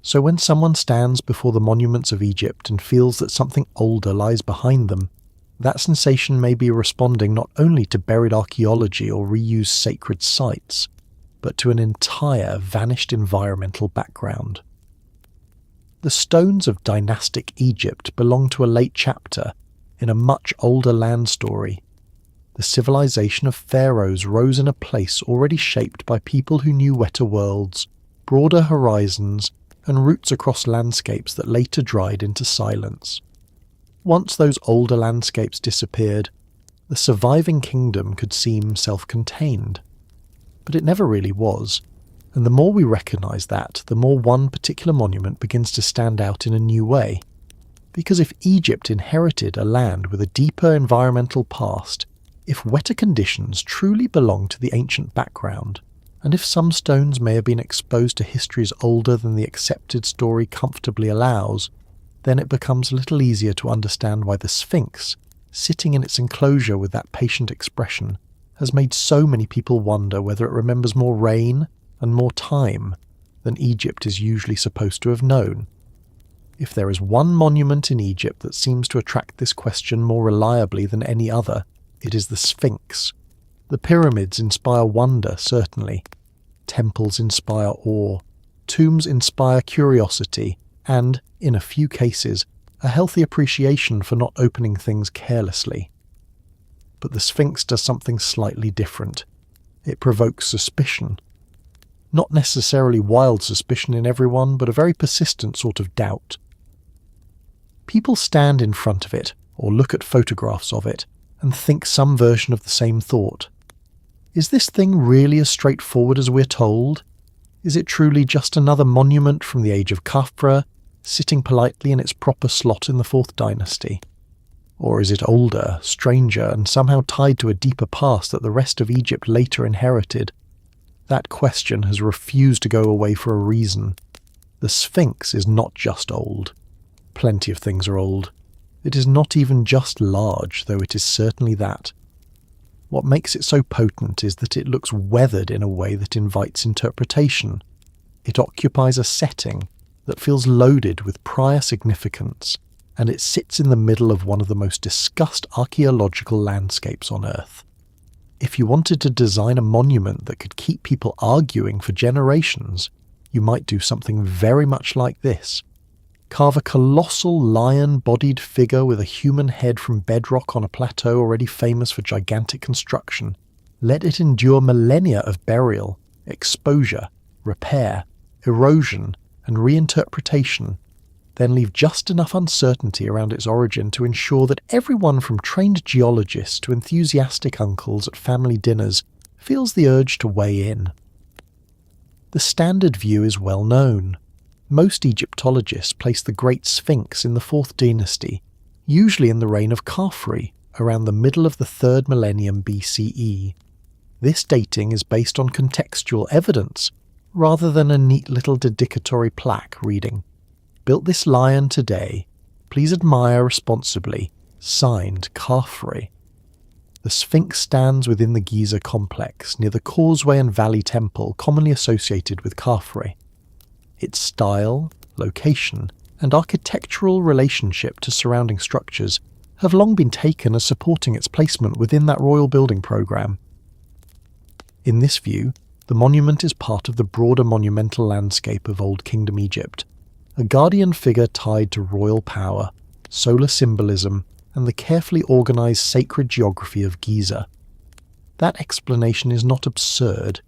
So when someone stands before the monuments of Egypt and feels that something older lies behind them, that sensation may be responding not only to buried archaeology or reused sacred sites, but to an entire vanished environmental background. The stones of dynastic Egypt belong to a late chapter in a much older land story. The civilization of pharaohs rose in a place already shaped by people who knew wetter worlds, broader horizons, and routes across landscapes that later dried into silence. Once those older landscapes disappeared, the surviving kingdom could seem self-contained. but it never really was. And the more we recognise that, the more one particular monument begins to stand out in a new way. Because if Egypt inherited a land with a deeper environmental past, if wetter conditions truly belong to the ancient background, and if some stones may have been exposed to histories older than the accepted story comfortably allows, then it becomes a little easier to understand why the Sphinx, sitting in its enclosure with that patient expression, has made so many people wonder whether it remembers more rain and more time than Egypt is usually supposed to have known. If there is one monument in Egypt that seems to attract this question more reliably than any other, it is the Sphinx. The pyramids inspire wonder, certainly. Temples inspire awe. Tombs inspire curiosity and, in a few cases, a healthy appreciation for not opening things carelessly. But the Sphinx does something slightly different. It provokes suspicion. Not necessarily wild suspicion in everyone, but a very persistent sort of doubt. People stand in front of it, or look at photographs of it, and think some version of the same thought. Is this thing really as straightforward as we're told? Is it truly just another monument from the age of Khafra, sitting politely in its proper slot in the 4th dynasty? Or is it older, stranger, and somehow tied to a deeper past that the rest of Egypt later inherited? That question has refused to go away for a reason. The Sphinx is not just old. Plenty of things are old. It is not even just large, though it is certainly that. What makes it so potent is that it looks weathered in a way that invites interpretation. It occupies a setting that feels loaded with prior significance, and it sits in the middle of one of the most discussed archaeological landscapes on Earth. If you wanted to design a monument that could keep people arguing for generations, you might do something very much like this. Carve a colossal lion-bodied figure with a human head from bedrock on a plateau already famous for gigantic construction. Let it endure millennia of burial, exposure, repair, erosion, and reinterpretation. Then leave just enough uncertainty around its origin to ensure that everyone from trained geologists to enthusiastic uncles at family dinners feels the urge to weigh in. The standard view is well known. Most Egyptologists place the Great Sphinx in the 4th dynasty, usually in the reign of Khafre, around the middle of the 3rd millennium BCE. This dating is based on contextual evidence, rather than a neat little dedicatory plaque reading, "Built this lion today. Please admire responsibly. Signed, Khafre." The Sphinx stands within the Giza complex, near the causeway and valley temple commonly associated with Khafre. Its style, location, and architectural relationship to surrounding structures have long been taken as supporting its placement within that royal building program. In this view, the monument is part of the broader monumental landscape of Old Kingdom Egypt, a guardian figure tied to royal power, solar symbolism, and the carefully organised sacred geography of Giza. That explanation is not absurd.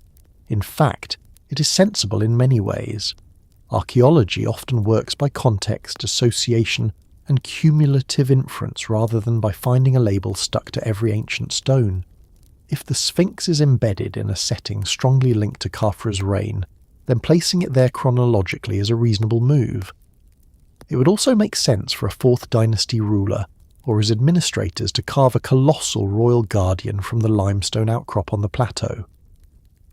In fact, it is sensible in many ways. Archaeology often works by context, association, and cumulative inference rather than by finding a label stuck to every ancient stone. If the Sphinx is embedded in a setting strongly linked to Khafre's reign, then placing it there chronologically is a reasonable move. It would also make sense for a 4th dynasty ruler or his administrators to carve a colossal royal guardian from the limestone outcrop on the plateau.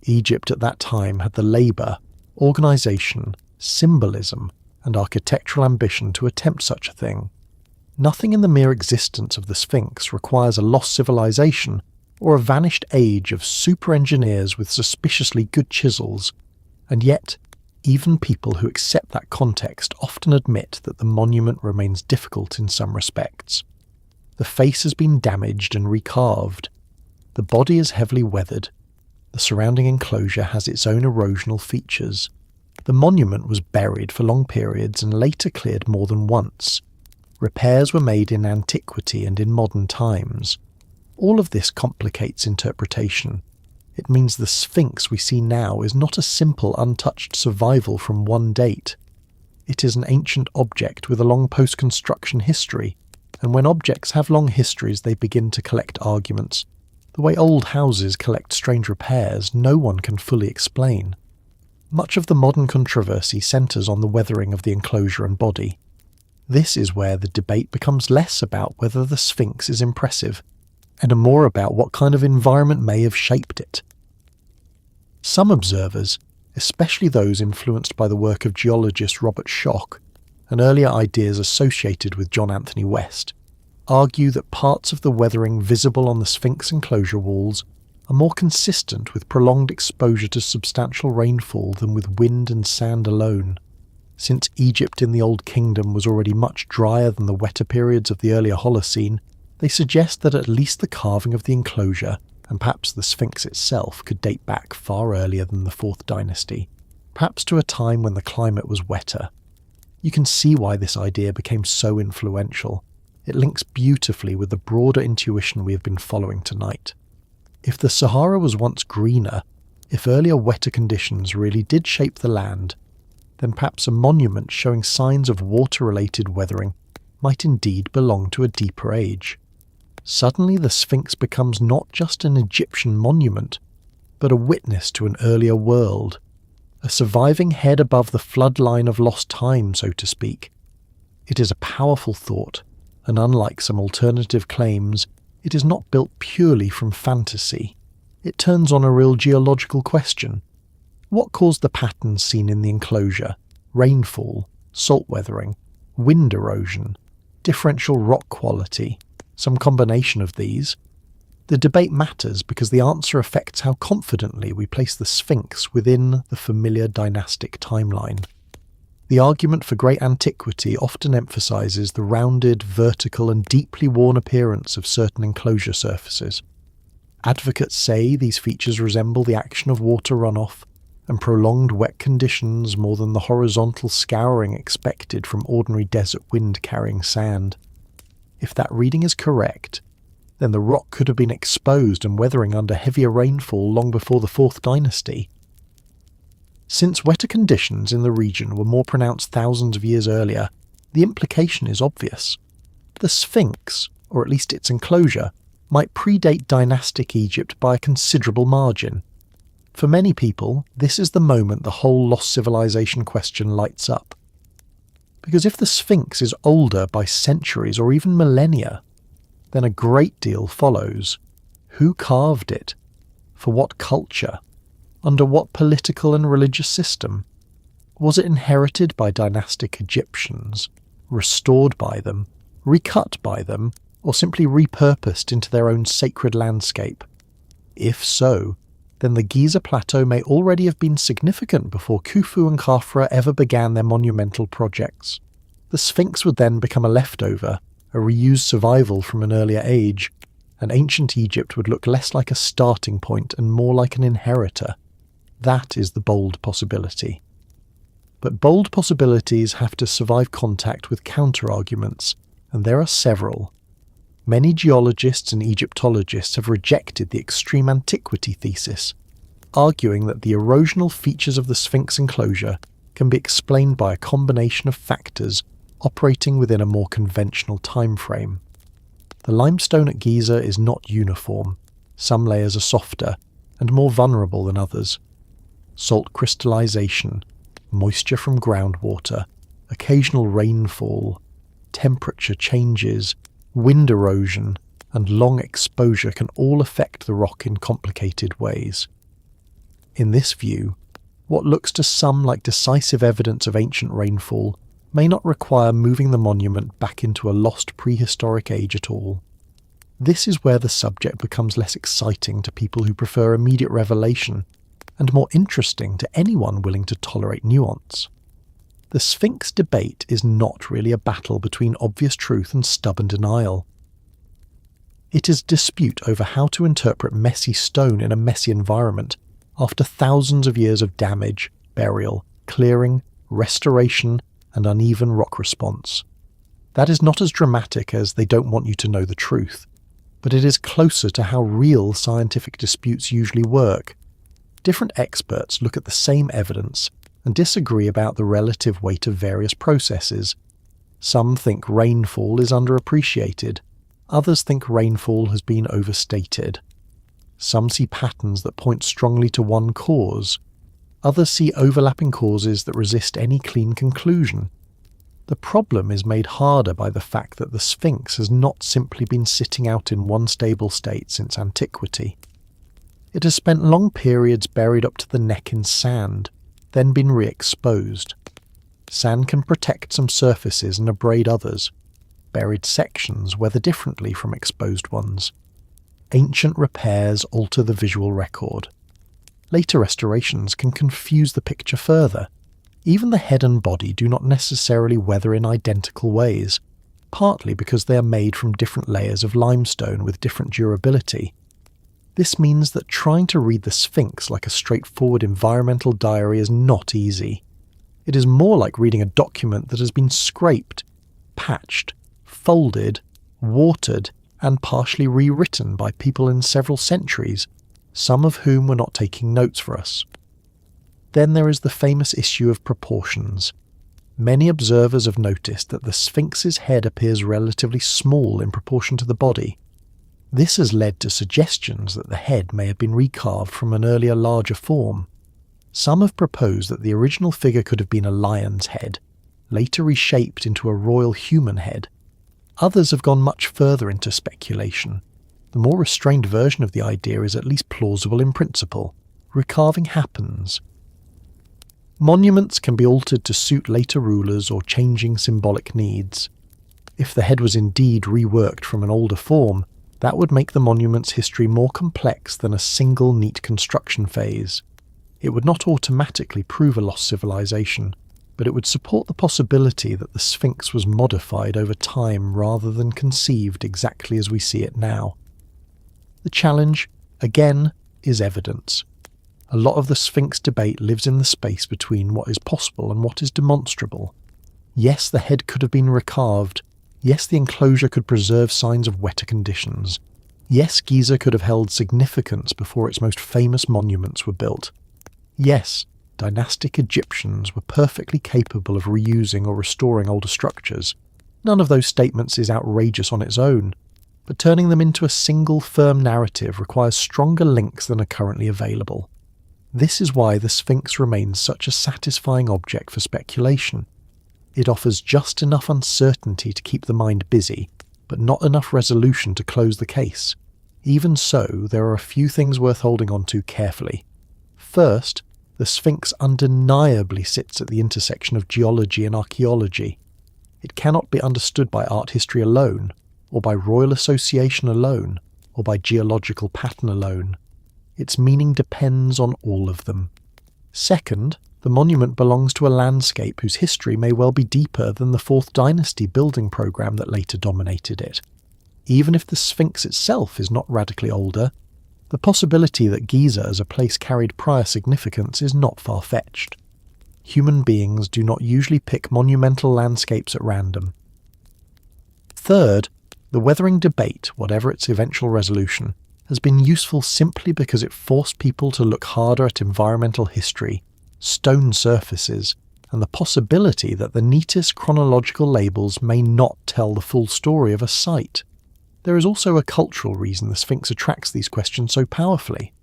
Egypt at that time had the labour, organisation, symbolism, and architectural ambition to attempt such a thing. Nothing in the mere existence of the Sphinx requires a lost civilization or a vanished age of super-engineers with suspiciously good chisels, and yet, even people who accept that context often admit that the monument remains difficult in some respects. The face has been damaged and recarved. The body is heavily weathered. The surrounding enclosure has its own erosional features. The monument was buried for long periods and later cleared more than once. Repairs were made in antiquity and in modern times. All of this complicates interpretation. It means the Sphinx we see now is not a simple untouched survival from one date. It is an ancient object with a long post-construction history, and when objects have long histories they begin to collect arguments. The way old houses collect strange repairs, no one can fully explain. Much of the modern controversy centres on the weathering of the enclosure and body. This is where the debate becomes less about whether the Sphinx is impressive, and more about what kind of environment may have shaped it. Some observers, especially those influenced by the work of geologist Robert Schoch and earlier ideas associated with John Anthony West, argue that parts of the weathering visible on the Sphinx enclosure walls are more consistent with prolonged exposure to substantial rainfall than with wind and sand alone. Since Egypt in the Old Kingdom was already much drier than the wetter periods of the earlier Holocene, they suggest that at least the carving of the enclosure, and perhaps the Sphinx itself, could date back far earlier than the 4th dynasty, perhaps to a time when the climate was wetter. You can see why this idea became so influential. It links beautifully with the broader intuition we have been following tonight. If the Sahara was once greener, if earlier wetter conditions really did shape the land, then perhaps a monument showing signs of water-related weathering might indeed belong to a deeper age. Suddenly the Sphinx becomes not just an Egyptian monument, but a witness to an earlier world, a surviving head above the flood line of lost time, so to speak. It is a powerful thought, and unlike some alternative claims, it is not built purely from fantasy. It turns on a real geological question. What caused the patterns seen in the enclosure? Rainfall, salt weathering, wind erosion, differential rock quality, some combination of these? The debate matters because the answer affects how confidently we place the Sphinx within the familiar dynastic timeline. The argument for great antiquity often emphasises the rounded, vertical and deeply worn appearance of certain enclosure surfaces. Advocates say these features resemble the action of water runoff and prolonged wet conditions more than the horizontal scouring expected from ordinary desert wind carrying sand. If that reading is correct, then the rock could have been exposed and weathering under heavier rainfall long before the 4th dynasty. Since wetter conditions in the region were more pronounced thousands of years earlier, the implication is obvious. The Sphinx, or at least its enclosure, might predate dynastic Egypt by a considerable margin. For many people, this is the moment the whole lost civilization question lights up. Because if the Sphinx is older by centuries or even millennia, then a great deal follows. Who carved it? For what culture? Under what political and religious system? Was it inherited by dynastic Egyptians, restored by them, recut by them, or simply repurposed into their own sacred landscape? If so, then the Giza plateau may already have been significant before Khufu and Khafra ever began their monumental projects. The Sphinx would then become a leftover, a reused survival from an earlier age, and ancient Egypt would look less like a starting point and more like an inheritor. That is the bold possibility. But bold possibilities have to survive contact with counter-arguments, and there are several. Many geologists and Egyptologists have rejected the extreme antiquity thesis, arguing that the erosional features of the Sphinx enclosure can be explained by a combination of factors operating within a more conventional time frame. The limestone at Giza is not uniform. Some layers are softer and more vulnerable than others. Salt crystallization, moisture from groundwater, occasional rainfall, temperature changes, wind erosion, and long exposure can all affect the rock in complicated ways. In this view, what looks to some like decisive evidence of ancient rainfall may not require moving the monument back into a lost prehistoric age at all. This is where the subject becomes less exciting to people who prefer immediate revelation, and more interesting to anyone willing to tolerate nuance. The Sphinx debate is not really a battle between obvious truth and stubborn denial. It is a dispute over how to interpret messy stone in a messy environment after thousands of years of damage, burial, clearing, restoration, and uneven rock response. That is not as dramatic as they don't want you to know the truth, but it is closer to how real scientific disputes usually work. Different experts look at the same evidence and disagree about the relative weight of various processes. Some think rainfall is underappreciated, others think rainfall has been overstated. Some see patterns that point strongly to one cause. Others see overlapping causes that resist any clean conclusion. The problem is made harder by the fact that the Sphinx has not simply been sitting out in one stable state since antiquity. It has spent long periods buried up to the neck in sand, then been re-exposed. Sand can protect some surfaces and abrade others. Buried sections weather differently from exposed ones. Ancient repairs alter the visual record. Later restorations can confuse the picture further. Even the head and body do not necessarily weather in identical ways, partly because they are made from different layers of limestone with different durability. This means that trying to read the Sphinx like a straightforward environmental diary is not easy. It is more like reading a document that has been scraped, patched, folded, watered, and partially rewritten by people in several centuries, some of whom were not taking notes for us. Then there is the famous issue of proportions. Many observers have noticed that the Sphinx's head appears relatively small in proportion to the body. This has led to suggestions that the head may have been recarved from an earlier larger form. Some have proposed that the original figure could have been a lion's head, later reshaped into a royal human head. Others have gone much further into speculation. The more restrained version of the idea is at least plausible in principle. Recarving happens. Monuments can be altered to suit later rulers or changing symbolic needs. If the head was indeed reworked from an older form, that would make the monument's history more complex than a single neat construction phase. It would not automatically prove a lost civilization, but it would support the possibility that the Sphinx was modified over time rather than conceived exactly as we see it now. The challenge, again, is evidence. A lot of the Sphinx debate lives in the space between what is possible and what is demonstrable. Yes, the head could have been recarved. Yes, the enclosure could preserve signs of wetter conditions. Yes, Giza could have held significance before its most famous monuments were built. Yes, dynastic Egyptians were perfectly capable of reusing or restoring older structures. None of those statements is outrageous on its own, but turning them into a single firm narrative requires stronger links than are currently available. This is why the Sphinx remains such a satisfying object for speculation. It offers just enough uncertainty to keep the mind busy, but not enough resolution to close the case. Even so, there are a few things worth holding on to carefully. First, the Sphinx undeniably sits at the intersection of geology and archaeology. It cannot be understood by art history alone, or by royal association alone, or by geological pattern alone. Its meaning depends on all of them. Second, the monument belongs to a landscape whose history may well be deeper than the 4th dynasty building program that later dominated it. Even if the Sphinx itself is not radically older, the possibility that Giza as a place carried prior significance is not far-fetched. Human beings do not usually pick monumental landscapes at random. Third, the weathering debate, whatever its eventual resolution, has been useful simply because it forced people to look harder at environmental history, stone surfaces, and the possibility that the neatest chronological labels may not tell the full story of a site. There is also a cultural reason the Sphinx attracts these questions so powerfully.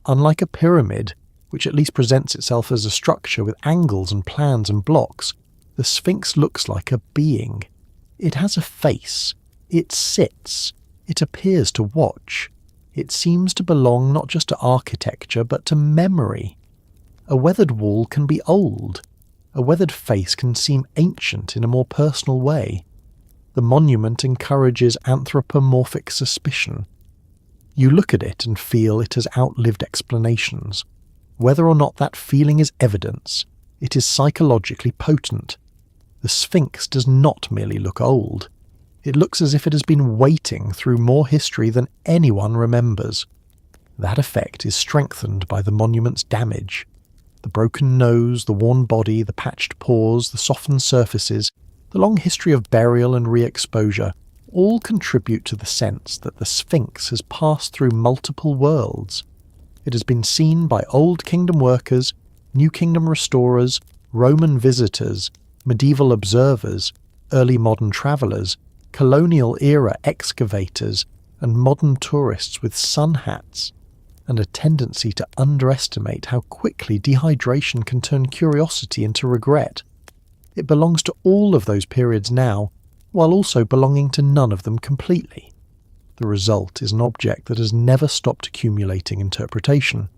Unlike a pyramid, which at least presents itself as a structure with angles and plans and blocks, the Sphinx looks like a being. It has a face. It sits. It appears to watch. It seems to belong not just to architecture but to memory. A weathered wall can be old. A weathered face can seem ancient in a more personal way. The monument encourages anthropomorphic suspicion. You look at it and feel it has outlived explanations. Whether or not that feeling is evidence, it is psychologically potent. The Sphinx does not merely look old. It looks as if it has been waiting through more history than anyone remembers. That effect is strengthened by the monument's damage. The broken nose, the worn body, the patched pores, the softened surfaces, the long history of burial and re-exposure all contribute to the sense that the Sphinx has passed through multiple worlds. It has been seen by Old Kingdom workers, New Kingdom restorers, Roman visitors, medieval observers, early modern travellers, colonial-era excavators, and modern tourists with sun hats. and a tendency to underestimate how quickly dehydration can turn curiosity into regret. It belongs to all of those periods now, while also belonging to none of them completely. The result is an object that has never stopped accumulating interpretation.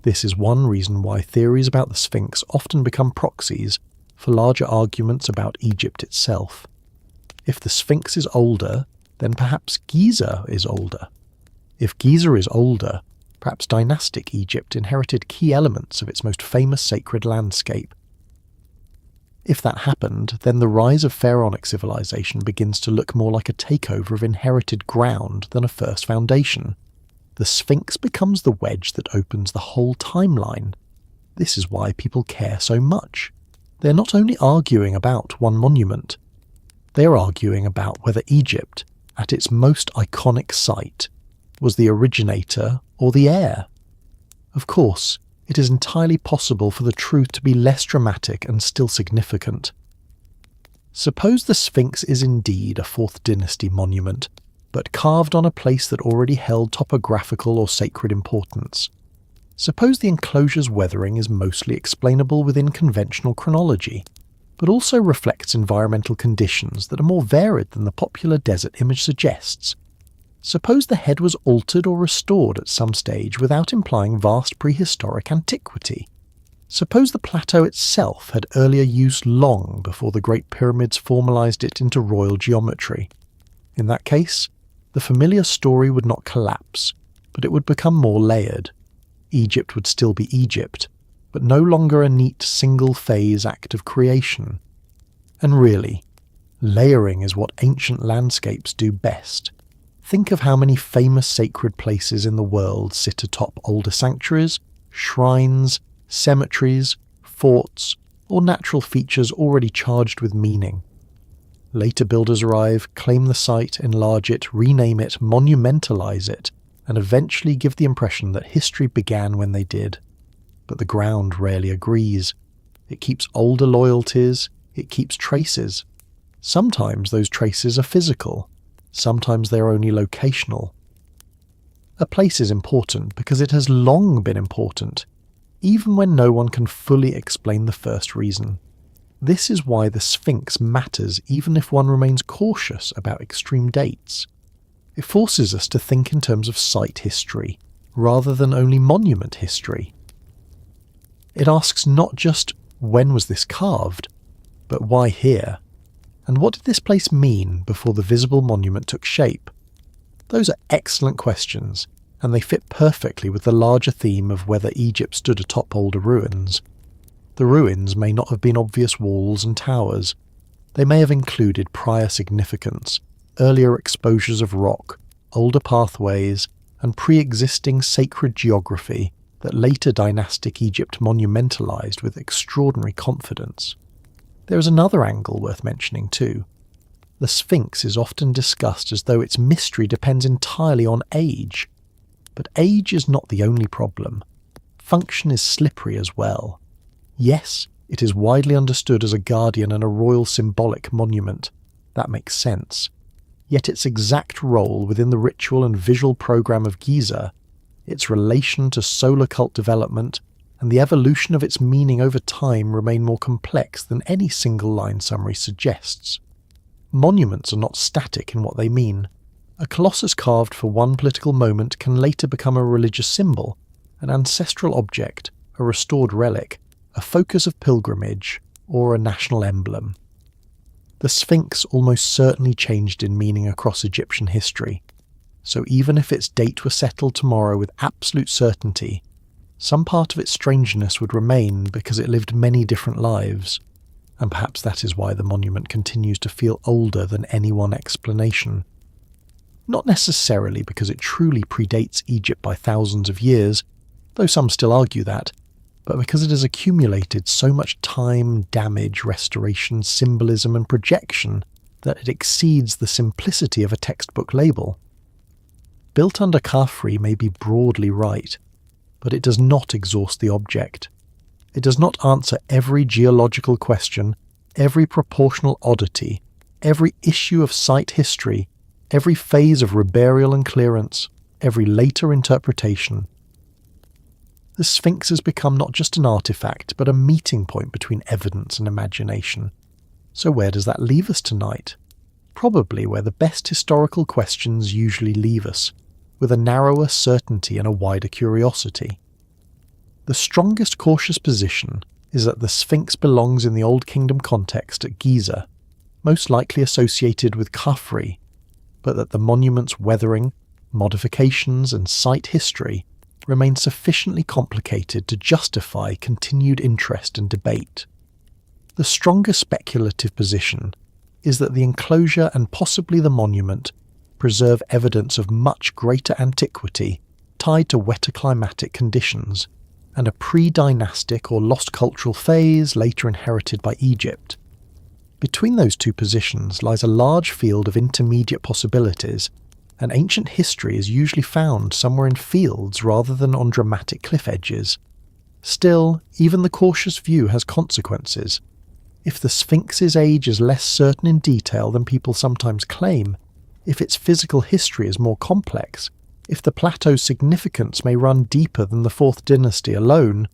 This is one reason why theories about the Sphinx often become proxies for larger arguments about Egypt itself. If the Sphinx is older, then perhaps Giza is older. If Giza is older, perhaps dynastic Egypt inherited key elements of its most famous sacred landscape. If that happened, then the rise of pharaonic civilization begins to look more like a takeover of inherited ground than a first foundation. The Sphinx becomes the wedge that opens the whole timeline. This is why people care so much. They're not only arguing about one monument, they're arguing about whether Egypt, at its most iconic site, was the originator or the heir. Of course, it is entirely possible for the truth to be less dramatic and still significant. Suppose the Sphinx is indeed a 4th dynasty monument, but carved on a place that already held topographical or sacred importance. Suppose the enclosure's weathering is mostly explainable within conventional chronology, but also reflects environmental conditions that are more varied than the popular desert image suggests. Suppose the head was altered or restored at some stage without implying vast prehistoric antiquity. Suppose the plateau itself had earlier use long before the Great Pyramids formalized it into royal geometry. In that case, the familiar story would not collapse, but it would become more layered. Egypt would still be Egypt, but no longer a neat single-phase act of creation. And really, layering is what ancient landscapes do best. Think of how many famous sacred places in the world sit atop older sanctuaries, shrines, cemeteries, forts, or natural features already charged with meaning. Later builders arrive, claim the site, enlarge it, rename it, monumentalize it, and eventually give the impression that history began when they did. But the ground rarely agrees. It keeps older loyalties, it keeps traces. Sometimes those traces are physical, sometimes they are only locational. A place is important because it has long been important, even when no one can fully explain the first reason. This is why the Sphinx matters even if one remains cautious about extreme dates. It forces us to think in terms of site history, rather than only monument history. It asks not just, when was this carved, but why here? And what did this place mean before the visible monument took shape? Those are excellent questions, and they fit perfectly with the larger theme of whether Egypt stood atop older ruins. The ruins may not have been obvious walls and towers. They may have included prior significance, earlier exposures of rock, older pathways, and pre-existing sacred geography that later dynastic Egypt monumentalized with extraordinary confidence. There is another angle worth mentioning too. The Sphinx is often discussed as though its mystery depends entirely on age. But age is not the only problem. Function is slippery as well. Yes, it is widely understood as a guardian and a royal symbolic monument. That makes sense. Yet its exact role within the ritual and visual program of Giza, its relation to solar cult development, and the evolution of its meaning over time remain more complex than any single-line summary suggests. Monuments are not static in what they mean. A colossus carved for one political moment can later become a religious symbol, an ancestral object, a restored relic, a focus of pilgrimage, or a national emblem. The Sphinx almost certainly changed in meaning across Egyptian history, so even if its date were settled tomorrow with absolute certainty, some part of its strangeness would remain because it lived many different lives, and perhaps that is why the monument continues to feel older than any one explanation. Not necessarily because it truly predates Egypt by thousands of years, though some still argue that, but because it has accumulated so much time, damage, restoration, symbolism and projection that it exceeds the simplicity of a textbook label. Built under Khafre may be broadly right, but it does not exhaust the object. It does not answer every geological question, every proportional oddity, every issue of site history, every phase of reburial and clearance, every later interpretation. the Sphinx has become not just an artifact, but a meeting point between evidence and imagination. So where does that leave us tonight? Probably where the best historical questions usually leave us, with a narrower certainty and a wider curiosity. The strongest cautious position is that the Sphinx belongs in the Old Kingdom context at Giza, most likely associated with Khafre, but that the monument's weathering, modifications and site history remain sufficiently complicated to justify continued interest and debate. The stronger speculative position is that the enclosure and possibly the monument preserve evidence of much greater antiquity tied to wetter climatic conditions, and a pre-dynastic or lost cultural phase later inherited by Egypt. Between those two positions lies a large field of intermediate possibilities, and ancient history is usually found somewhere in fields rather than on dramatic cliff edges. Still, even the cautious view has consequences. If the Sphinx's age is less certain in detail than people sometimes claim, if its physical history is more complex, if the plateau's significance may run deeper than the Fourth Dynasty alone,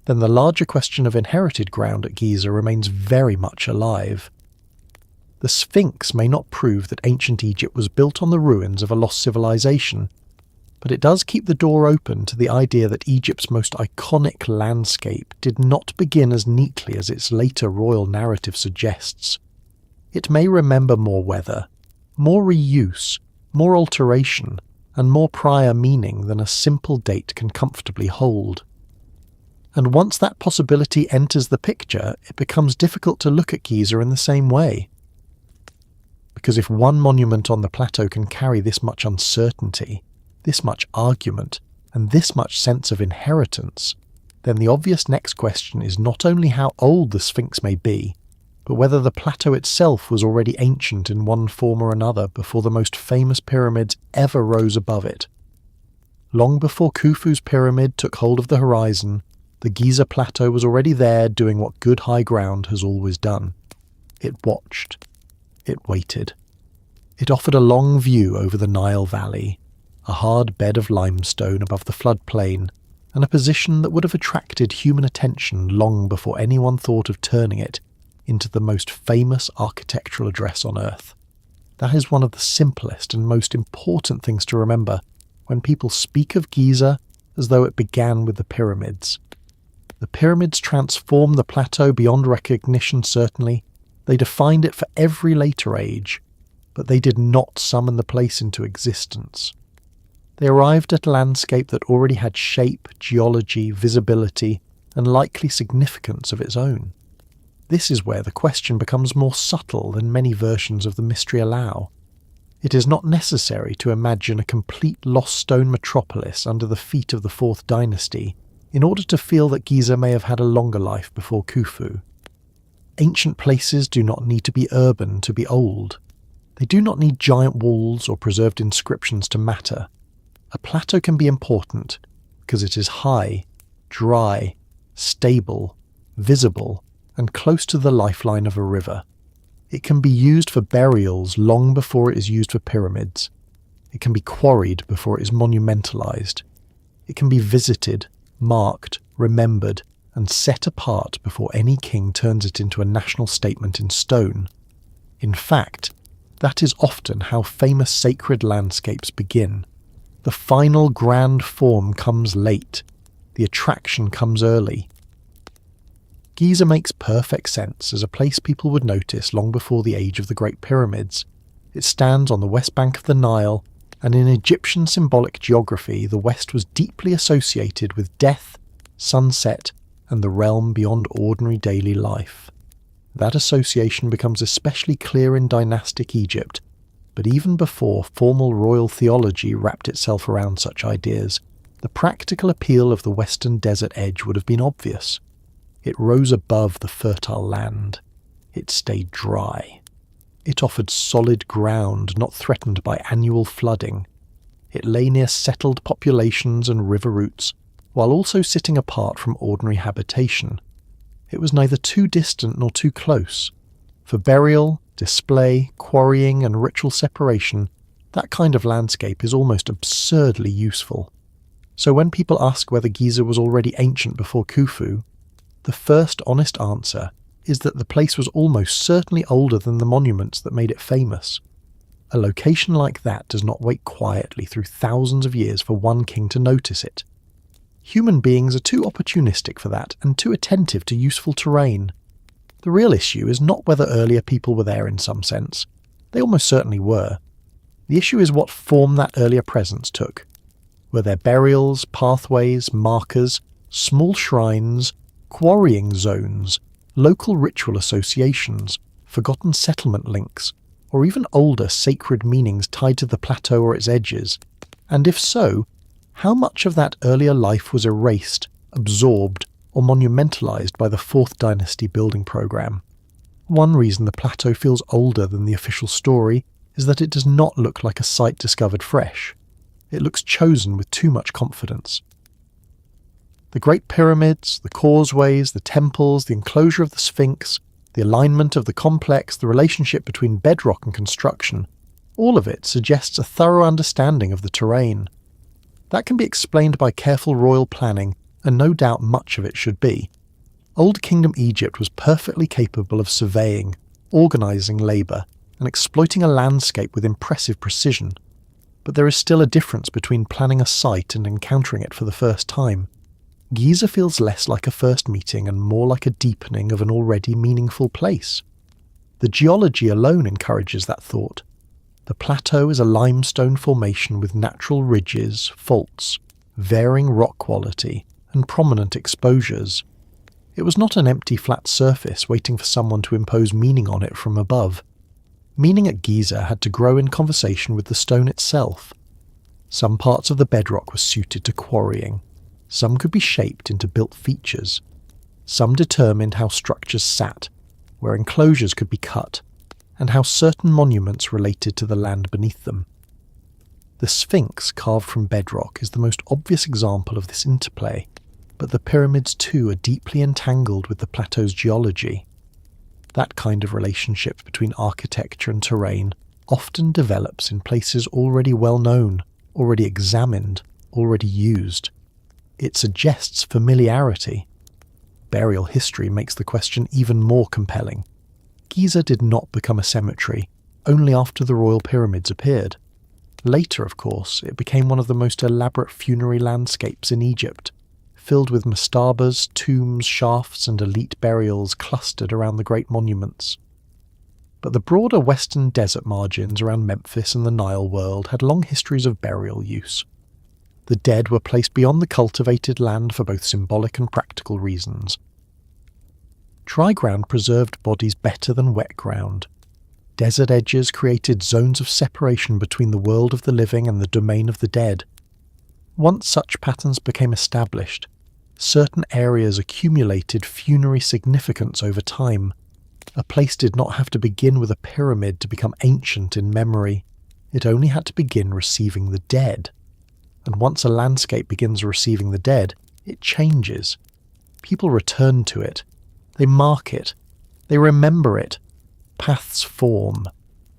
then the larger question of inherited ground at Giza remains very much alive. The Sphinx may not prove that ancient Egypt was built on the ruins of a lost civilization, but it does keep the door open to the idea that Egypt's most iconic landscape did not begin as neatly as its later royal narrative suggests. It may remember more weather, more reuse, more alteration, and more prior meaning than a simple date can comfortably hold. And once that possibility enters the picture, it becomes difficult to look at Giza in the same way. Because if one monument on the plateau can carry this much uncertainty, this much argument, and this much sense of inheritance, then the obvious next question is not only how old the Sphinx may be, but whether the plateau itself was already ancient in one form or another before the most famous pyramids ever rose above it. Long before Khufu's pyramid took hold of the horizon, the Giza plateau was already there doing what good high ground has always done. It watched. It waited. It offered a long view over the Nile Valley, a hard bed of limestone above the floodplain, and a position that would have attracted human attention long before anyone thought of turning it into the most famous architectural address on Earth. That is one of the simplest and most important things to remember when people speak of Giza as though it began with the pyramids. The pyramids transformed the plateau beyond recognition, certainly. They defined it for every later age, but they did not summon the place into existence. They arrived at a landscape that already had shape, geology, visibility, and likely significance of its own. This is where the question becomes more subtle than many versions of the mystery allow. It is not necessary to imagine a complete lost stone metropolis under the feet of the Fourth Dynasty in order to feel that Giza may have had a longer life before Khufu. Ancient places do not need to be urban to be old. They do not need giant walls or preserved inscriptions to matter. A plateau can be important because it is high, dry, stable, visible, and close to the lifeline of a river. It can be used for burials long before it is used for pyramids. It can be quarried before it is monumentalized. It can be visited, marked, remembered, and set apart before any king turns it into a national statement in stone. In fact, that is often how famous sacred landscapes begin. The final grand form comes late. The attraction comes early. Giza makes perfect sense as a place people would notice long before the age of the Great Pyramids. It stands on the west bank of the Nile, and in Egyptian symbolic geography the west was deeply associated with death, sunset, and the realm beyond ordinary daily life. That association becomes especially clear in dynastic Egypt, but even before formal royal theology wrapped itself around such ideas, the practical appeal of the western desert edge would have been obvious. It rose above the fertile land. It stayed dry. It offered solid ground not threatened by annual flooding. It lay near settled populations and river routes, while also sitting apart from ordinary habitation. It was neither too distant nor too close. For burial, display, quarrying, and ritual separation, that kind of landscape is almost absurdly useful. So when people ask whether Giza was already ancient before Khufu, the first honest answer is that the place was almost certainly older than the monuments that made it famous. A location like that does not wait quietly through thousands of years for one king to notice it. Human beings are too opportunistic for that and too attentive to useful terrain. The real issue is not whether earlier people were there in some sense. They almost certainly were. The issue is what form that earlier presence took. Were there burials, pathways, markers, small shrines, quarrying zones, local ritual associations, forgotten settlement links, or even older sacred meanings tied to the plateau or its edges? And if so, how much of that earlier life was erased, absorbed, or monumentalized by the 4th Dynasty building program? One reason the plateau feels older than the official story is that it does not look like a site discovered fresh. It looks chosen with too much confidence. The Great Pyramids, the causeways, the temples, the enclosure of the Sphinx, the alignment of the complex, the relationship between bedrock and construction, all of it suggests a thorough understanding of the terrain. That can be explained by careful royal planning, and no doubt much of it should be. Old Kingdom Egypt was perfectly capable of surveying, organising labour, and exploiting a landscape with impressive precision. But there is still a difference between planning a site and encountering it for the first time. Giza feels less like a first meeting and more like a deepening of an already meaningful place. The geology alone encourages that thought. The plateau is a limestone formation with natural ridges, faults, varying rock quality, and prominent exposures. It was not an empty flat surface waiting for someone to impose meaning on it from above. Meaning at Giza had to grow in conversation with the stone itself. Some parts of the bedrock were suited to quarrying. Some could be shaped into built features. Some determined how structures sat, where enclosures could be cut, and how certain monuments related to the land beneath them. The Sphinx carved from bedrock is the most obvious example of this interplay, but the pyramids too are deeply entangled with the plateau's geology. That kind of relationship between architecture and terrain often develops in places already well known, already examined, already used. It suggests familiarity. Burial history makes the question even more compelling. Giza did not become a cemetery only after the royal pyramids appeared. Later, of course, it became one of the most elaborate funerary landscapes in Egypt, filled with mastabas, tombs, shafts, and elite burials clustered around the great monuments. But the broader western desert margins around Memphis and the Nile world had long histories of burial use. The dead were placed beyond the cultivated land for both symbolic and practical reasons. Dry ground preserved bodies better than wet ground. Desert edges created zones of separation between the world of the living and the domain of the dead. Once such patterns became established, certain areas accumulated funerary significance over time. A place did not have to begin with a pyramid to become ancient in memory. It only had to begin receiving the dead. And once a landscape begins receiving the dead, it changes. People return to it. They mark it. They remember it. Paths form.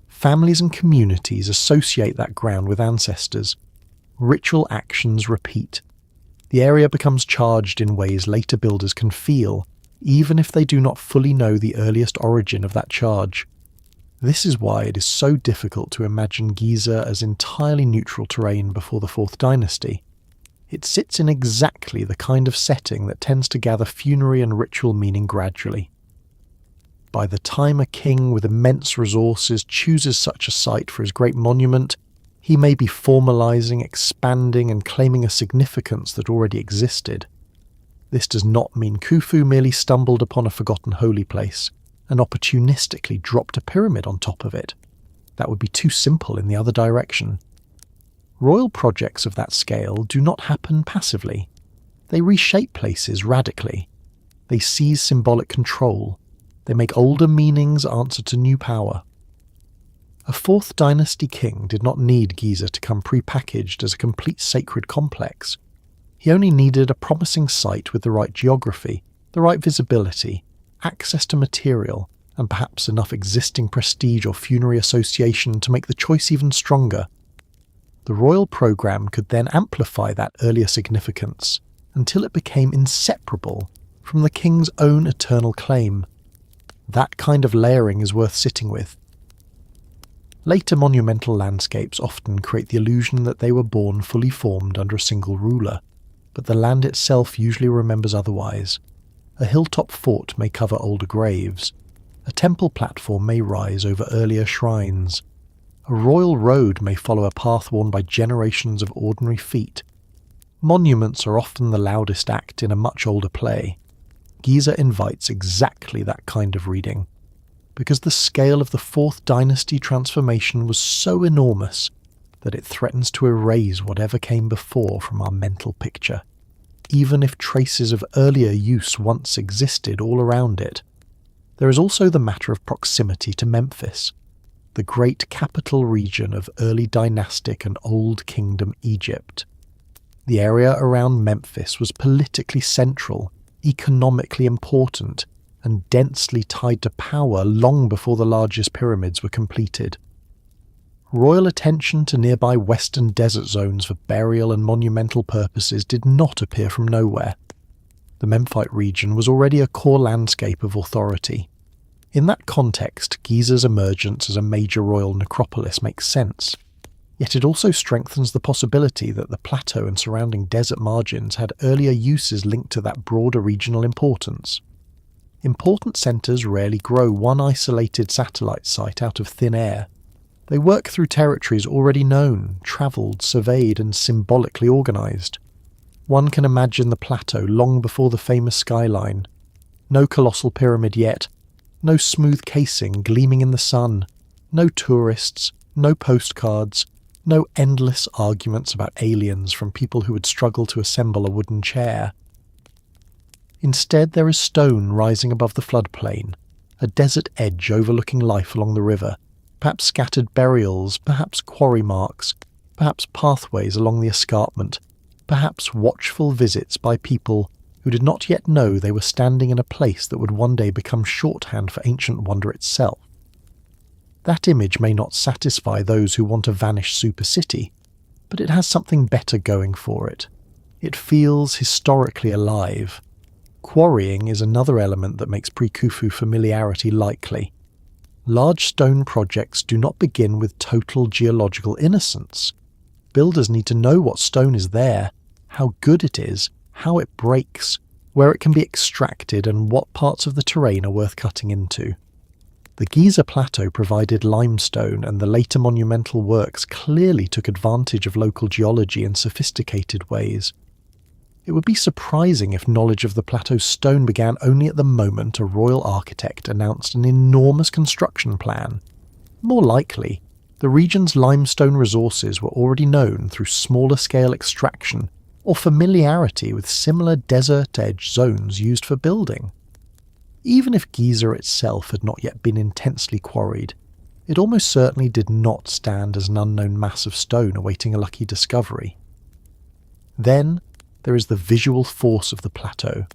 Families and communities associate that ground with ancestors. Ritual actions repeat. The area becomes charged in ways later builders can feel, even if they do not fully know the earliest origin of that charge. This is why it is so difficult to imagine Giza as entirely neutral terrain before the 4th Dynasty. It sits in exactly the kind of setting that tends to gather funerary and ritual meaning gradually. By the time a king with immense resources chooses such a site for his great monument, he may be formalizing, expanding, and claiming a significance that already existed. This does not mean Khufu merely stumbled upon a forgotten holy place and opportunistically dropped a pyramid on top of it. That would be too simple in the other direction. Royal projects of that scale do not happen passively. They reshape places radically. They seize symbolic control. They make older meanings answer to new power. A 4th Dynasty king did not need Giza to come pre-packaged as a complete sacred complex. He only needed a promising site with the right geography, the right visibility, access to material, and perhaps enough existing prestige or funerary association to make the choice even stronger. The royal programme could then amplify that earlier significance until it became inseparable from the king's own eternal claim. That kind of layering is worth sitting with. Later monumental landscapes often create the illusion that they were born fully formed under a single ruler, but the land itself usually remembers otherwise. A hilltop fort may cover older graves. A temple platform may rise over earlier shrines. A royal road may follow a path worn by generations of ordinary feet. Monuments are often the loudest act in a much older play. Giza invites exactly that kind of reading, because the scale of the Fourth Dynasty transformation was so enormous that it threatens to erase whatever came before from our mental picture, even if traces of earlier use once existed all around it. There is also the matter of proximity to Memphis, the great capital region of early dynastic and Old Kingdom Egypt. The area around Memphis was politically central, economically important, and densely tied to power long before the largest pyramids were completed. Royal attention to nearby western desert zones for burial and monumental purposes did not appear from nowhere. The Memphite region was already a core landscape of authority. In that context, Giza's emergence as a major royal necropolis makes sense. Yet it also strengthens the possibility that the plateau and surrounding desert margins had earlier uses linked to that broader regional importance. Important centres rarely grow one isolated satellite site out of thin air. They work through territories already known, travelled, surveyed, and symbolically organised. One can imagine the plateau long before the famous skyline. No colossal pyramid yet, no smooth casing gleaming in the sun, no tourists, no postcards, no endless arguments about aliens from people who would struggle to assemble a wooden chair. Instead, there is stone rising above the floodplain, a desert edge overlooking life along the river, perhaps scattered burials, perhaps quarry marks, perhaps pathways along the escarpment, perhaps watchful visits by people who did not yet know they were standing in a place that would one day become shorthand for ancient wonder itself. That image may not satisfy those who want a vanished super city, but it has something better going for it. It feels historically alive. Quarrying is another element that makes pre-Khufu familiarity likely. Large stone projects do not begin with total geological innocence. Builders need to know what stone is there, how good it is, how it breaks, where it can be extracted, and what parts of the terrain are worth cutting into. The Giza plateau provided limestone, and the later monumental works clearly took advantage of local geology in sophisticated ways. It would be surprising if knowledge of the plateau's stone began only at the moment a royal architect announced an enormous construction plan. More likely, the region's limestone resources were already known through smaller-scale extraction or familiarity with similar desert-edge zones used for building. Even if Giza itself had not yet been intensely quarried, it almost certainly did not stand as an unknown mass of stone awaiting a lucky discovery. Then, there is the visual force of the plateau.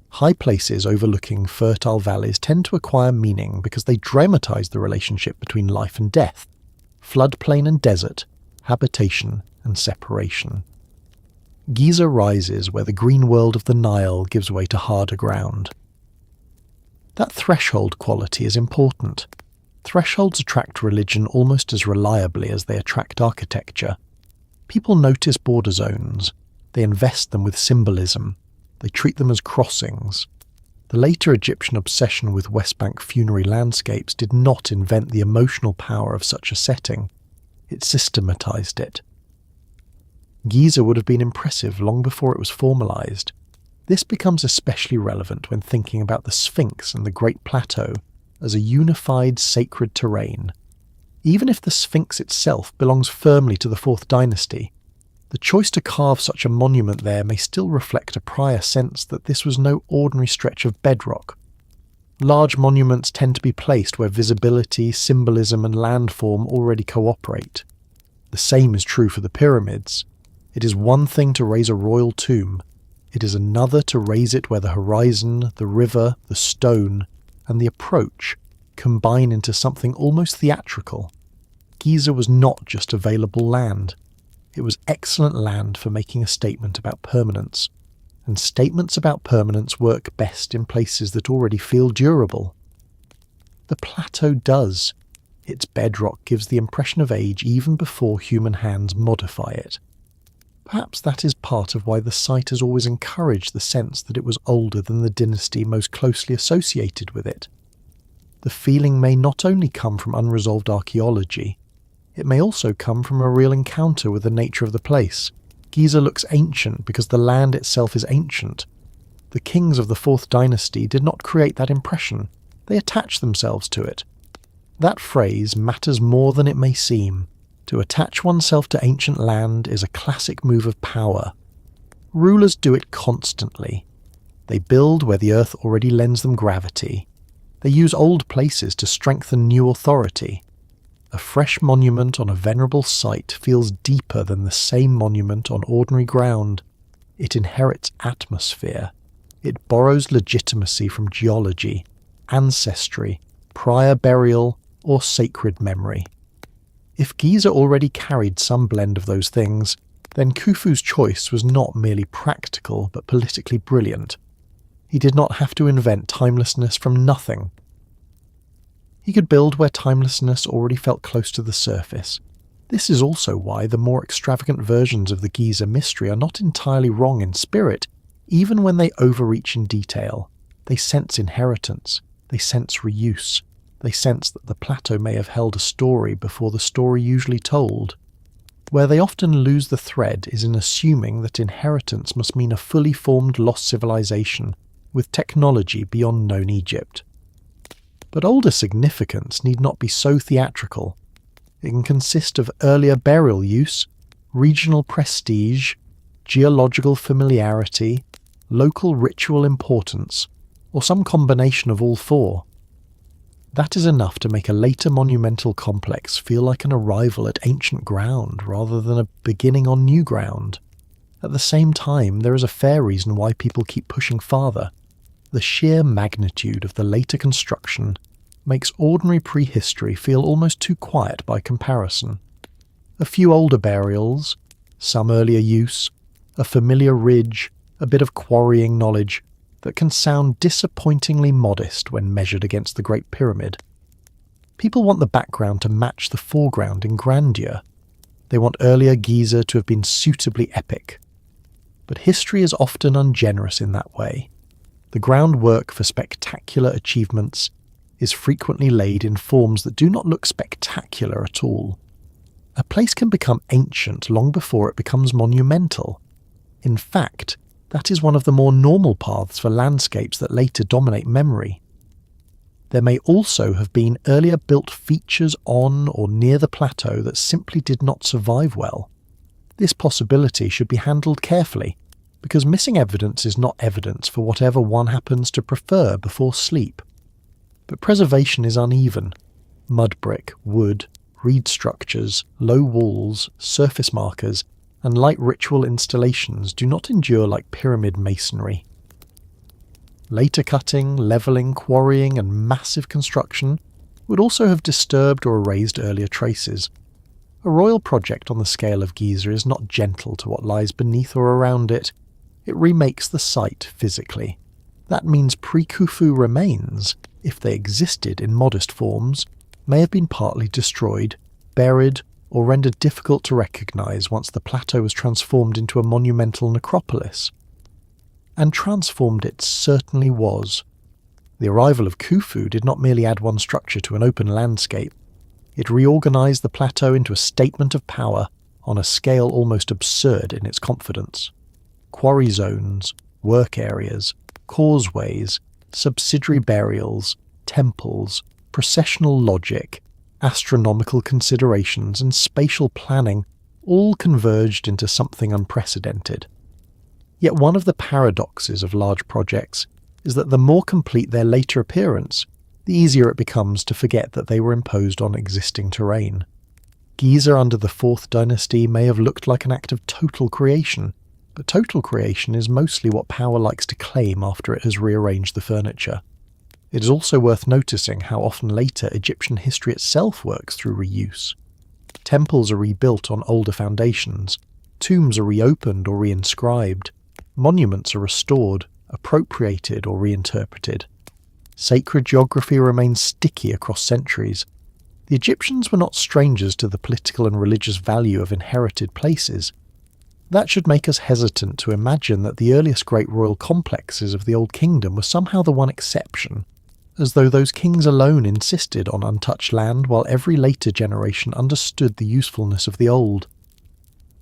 High places overlooking fertile valleys tend to acquire meaning because they dramatize the relationship between life and death, floodplain and desert, habitation and separation. Giza rises where the green world of the Nile gives way to harder ground. That threshold quality is important. Thresholds attract religion almost as reliably as they attract architecture. People notice border zones. They invest them with symbolism. They treat them as crossings. The later Egyptian obsession with West Bank funerary landscapes did not invent the emotional power of such a setting. It systematized it. Giza would have been impressive long before it was formalized. This becomes especially relevant when thinking about the Sphinx and the Great Plateau as a unified sacred terrain. Even if the Sphinx itself belongs firmly to the Fourth Dynasty, the choice to carve such a monument there may still reflect a prior sense that this was no ordinary stretch of bedrock. Large monuments tend to be placed where visibility, symbolism, and landform already cooperate. The same is true for the pyramids. It is one thing to raise a royal tomb. It is another to raise it where the horizon, the river, the stone, and the approach combine into something almost theatrical. Giza was not just available land. It was excellent land for making a statement about permanence, and statements about permanence work best in places that already feel durable. The plateau does. Its bedrock gives the impression of age even before human hands modify it. Perhaps that is part of why the site has always encouraged the sense that it was older than the dynasty most closely associated with it. The feeling may not only come from unresolved archaeology, it may also come from a real encounter with the nature of the place. Giza looks ancient because the land itself is ancient. The kings of the 4th dynasty did not create that impression, they attached themselves to it. That phrase matters more than it may seem. To attach oneself to ancient land is a classic move of power. Rulers do it constantly. They build where the earth already lends them gravity. They use old places to strengthen new authority. A fresh monument on a venerable site feels deeper than the same monument on ordinary ground. It inherits atmosphere. It borrows legitimacy from geology, ancestry, prior burial, or sacred memory. If Giza already carried some blend of those things, then Khufu's choice was not merely practical but politically brilliant. He did not have to invent timelessness from nothing. He could build where timelessness already felt close to the surface. This is also why the more extravagant versions of the Giza mystery are not entirely wrong in spirit, even when they overreach in detail. They sense inheritance, they sense reuse, they sense that the plateau may have held a story before the story usually told. Where they often lose the thread is in assuming that inheritance must mean a fully formed lost civilization, with technology beyond known Egypt. But older significance need not be so theatrical. It can consist of earlier burial use, regional prestige, geological familiarity, local ritual importance, or some combination of all four. That is enough to make a later monumental complex feel like an arrival at ancient ground rather than a beginning on new ground. At the same time, there is a fair reason why people keep pushing farther. The sheer magnitude of the later construction makes ordinary prehistory feel almost too quiet by comparison. A few older burials, some earlier use, a familiar ridge, a bit of quarrying knowledge that can sound disappointingly modest when measured against the Great Pyramid. People want the background to match the foreground in grandeur. They want earlier Giza to have been suitably epic. But history is often ungenerous in that way. The groundwork for spectacular achievements is frequently laid in forms that do not look spectacular at all. A place can become ancient long before it becomes monumental. In fact, that is one of the more normal paths for landscapes that later dominate memory. There may also have been earlier built features on or near the plateau that simply did not survive well. This possibility should be handled carefully, because missing evidence is not evidence for whatever one happens to prefer before sleep. But preservation is uneven. Mud brick, wood, reed structures, low walls, surface markers, and light ritual installations do not endure like pyramid masonry. Later cutting, levelling, quarrying, and massive construction would also have disturbed or erased earlier traces. A royal project on the scale of Giza is not gentle to what lies beneath or around it. It remakes the site physically. That means pre-Khufu remains, if they existed in modest forms, may have been partly destroyed, buried, or rendered difficult to recognise once the plateau was transformed into a monumental necropolis. And transformed it certainly was. The arrival of Khufu did not merely add one structure to an open landscape. It reorganised the plateau into a statement of power on a scale almost absurd in its confidence. Quarry zones, work areas, causeways, subsidiary burials, temples, processional logic, astronomical considerations and spatial planning all converged into something unprecedented. Yet one of the paradoxes of large projects is that the more complete their later appearance, the easier it becomes to forget that they were imposed on existing terrain. Giza under the 4th dynasty may have looked like an act of total creation, but total creation is mostly what power likes to claim after it has rearranged the furniture. It is also worth noticing how often later Egyptian history itself works through reuse. Temples are rebuilt on older foundations, Tombs are reopened or reinscribed. Monuments are restored, appropriated or reinterpreted. Sacred geography remains sticky across centuries. The Egyptians were not strangers to the political and religious value of inherited places. That should make us hesitant to imagine that the earliest great royal complexes of the Old Kingdom were somehow the one exception, as though those kings alone insisted on untouched land while every later generation understood the usefulness of the old.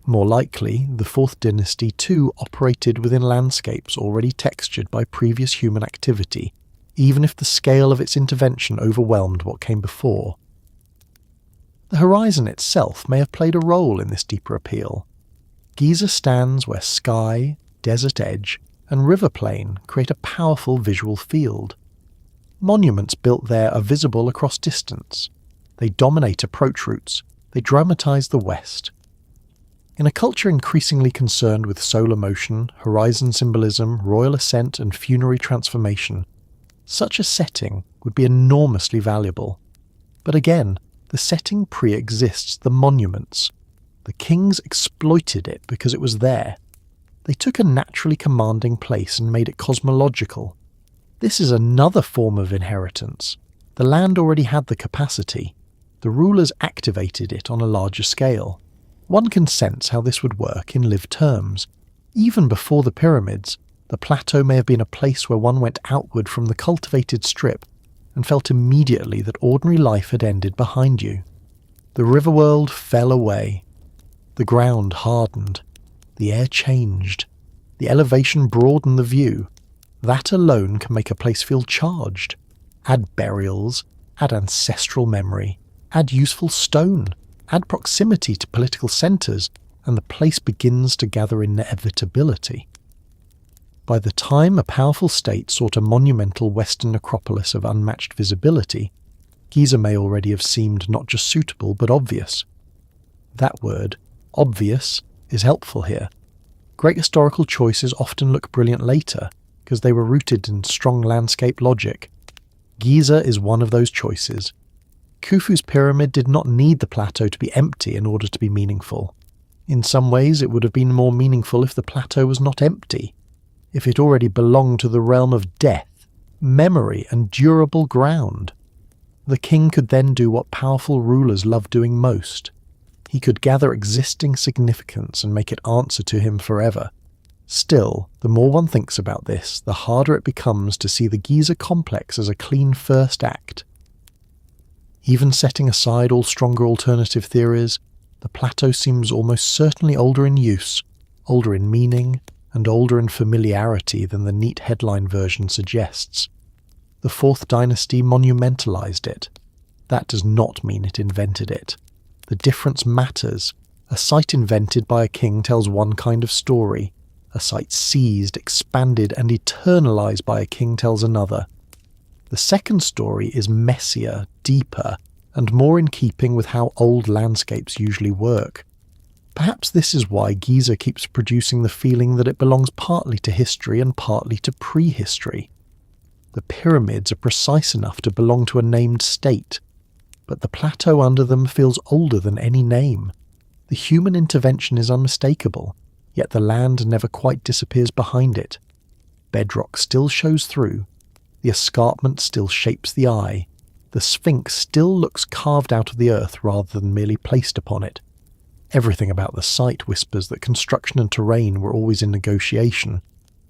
More likely, the Fourth Dynasty too operated within landscapes already textured by previous human activity, even if the scale of its intervention overwhelmed what came before. The horizon itself may have played a role in this deeper appeal. Giza stands where sky, desert edge, and river plain create a powerful visual field. Monuments built there are visible across distance. They dominate approach routes. They dramatize the West. In a culture increasingly concerned with solar motion, horizon symbolism, royal ascent, and funerary transformation, such a setting would be enormously valuable. But again, the setting pre-exists the monuments. The kings exploited it because it was there. They took a naturally commanding place and made it cosmological. This is another form of inheritance. The land already had the capacity. The rulers activated it on a larger scale. One can sense how this would work in lived terms. Even before the pyramids, the plateau may have been a place where one went outward from the cultivated strip and felt immediately that ordinary life had ended behind you. The river world fell away. The ground hardened. The air changed. The elevation broadened the view. That alone can make a place feel charged. Add burials, add ancestral memory, add useful stone, add proximity to political centres, and the place begins to gather inevitability. By the time a powerful state sought a monumental western necropolis of unmatched visibility, Giza may already have seemed not just suitable but obvious. That word, obvious, is helpful here. Great historical choices often look brilliant later because they were rooted in strong landscape logic. Giza is one of those choices. Khufu's pyramid did not need the plateau to be empty in order to be meaningful. In some ways it would have been more meaningful if the plateau was not empty, if it already belonged to the realm of death, memory, and durable ground. The king could then do what powerful rulers love doing most. He could gather existing significance and make it answer to him forever. Still, the more one thinks about this, the harder it becomes to see the Giza complex as a clean first act. Even setting aside all stronger alternative theories, the plateau seems almost certainly older in use, older in meaning, and older in familiarity than the neat headline version suggests. The Fourth Dynasty monumentalized it. That does not mean it invented it. The difference matters. A site invented by a king tells one kind of story. A site seized, expanded, and eternalized by a king tells another. The second story is messier, deeper, and more in keeping with how old landscapes usually work. Perhaps this is why Giza keeps producing the feeling that it belongs partly to history and partly to prehistory. The pyramids are precise enough to belong to a named state, but the plateau under them feels older than any name. The human intervention is unmistakable, yet the land never quite disappears behind it. Bedrock still shows through. The escarpment still shapes the eye. The Sphinx still looks carved out of the earth rather than merely placed upon it. Everything about the site whispers that construction and terrain were always in negotiation.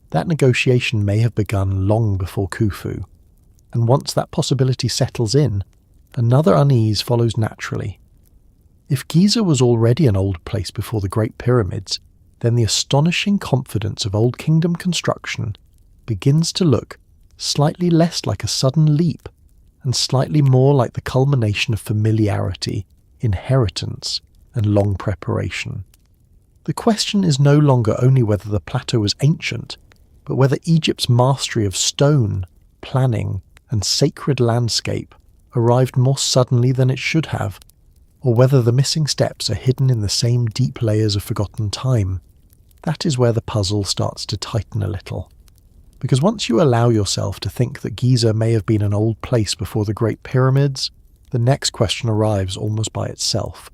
That negotiation may have begun long before Khufu. And once that possibility settles in, another unease follows naturally. If Giza was already an old place before the Great Pyramids, then the astonishing confidence of Old Kingdom construction begins to look slightly less like a sudden leap, and slightly more like the culmination of familiarity, inheritance, and long preparation. The question is no longer only whether the plateau was ancient, but whether Egypt's mastery of stone, planning, and sacred landscape arrived more suddenly than it should have, or whether the missing steps are hidden in the same deep layers of forgotten time. That is where the puzzle starts to tighten a little. Because once you allow yourself to think that Giza may have been an old place before the Great Pyramids, the next question arrives almost by itself.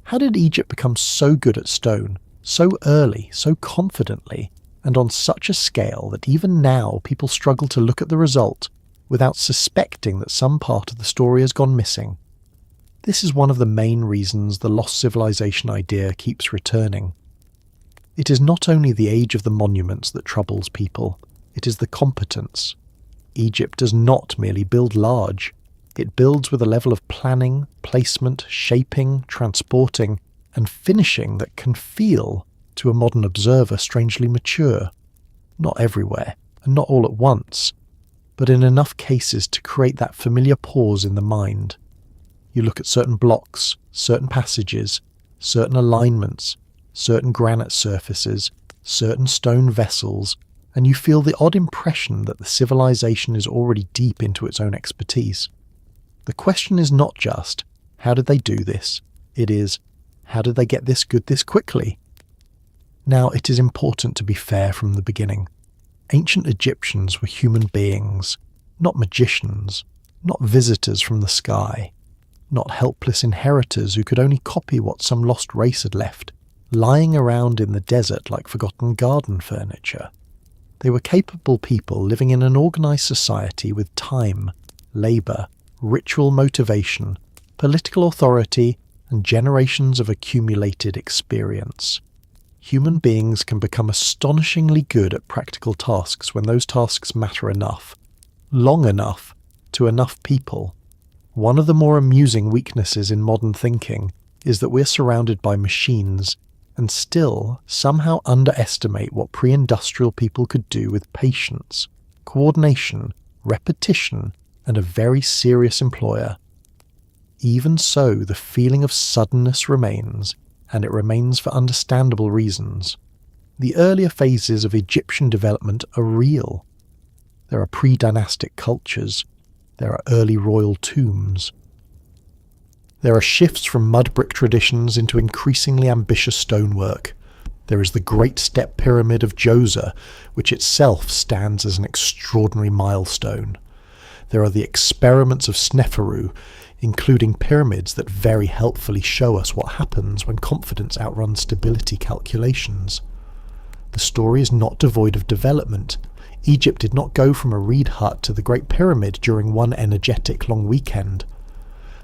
How did Egypt become so good at stone, so early, so confidently, and on such a scale that even now people struggle to look at the result without suspecting that some part of the story has gone missing? This is one of the main reasons the lost civilization idea keeps returning. It is not only the age of the monuments that troubles people, it is the competence. Egypt does not merely build large, it builds with a level of planning, placement, shaping, transporting, and finishing that can feel, to a modern observer, strangely mature. Not everywhere, and not all at once, but in enough cases to create that familiar pause in the mind. You look at certain blocks, certain passages, certain alignments, certain granite surfaces, certain stone vessels, and you feel the odd impression that the civilization is already deep into its own expertise. The question is not just, how did they do this? It is, how did they get this good this quickly? Now, it is important to be fair from the beginning. Ancient Egyptians were human beings, not magicians, not visitors from the sky, not helpless inheritors who could only copy what some lost race had left, lying around in the desert like forgotten garden furniture. They were capable people living in an organised society with time, labour, ritual motivation, political authority, and generations of accumulated experience. Human beings can become astonishingly good at practical tasks when those tasks matter enough, long enough, to enough people. One of the more amusing weaknesses in modern thinking is that we're surrounded by machines and still somehow underestimate what pre-industrial people could do with patience, coordination, repetition, and a very serious employer. Even so, the feeling of suddenness remains, and it remains for understandable reasons. The earlier phases of Egyptian development are real. There are pre-dynastic cultures. There are early royal tombs. There are shifts from mud brick traditions into increasingly ambitious stonework. There is the Great Step Pyramid of Giza, which itself stands as an extraordinary milestone. There are the experiments of Sneferu, including pyramids that very helpfully show us what happens when confidence outruns stability calculations. The story is not devoid of development. Egypt did not go from a reed hut to the Great Pyramid during one energetic long weekend.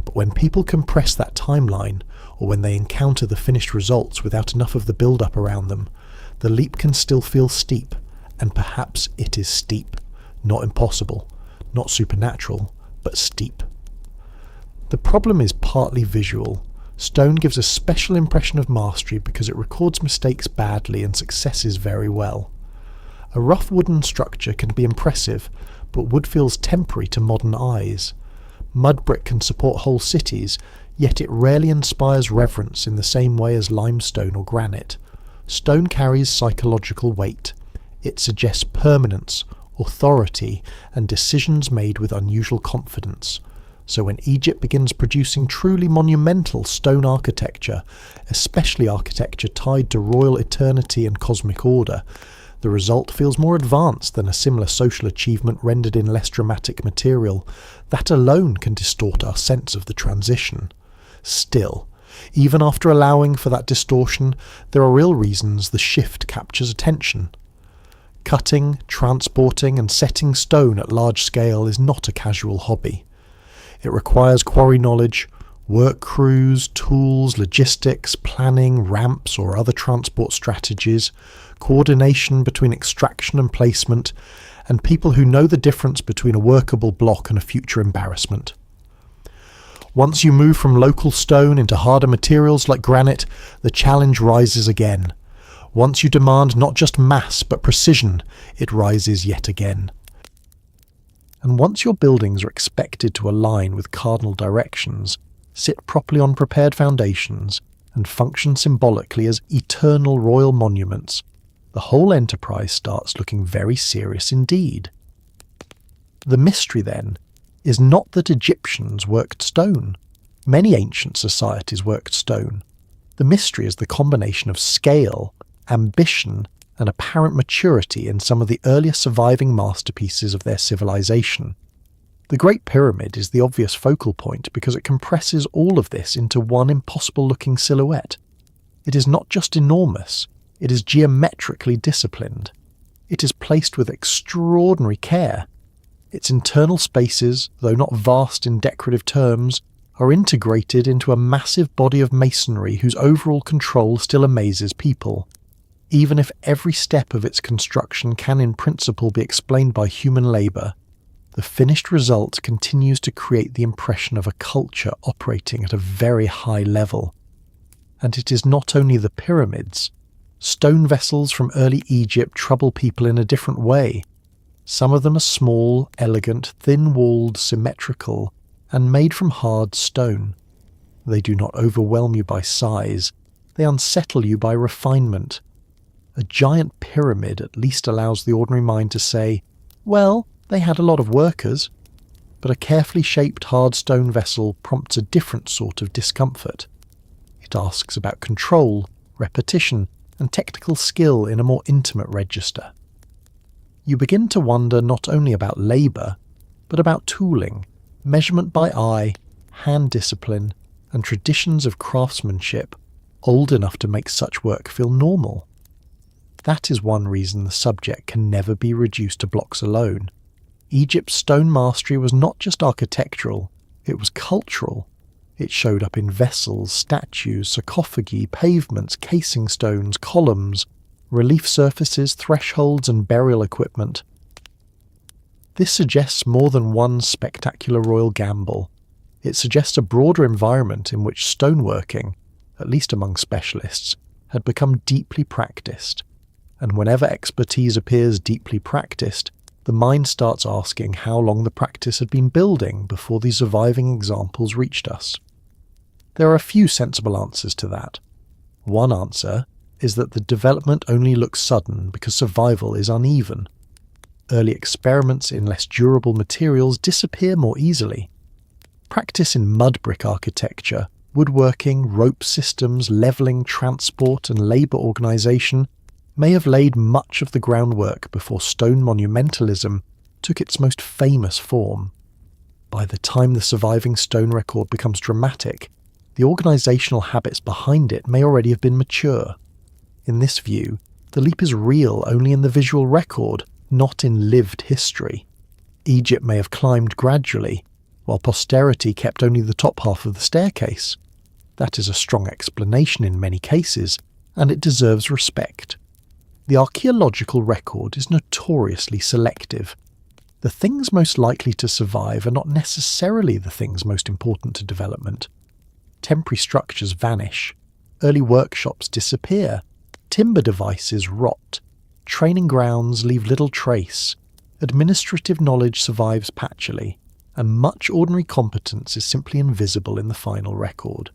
But when people compress that timeline, or when they encounter the finished results without enough of the build-up around them, the leap can still feel steep, and perhaps it is steep, not impossible, not supernatural, but steep. The problem is partly visual. Stone gives a special impression of mastery because it records mistakes badly and successes very well. A rough wooden structure can be impressive, but wood feels temporary to modern eyes. Mud brick can support whole cities, yet it rarely inspires reverence in the same way as limestone or granite. Stone carries psychological weight. It suggests permanence, authority, and decisions made with unusual confidence. So when Egypt begins producing truly monumental stone architecture, especially architecture tied to royal eternity and cosmic order, the result feels more advanced than a similar social achievement rendered in less dramatic material. That alone can distort our sense of the transition. Still, even after allowing for that distortion, there are real reasons the shift captures attention. Cutting, transporting, and setting stone at large scale is not a casual hobby. It requires quarry knowledge, work crews, tools, logistics, planning, ramps or other transport strategies, coordination between extraction and placement, and people who know the difference between a workable block and a future embarrassment. Once you move from local stone into harder materials like granite, the challenge rises again. Once you demand not just mass but precision, it rises yet again. And once your buildings are expected to align with cardinal directions, sit properly on prepared foundations, and function symbolically as eternal royal monuments, the whole enterprise starts looking very serious indeed. The mystery, then, is not that Egyptians worked stone. Many ancient societies worked stone. The mystery is the combination of scale, ambition, and apparent maturity in some of the earlier surviving masterpieces of their civilization. The Great Pyramid is the obvious focal point because it compresses all of this into one impossible-looking silhouette. It is not just enormous, it is geometrically disciplined. It is placed with extraordinary care. Its internal spaces, though not vast in decorative terms, are integrated into a massive body of masonry whose overall control still amazes people. Even if every step of its construction can in principle be explained by human labour, the finished result continues to create the impression of a culture operating at a very high level. And it is not only the pyramids. Stone vessels from early Egypt trouble people in a different way. Some of them are small, elegant, thin-walled, symmetrical, and made from hard stone. They do not overwhelm you by size, they unsettle you by refinement. A giant pyramid at least allows the ordinary mind to say, well, they had a lot of workers. But a carefully shaped hard stone vessel prompts a different sort of discomfort. It asks about control, repetition, and technical skill in a more intimate register. You begin to wonder not only about labour, but about tooling, measurement by eye, hand discipline, and traditions of craftsmanship old enough to make such work feel normal. That is one reason the subject can never be reduced to blocks alone. Egypt's stone mastery was not just architectural, it was cultural. It showed up in vessels, statues, sarcophagi, pavements, casing stones, columns, relief surfaces, thresholds, and burial equipment. This suggests more than one spectacular royal gamble. It suggests a broader environment in which stoneworking, at least among specialists, had become deeply practiced. And whenever expertise appears deeply practiced, the mind starts asking how long the practice had been building before the surviving examples reached us. There are a few sensible answers to that. One answer is that the development only looks sudden because survival is uneven. Early experiments in less durable materials disappear more easily. Practice in mud brick architecture, woodworking, rope systems, levelling, transport, and labour organisation may have laid much of the groundwork before stone monumentalism took its most famous form. By the time the surviving stone record becomes dramatic, the organisational habits behind it may already have been mature. In this view, the leap is real only in the visual record, not in lived history. Egypt may have climbed gradually, while posterity kept only the top half of the staircase. That is a strong explanation in many cases, and it deserves respect. The archaeological record is notoriously selective. The things most likely to survive are not necessarily the things most important to development. Temporary structures vanish, early workshops disappear, timber devices rot, training grounds leave little trace, administrative knowledge survives patchily, and much ordinary competence is simply invisible in the final record.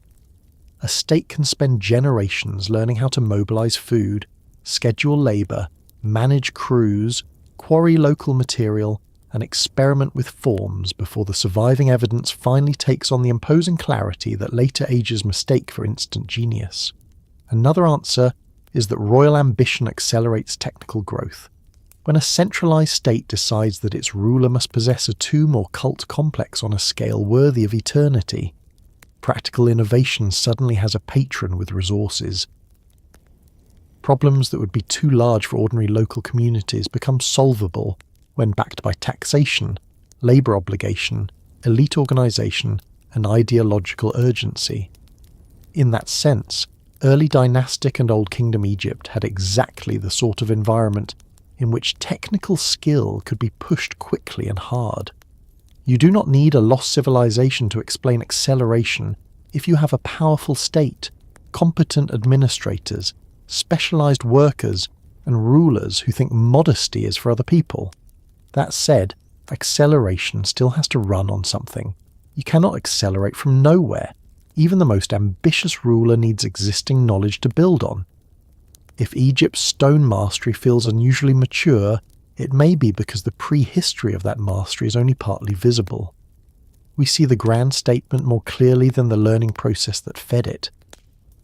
A state can spend generations learning how to mobilise food, schedule labour, manage crews, quarry local material, and experiment with forms before the surviving evidence finally takes on the imposing clarity that later ages mistake for instant genius. Another answer is that royal ambition accelerates technical growth. When a centralised state decides that its ruler must possess a tomb or cult complex on a scale worthy of eternity, practical innovation suddenly has a patron with resources. Problems that would be too large for ordinary local communities become solvable when backed by taxation, labour obligation, elite organisation, and ideological urgency. In that sense, early dynastic and Old Kingdom Egypt had exactly the sort of environment in which technical skill could be pushed quickly and hard. You do not need a lost civilization to explain acceleration if you have a powerful state, competent administrators, specialised workers, and rulers who think modesty is for other people. That said, acceleration still has to run on something. You cannot accelerate from nowhere. Even the most ambitious ruler needs existing knowledge to build on. If Egypt's stone mastery feels unusually mature, it may be because the prehistory of that mastery is only partly visible. We see the grand statement more clearly than the learning process that fed it.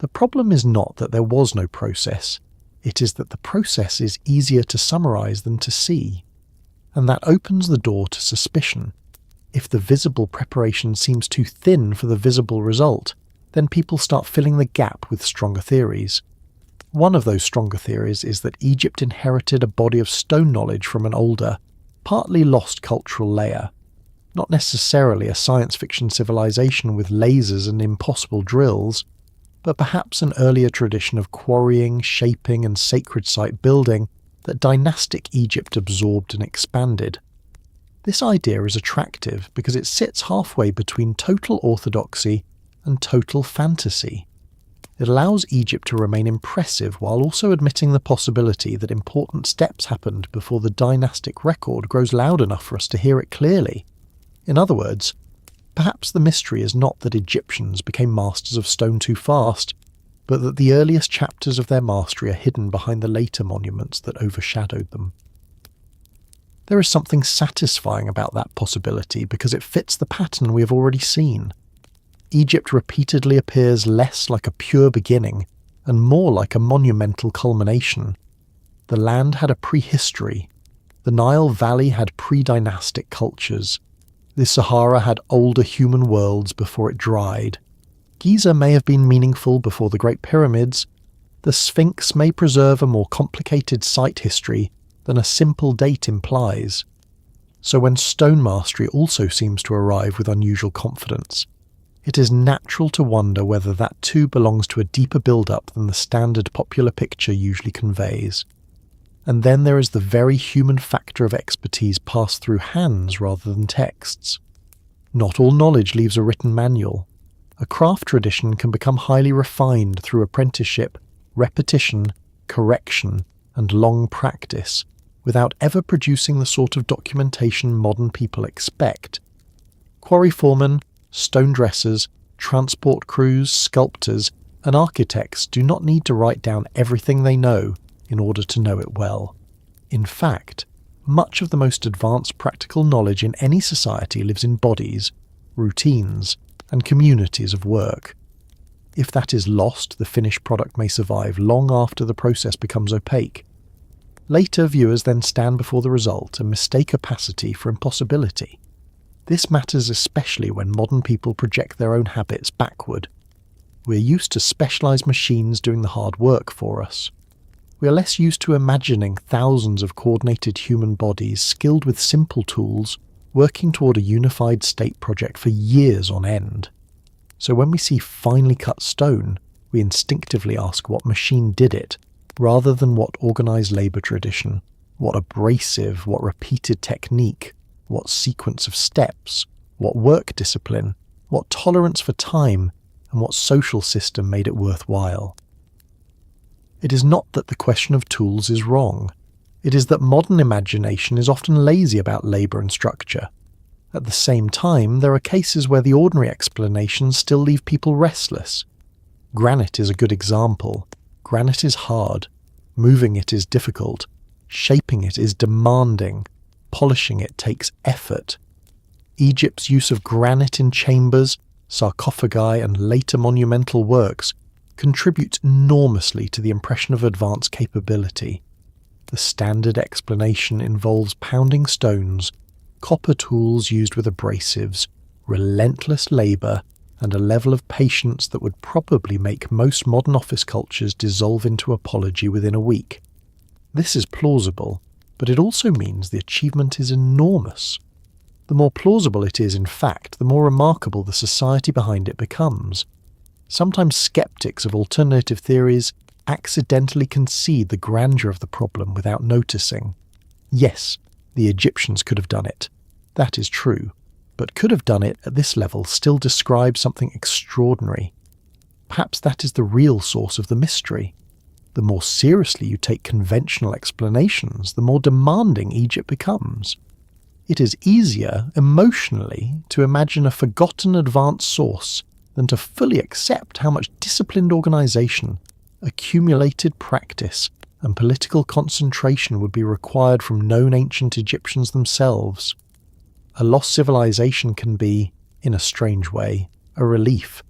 The problem is not that there was no process, it is that the process is easier to summarise than to see, and that opens the door to suspicion. If the visible preparation seems too thin for the visible result, then people start filling the gap with stronger theories. One of those stronger theories is that Egypt inherited a body of stone knowledge from an older, partly lost cultural layer. Not necessarily a science fiction civilization with lasers and impossible drills, but perhaps an earlier tradition of quarrying, shaping, and sacred site building that dynastic Egypt absorbed and expanded. This idea is attractive because it sits halfway between total orthodoxy and total fantasy. It allows Egypt to remain impressive while also admitting the possibility that important steps happened before the dynastic record grows loud enough for us to hear it clearly. In other words, perhaps the mystery is not that Egyptians became masters of stone too fast, but that the earliest chapters of their mastery are hidden behind the later monuments that overshadowed them. There is something satisfying about that possibility because it fits the pattern we have already seen. Egypt repeatedly appears less like a pure beginning and more like a monumental culmination. The land had a prehistory. The Nile Valley had pre-dynastic cultures. The Sahara had older human worlds before it dried. Giza may have been meaningful before the Great Pyramids. The Sphinx may preserve a more complicated site history than a simple date implies. So when stone mastery also seems to arrive with unusual confidence, it is natural to wonder whether that too belongs to a deeper build-up than the standard popular picture usually conveys. And then there is the very human factor of expertise passed through hands rather than texts. Not all knowledge leaves a written manual. A craft tradition can become highly refined through apprenticeship, repetition, correction, and long practice, without ever producing the sort of documentation modern people expect. Quarry foremen, stone dressers, transport crews, sculptors, and architects do not need to write down everything they know in order to know it well. In fact, much of the most advanced practical knowledge in any society lives in bodies, routines, and communities of work. If that is lost, the finished product may survive long after the process becomes opaque. Later viewers then stand before the result and mistake opacity for impossibility. This matters especially when modern people project their own habits backward. We're used to specialized machines doing the hard work for us. We are less used to imagining thousands of coordinated human bodies skilled with simple tools, working toward a unified state project for years on end. So when we see finely cut stone, we instinctively ask what machine did it, rather than what organized labor tradition, what abrasive, what repeated technique, what sequence of steps, what work discipline, what tolerance for time, and what social system made it worthwhile. It is not that the question of tools is wrong. It is that modern imagination is often lazy about labour and structure. At the same time, there are cases where the ordinary explanations still leave people restless. Granite is a good example. Granite is hard. Moving it is difficult. Shaping it is demanding. Polishing it takes effort. Egypt's use of granite in chambers, sarcophagi, and later monumental works contributes enormously to the impression of advanced capability. The standard explanation involves pounding stones, copper tools used with abrasives, relentless labour, and a level of patience that would probably make most modern office cultures dissolve into apology within a week. This is plausible, but it also means the achievement is enormous. The more plausible it is, in fact, the more remarkable the society behind it becomes. Sometimes skeptics of alternative theories accidentally concede the grandeur of the problem without noticing. Yes, the Egyptians could have done it. That is true. But could have done it at this level still describes something extraordinary. Perhaps that is the real source of the mystery. The more seriously you take conventional explanations, the more demanding Egypt becomes. It is easier, emotionally, to imagine a forgotten advanced source than to fully accept how much disciplined organization, accumulated practice, and political concentration would be required from known ancient Egyptians themselves. A lost civilization can be, in a strange way, a relief.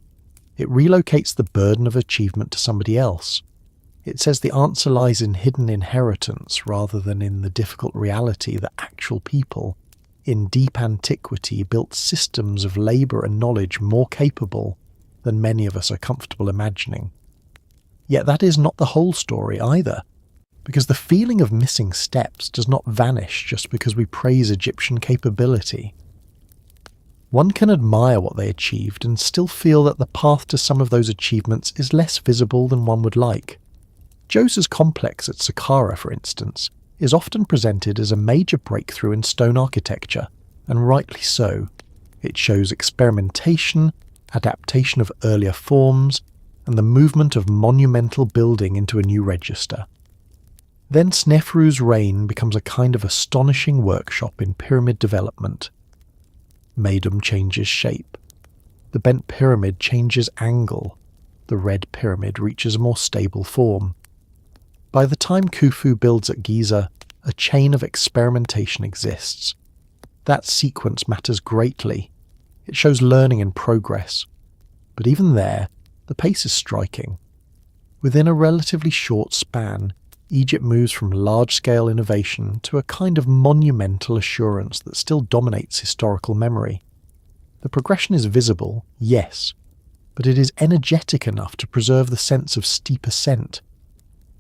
It relocates the burden of achievement to somebody else. It says the answer lies in hidden inheritance rather than in the difficult reality that actual people, in deep antiquity, built systems of labour and knowledge more capable than many of us are comfortable imagining. Yet that is not the whole story either, because the feeling of missing steps does not vanish just because we praise Egyptian capability. One can admire what they achieved and still feel that the path to some of those achievements is less visible than one would like. Djoser's complex at Sahara, for instance, is often presented as a major breakthrough in stone architecture, and rightly so. It shows experimentation, adaptation of earlier forms, and the movement of monumental building into a new register. Then Sneferu's reign becomes a kind of astonishing workshop in pyramid development. Medum changes shape. The bent pyramid changes angle. The red pyramid reaches a more stable form. By the time Khufu builds at Giza, a chain of experimentation exists. That sequence matters greatly. It shows learning and progress. But even there, the pace is striking. Within a relatively short span, Egypt moves from large-scale innovation to a kind of monumental assurance that still dominates historical memory. The progression is visible, yes, but it is energetic enough to preserve the sense of steep ascent.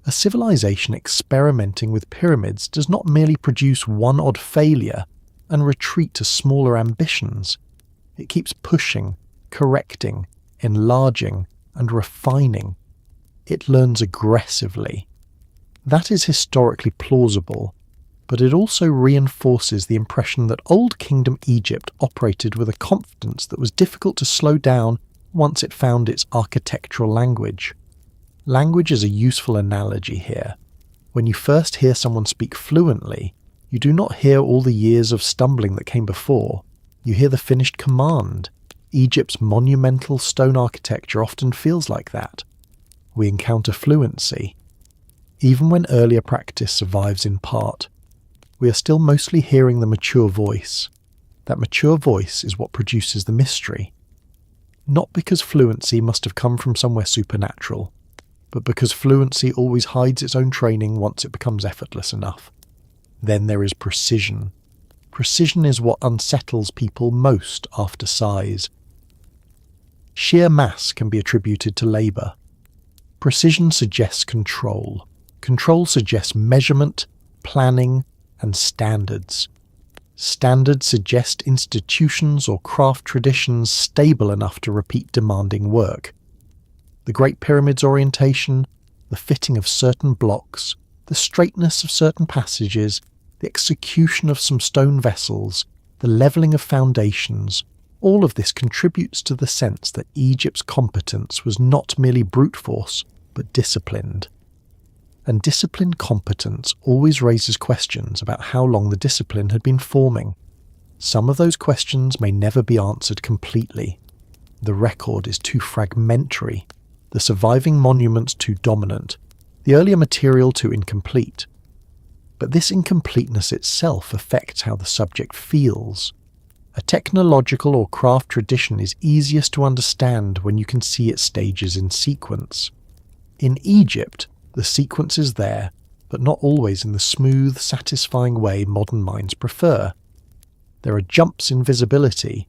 A civilization experimenting with pyramids does not merely produce one odd failure and retreat to smaller ambitions. It keeps pushing, correcting, enlarging, and refining. It learns aggressively. That is historically plausible, but it also reinforces the impression that Old Kingdom Egypt operated with a confidence that was difficult to slow down once it found its architectural language. Language is a useful analogy here. When you first hear someone speak fluently, you do not hear all the years of stumbling that came before. You hear the finished command. Egypt's monumental stone architecture often feels like that. We encounter fluency. Even when earlier practice survives in part, we are still mostly hearing the mature voice. That mature voice is what produces the mystery. Not because fluency must have come from somewhere supernatural, but because fluency always hides its own training once it becomes effortless enough. Then there is precision. Precision is what unsettles people most after size. Sheer mass can be attributed to labour. Precision suggests control. Control suggests measurement, planning, and standards. Standards suggest institutions or craft traditions stable enough to repeat demanding work. The Great Pyramid's orientation, the fitting of certain blocks, the straightness of certain passages, the execution of some stone vessels, the levelling of foundations, all of this contributes to the sense that Egypt's competence was not merely brute force, but disciplined. And disciplined competence always raises questions about how long the discipline had been forming. Some of those questions may never be answered completely. The record is too fragmentary, the surviving monuments too dominant, the earlier material too incomplete. But this incompleteness itself affects how the subject feels. A technological or craft tradition is easiest to understand when you can see its stages in sequence. In Egypt, the sequence is there, but not always in the smooth, satisfying way modern minds prefer. There are jumps in visibility.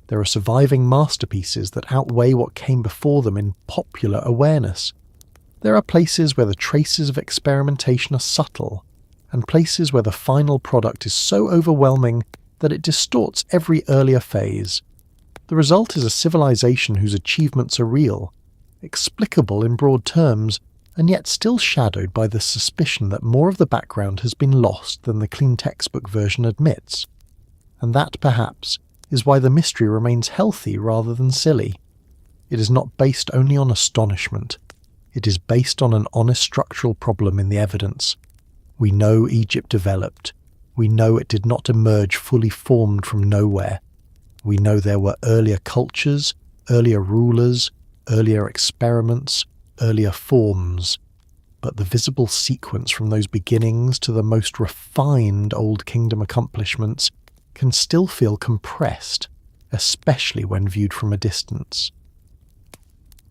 There are surviving masterpieces that outweigh what came before them in popular awareness. There are places where the traces of experimentation are subtle, and places where the final product is so overwhelming that it distorts every earlier phase. The result is a civilization whose achievements are real, explicable in broad terms, and yet still shadowed by the suspicion that more of the background has been lost than the clean textbook version admits. And that, perhaps, is why the mystery remains healthy rather than silly. It is not based only on astonishment. It is based on an honest structural problem in the evidence. We know Egypt developed. We know it did not emerge fully formed from nowhere. We know there were earlier cultures, earlier rulers, earlier experiments, earlier forms. But the visible sequence from those beginnings to the most refined Old Kingdom accomplishments can still feel compressed, especially when viewed from a distance.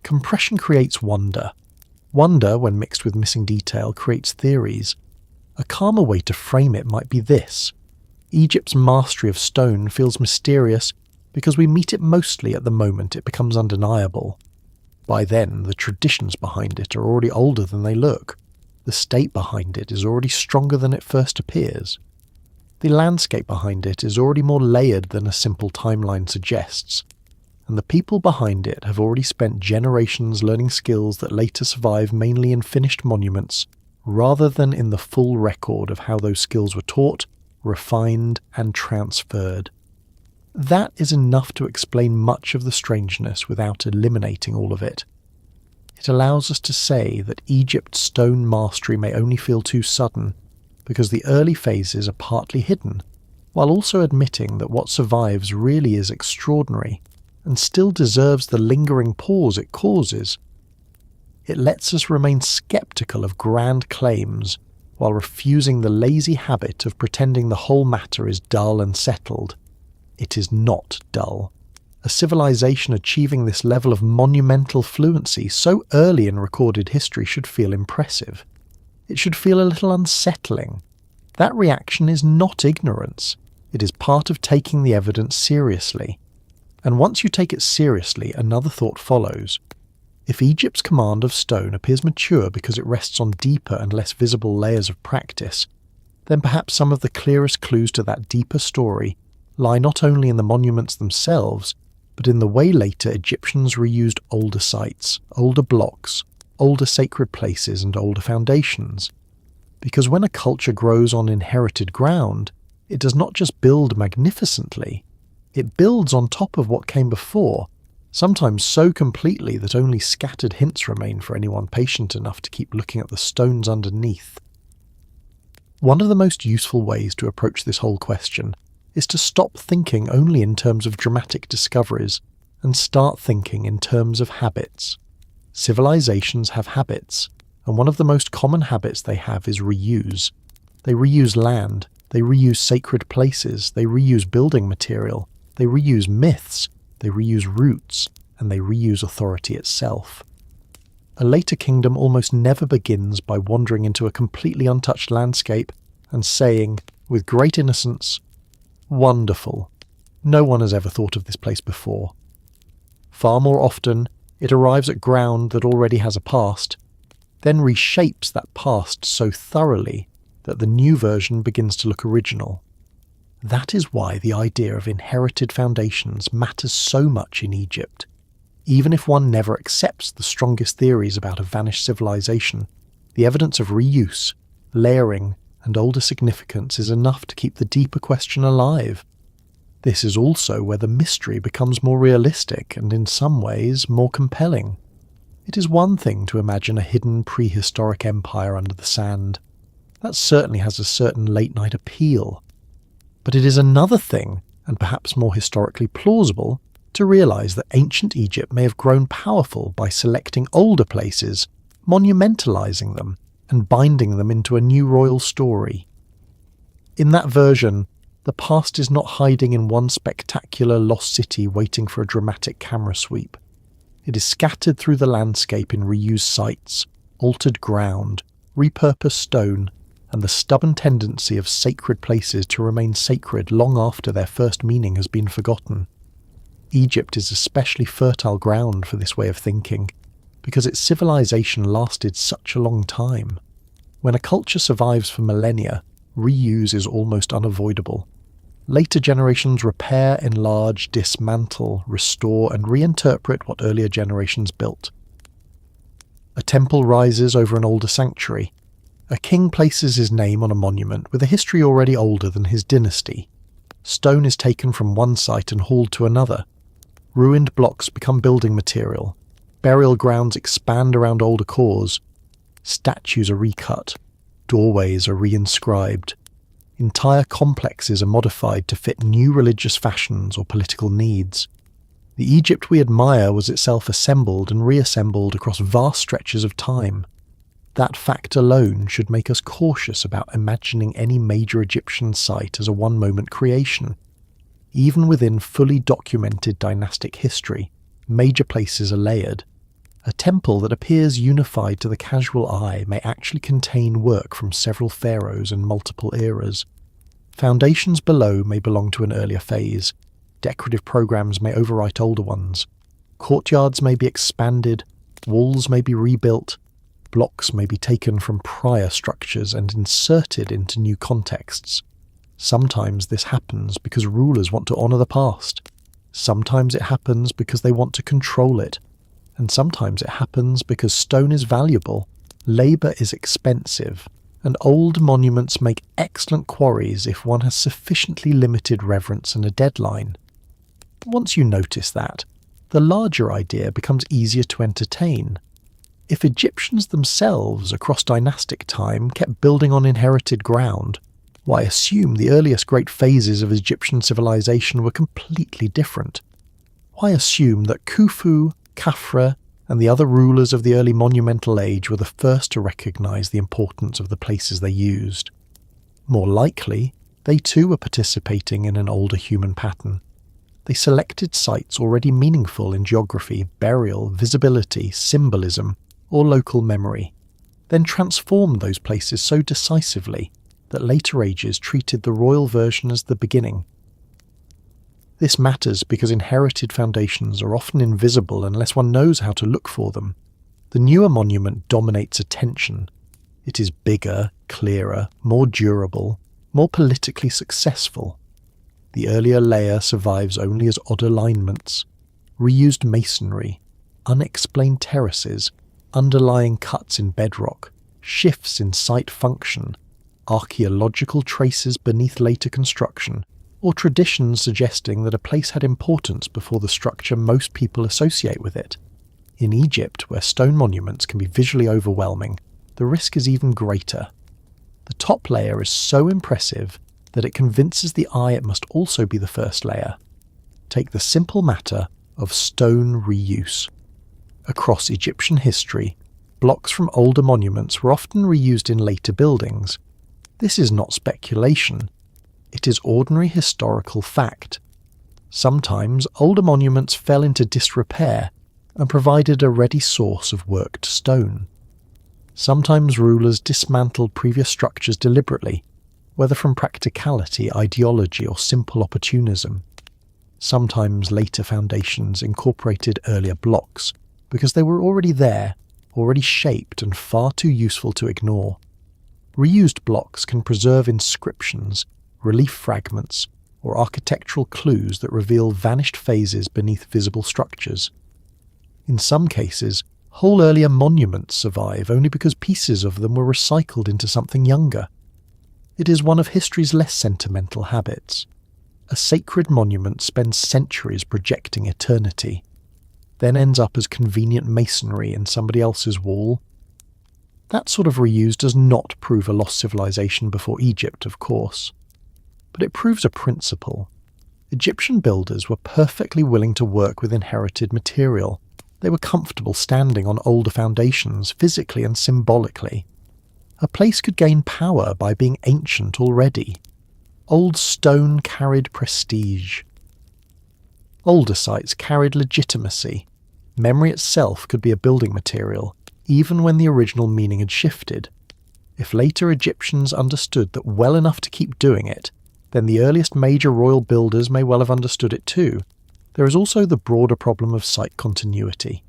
Compression creates wonder. Wonder, when mixed with missing detail, creates theories. A calmer way to frame it might be this. Egypt's mastery of stone feels mysterious because we meet it mostly at the moment it becomes undeniable. By then, the traditions behind it are already older than they look. The state behind it is already stronger than it first appears. The landscape behind it is already more layered than a simple timeline suggests, and the people behind it have already spent generations learning skills that later survive mainly in finished monuments, rather than in the full record of how those skills were taught, refined, and transferred. That is enough to explain much of the strangeness without eliminating all of it. It allows us to say that Egypt's stone mastery may only feel too sudden, because the early phases are partly hidden, while also admitting that what survives really is extraordinary, and still deserves the lingering pause it causes. It lets us remain skeptical of grand claims, while refusing the lazy habit of pretending the whole matter is dull and settled. It is not dull. A civilization achieving this level of monumental fluency so early in recorded history should feel impressive. It should feel a little unsettling. That reaction is not ignorance. It is part of taking the evidence seriously. And once you take it seriously, another thought follows. If Egypt's command of stone appears mature because it rests on deeper and less visible layers of practice, then perhaps some of the clearest clues to that deeper story lie not only in the monuments themselves, but in the way later Egyptians reused older sites, older blocks, older sacred places and older foundations. Because when a culture grows on inherited ground, it does not just build magnificently, it builds on top of what came before, sometimes so completely that only scattered hints remain for anyone patient enough to keep looking at the stones underneath. One of the most useful ways to approach this whole question is to stop thinking only in terms of dramatic discoveries and start thinking in terms of habits. Civilizations have habits, and one of the most common habits they have is reuse. They reuse land, they reuse sacred places, they reuse building material, they reuse myths, they reuse roots, and they reuse authority itself. A later kingdom almost never begins by wandering into a completely untouched landscape and saying, with great innocence, "Wonderful. No one has ever thought of this place before." Far more often, it arrives at ground that already has a past, then reshapes that past so thoroughly that the new version begins to look original. That is why the idea of inherited foundations matters so much in Egypt. Even if one never accepts the strongest theories about a vanished civilization, the evidence of reuse, layering, and older significance is enough to keep the deeper question alive. This is also where the mystery becomes more realistic and in some ways more compelling. It is one thing to imagine a hidden prehistoric empire under the sand. That certainly has a certain late-night appeal. But it is another thing, and perhaps more historically plausible, to realise that ancient Egypt may have grown powerful by selecting older places, monumentalising them, and binding them into a new royal story. In that version, the past is not hiding in one spectacular lost city waiting for a dramatic camera sweep. It is scattered through the landscape in reused sites, altered ground, repurposed stone, and the stubborn tendency of sacred places to remain sacred long after their first meaning has been forgotten. Egypt is especially fertile ground for this way of thinking, because its civilization lasted such a long time. When a culture survives for millennia, reuse is almost unavoidable. Later generations repair, enlarge, dismantle, restore, and reinterpret what earlier generations built. A temple rises over an older sanctuary. A king places his name on a monument with a history already older than his dynasty. Stone is taken from one site and hauled to another. Ruined blocks become building material. Burial grounds expand around older cores. Statues are recut. Doorways are reinscribed. Entire complexes are modified to fit new religious fashions or political needs. The Egypt we admire was itself assembled and reassembled across vast stretches of time. That fact alone should make us cautious about imagining any major Egyptian site as a one-moment creation. Even within fully documented dynastic history, major places are layered. A temple that appears unified to the casual eye may actually contain work from several pharaohs and multiple eras. Foundations below may belong to an earlier phase. Decorative programs may overwrite older ones. Courtyards may be expanded, walls may be rebuilt, blocks may be taken from prior structures and inserted into new contexts. Sometimes this happens because rulers want to honour the past. Sometimes it happens because they want to control it. And sometimes it happens because stone is valuable, labour is expensive, and old monuments make excellent quarries if one has sufficiently limited reverence and a deadline. Once you notice that, the larger idea becomes easier to entertain. If Egyptians themselves across dynastic time kept building on inherited ground, why assume the earliest great phases of Egyptian civilization were completely different? Why assume that Khufu, Khafra, and the other rulers of the early monumental age were the first to recognize the importance of the places they used? More likely, they too were participating in an older human pattern. They selected sites already meaningful in geography, burial, visibility, symbolism, or local memory, then transformed those places so decisively that later ages treated the royal version as the beginning. This matters because inherited foundations are often invisible unless one knows how to look for them. The newer monument dominates attention. It is bigger, clearer, more durable, more politically successful. The earlier layer survives only as odd alignments, reused masonry, unexplained terraces, underlying cuts in bedrock, shifts in site function, archaeological traces beneath later construction, or traditions suggesting that a place had importance before the structure most people associate with it. In Egypt, where stone monuments can be visually overwhelming, the risk is even greater. The top layer is so impressive that it convinces the eye it must also be the first layer. Take the simple matter of stone reuse. Across Egyptian history, blocks from older monuments were often reused in later buildings. This is not speculation. It is ordinary historical fact. Sometimes older monuments fell into disrepair and provided a ready source of worked stone. Sometimes rulers dismantled previous structures deliberately, whether from practicality, ideology, or simple opportunism. Sometimes later foundations incorporated earlier blocks because they were already there, already shaped and far too useful to ignore. Reused blocks can preserve inscriptions, relief fragments, or architectural clues that reveal vanished phases beneath visible structures. In some cases, whole earlier monuments survive only because pieces of them were recycled into something younger. It is one of history's less sentimental habits. A sacred monument spends centuries projecting eternity, then ends up as convenient masonry in somebody else's wall. That sort of reuse does not prove a lost civilization before Egypt, of course. But it proves a principle. Egyptian builders were perfectly willing to work with inherited material. They were comfortable standing on older foundations, physically and symbolically. A place could gain power by being ancient already. Old stone carried prestige. Older sites carried legitimacy. Memory itself could be a building material, even when the original meaning had shifted. If later Egyptians understood that well enough to keep doing it, then the earliest major royal builders may well have understood it too. There is also the broader problem of site continuity.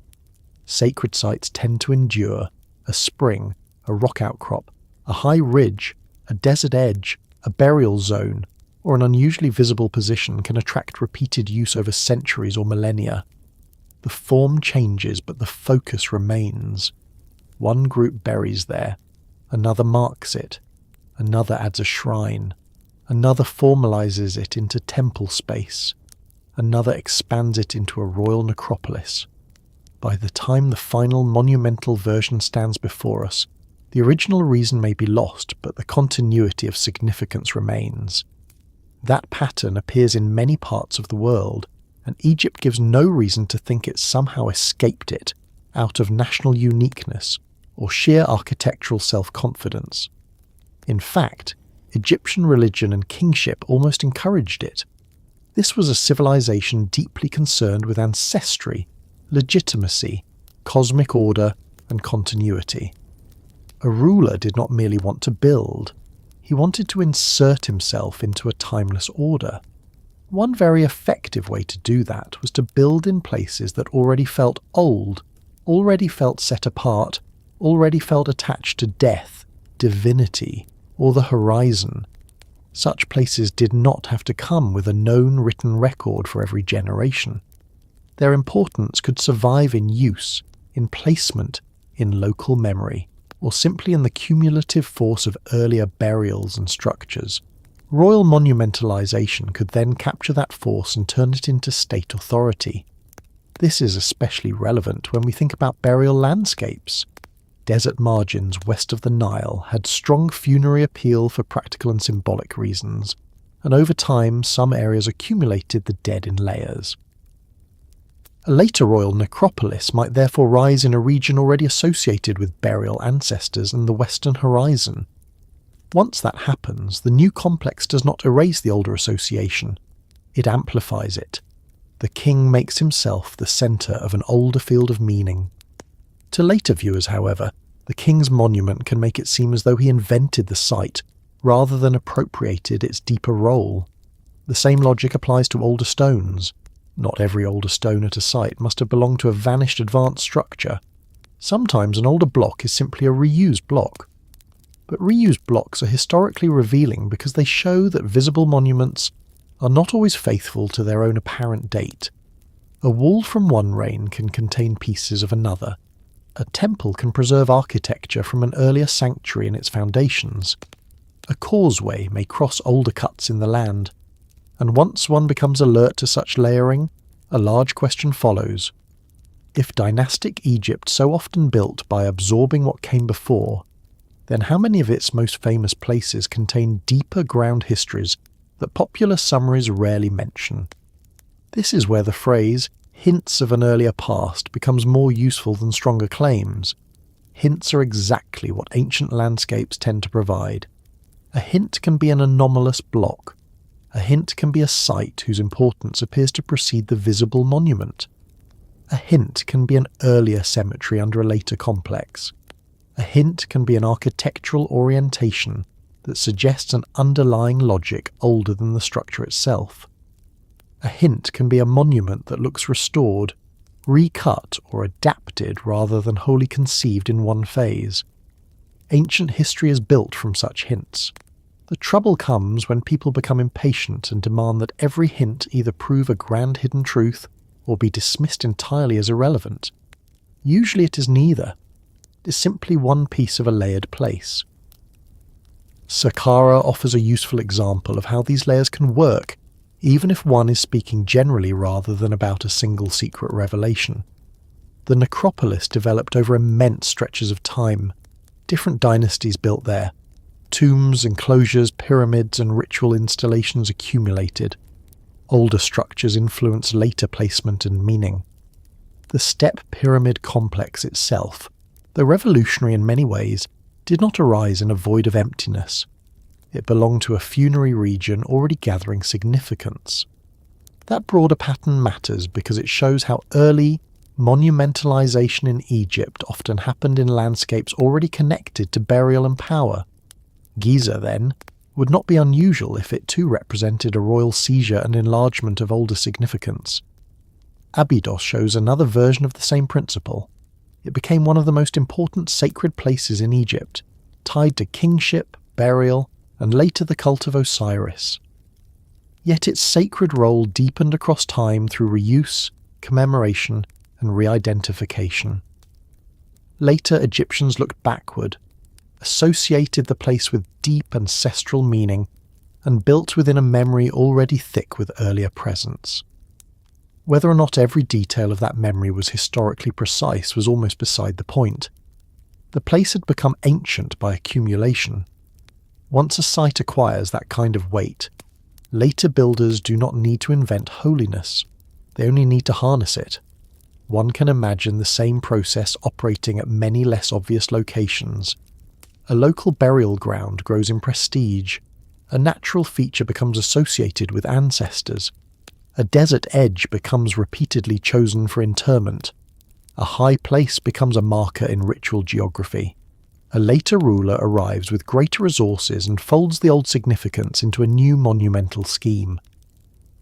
Sacred sites tend to endure. A spring, a rock outcrop, a high ridge, a desert edge, a burial zone, or an unusually visible position can attract repeated use over centuries or millennia. The form changes, but the focus remains. One group buries there, another marks it, another adds a shrine, another formalizes it into temple space, another expands it into a royal necropolis. By the time the final monumental version stands before us, the original reason may be lost, but the continuity of significance remains. That pattern appears in many parts of the world, and Egypt gives no reason to think it somehow escaped it out of national uniqueness or sheer architectural self-confidence. In fact, Egyptian religion and kingship almost encouraged it. This was a civilization deeply concerned with ancestry, legitimacy, cosmic order, and continuity. A ruler did not merely want to build. He wanted to insert himself into a timeless order. One very effective way to do that was to build in places that already felt old, already felt set apart, already felt attached to death, divinity, or the horizon. Such places did not have to come with a known written record for every generation. Their importance could survive in use, in placement, in local memory, or simply in the cumulative force of earlier burials and structures. Royal monumentalization could then capture that force and turn it into state authority. This is especially relevant when we think about burial landscapes. Desert margins west of the Nile had strong funerary appeal for practical and symbolic reasons, and over time some areas accumulated the dead in layers. A later royal necropolis might therefore rise in a region already associated with burial ancestors and the western horizon. Once that happens, the new complex does not erase the older association, it amplifies it. The king makes himself the centre of an older field of meaning. To later viewers, however, the king's monument can make it seem as though he invented the site rather than appropriated its deeper role. The same logic applies to older stones. Not every older stone at a site must have belonged to a vanished advanced structure. Sometimes an older block is simply a reused block. But reused blocks are historically revealing because they show that visible monuments are not always faithful to their own apparent date. A wall from one reign can contain pieces of another. A temple can preserve architecture from an earlier sanctuary in its foundations. A causeway may cross older cuts in the land. And once one becomes alert to such layering, a large question follows. If dynastic Egypt so often built by absorbing what came before, then how many of its most famous places contain deeper ground histories that popular summaries rarely mention? This is where the phrase, hints of an earlier past, becomes more useful than stronger claims. Hints are exactly what ancient landscapes tend to provide. A hint can be an anomalous block. A hint can be a site whose importance appears to precede the visible monument. A hint can be an earlier cemetery under a later complex. A hint can be an architectural orientation that suggests an underlying logic older than the structure itself. A hint can be a monument that looks restored, recut or adapted rather than wholly conceived in one phase. Ancient history is built from such hints. The trouble comes when people become impatient and demand that every hint either prove a grand hidden truth or be dismissed entirely as irrelevant. Usually it is neither. It is simply one piece of a layered place. Sahara offers a useful example of how these layers can work, even if one is speaking generally rather than about a single secret revelation. The necropolis developed over immense stretches of time. Different dynasties built there. Tombs, enclosures, pyramids, and ritual installations accumulated. Older structures influenced later placement and meaning. The step pyramid complex itself, though revolutionary in many ways, did not arise in a void of emptiness. It belonged to a funerary region already gathering significance. That broader pattern matters because it shows how early monumentalization in Egypt often happened in landscapes already connected to burial and power. Giza, then, would not be unusual if it too represented a royal seizure and enlargement of older significance. Abydos shows another version of the same principle. It became one of the most important sacred places in Egypt, tied to kingship, burial, and later the cult of Osiris. Yet its sacred role deepened across time through reuse, commemoration, and re-identification. Later Egyptians looked backward, associated the place with deep ancestral meaning, and built within a memory already thick with earlier presence. Whether or not every detail of that memory was historically precise was almost beside the point. The place had become ancient by accumulation. Once a site acquires that kind of weight, later builders do not need to invent holiness. They only need to harness it. One can imagine the same process operating at many less obvious locations. A local burial ground grows in prestige. A natural feature becomes associated with ancestors. A desert edge becomes repeatedly chosen for interment. A high place becomes a marker in ritual geography. A later ruler arrives with greater resources and folds the old significance into a new monumental scheme.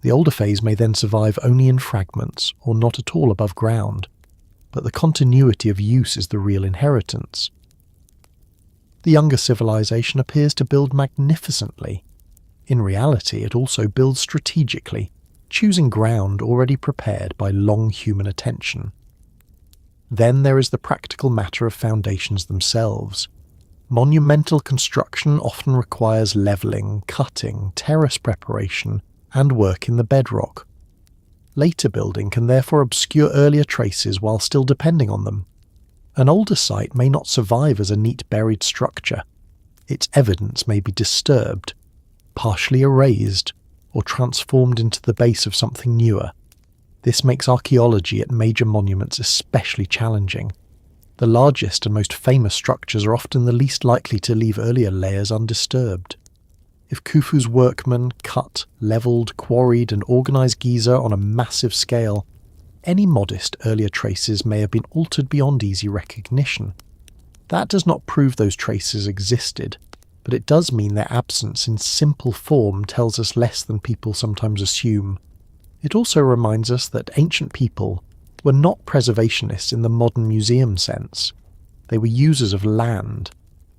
The older phase may then survive only in fragments or not at all above ground, but the continuity of use is the real inheritance. The younger civilization appears to build magnificently. In reality, it also builds strategically, choosing ground already prepared by long human attention. Then there is the practical matter of foundations themselves. Monumental construction often requires levelling, cutting, terrace preparation, and work in the bedrock. Later building can therefore obscure earlier traces while still depending on them. An older site may not survive as a neat buried structure. Its evidence may be disturbed, partially erased, or transformed into the base of something newer. This makes archaeology at major monuments especially challenging. The largest and most famous structures are often the least likely to leave earlier layers undisturbed. If Khufu's workmen cut, levelled, quarried and organised Giza on a massive scale, any modest earlier traces may have been altered beyond easy recognition. That does not prove those traces existed, but it does mean their absence in simple form tells us less than people sometimes assume. It also reminds us that ancient people were not preservationists in the modern museum sense. They were users of land.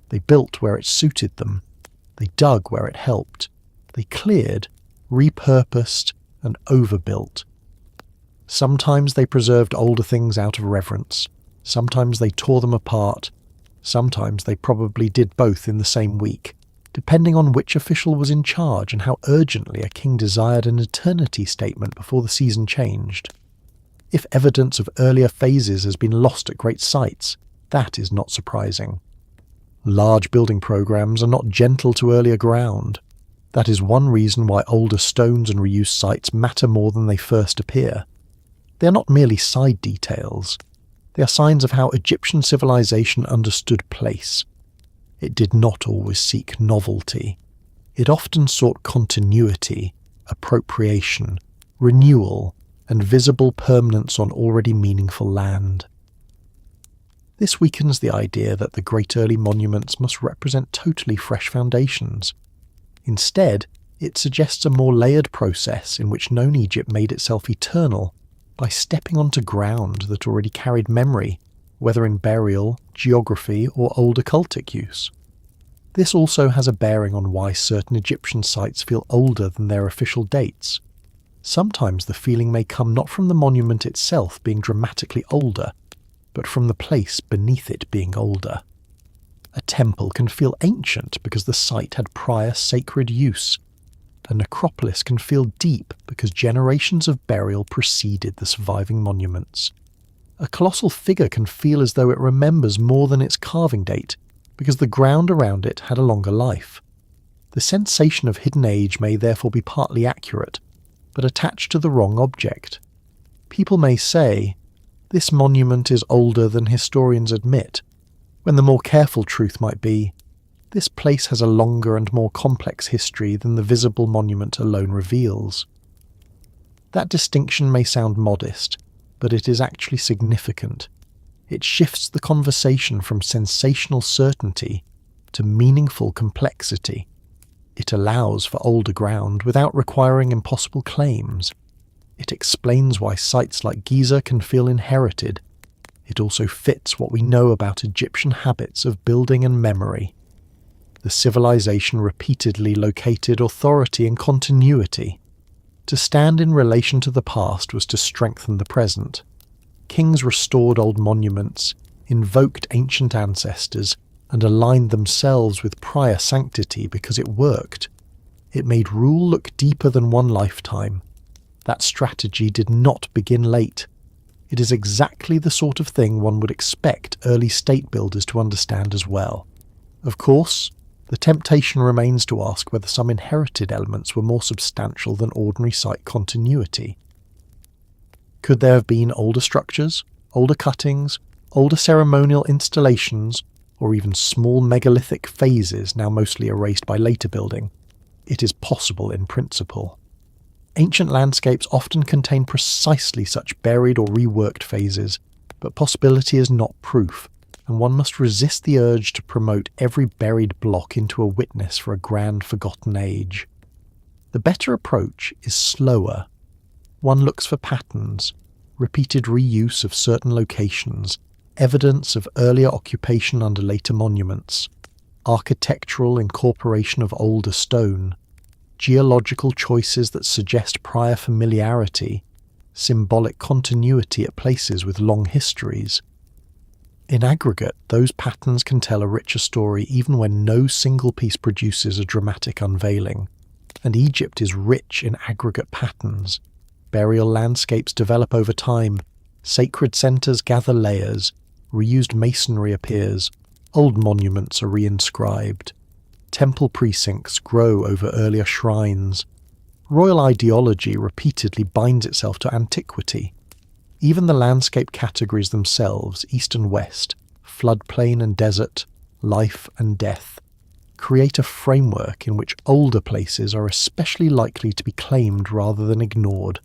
They built where it suited them. They dug where it helped. They cleared, repurposed, and overbuilt. Sometimes they preserved older things out of reverence. Sometimes they tore them apart. Sometimes they probably did both in the same week, depending on which official was in charge and how urgently a king desired an eternity statement before the season changed. If evidence of earlier phases has been lost at great sites, that is not surprising. Large building programs are not gentle to earlier ground. That is one reason why older stones and reused sites matter more than they first appear. They are not merely side details. They are signs of how Egyptian civilization understood place. It did not always seek novelty. It often sought continuity, appropriation, renewal, and visible permanence on already meaningful land. This weakens the idea that the great early monuments must represent totally fresh foundations. Instead, it suggests a more layered process in which known Egypt made itself eternal by stepping onto ground that already carried memory, whether in burial, geography, or old occultic use. This also has a bearing on why certain Egyptian sites feel older than their official dates. Sometimes the feeling may come not from the monument itself being dramatically older, but from the place beneath it being older. A temple can feel ancient because the site had prior sacred use. A necropolis can feel deep because generations of burial preceded the surviving monuments. A colossal figure can feel as though it remembers more than its carving date because the ground around it had a longer life. The sensation of hidden age may therefore be partly accurate, but attached to the wrong object. People may say, this monument is older than historians admit, when the more careful truth might be, this place has a longer and more complex history than the visible monument alone reveals. That distinction may sound modest, but it is actually significant. It shifts the conversation from sensational certainty to meaningful complexity. It allows for older ground without requiring impossible claims. It explains why sites like Giza can feel inherited. It also fits what we know about Egyptian habits of building and memory. The civilization repeatedly located authority and continuity. To stand in relation to the past was to strengthen the present. Kings restored old monuments, invoked ancient ancestors, and aligned themselves with prior sanctity because it worked. It made rule look deeper than one lifetime. That strategy did not begin late. It is exactly the sort of thing one would expect early state builders to understand as well. Of course, the temptation remains to ask whether some inherited elements were more substantial than ordinary site continuity. Could there have been older structures, older cuttings, older ceremonial installations, or even small megalithic phases now mostly erased by later building? It is possible in principle. Ancient landscapes often contain precisely such buried or reworked phases, but possibility is not proof, and one must resist the urge to promote every buried block into a witness for a grand forgotten age. The better approach is slower. One looks for patterns, repeated reuse of certain locations, evidence of earlier occupation under later monuments, architectural incorporation of older stone, geological choices that suggest prior familiarity, symbolic continuity at places with long histories. In aggregate, those patterns can tell a richer story even when no single piece produces a dramatic unveiling. And Egypt is rich in aggregate patterns. Burial landscapes develop over time, sacred centres gather layers, reused masonry appears, old monuments are reinscribed, temple precincts grow over earlier shrines. Royal ideology repeatedly binds itself to antiquity. Even the landscape categories themselves, east and west, floodplain and desert, life and death, create a framework in which older places are especially likely to be claimed rather than ignored.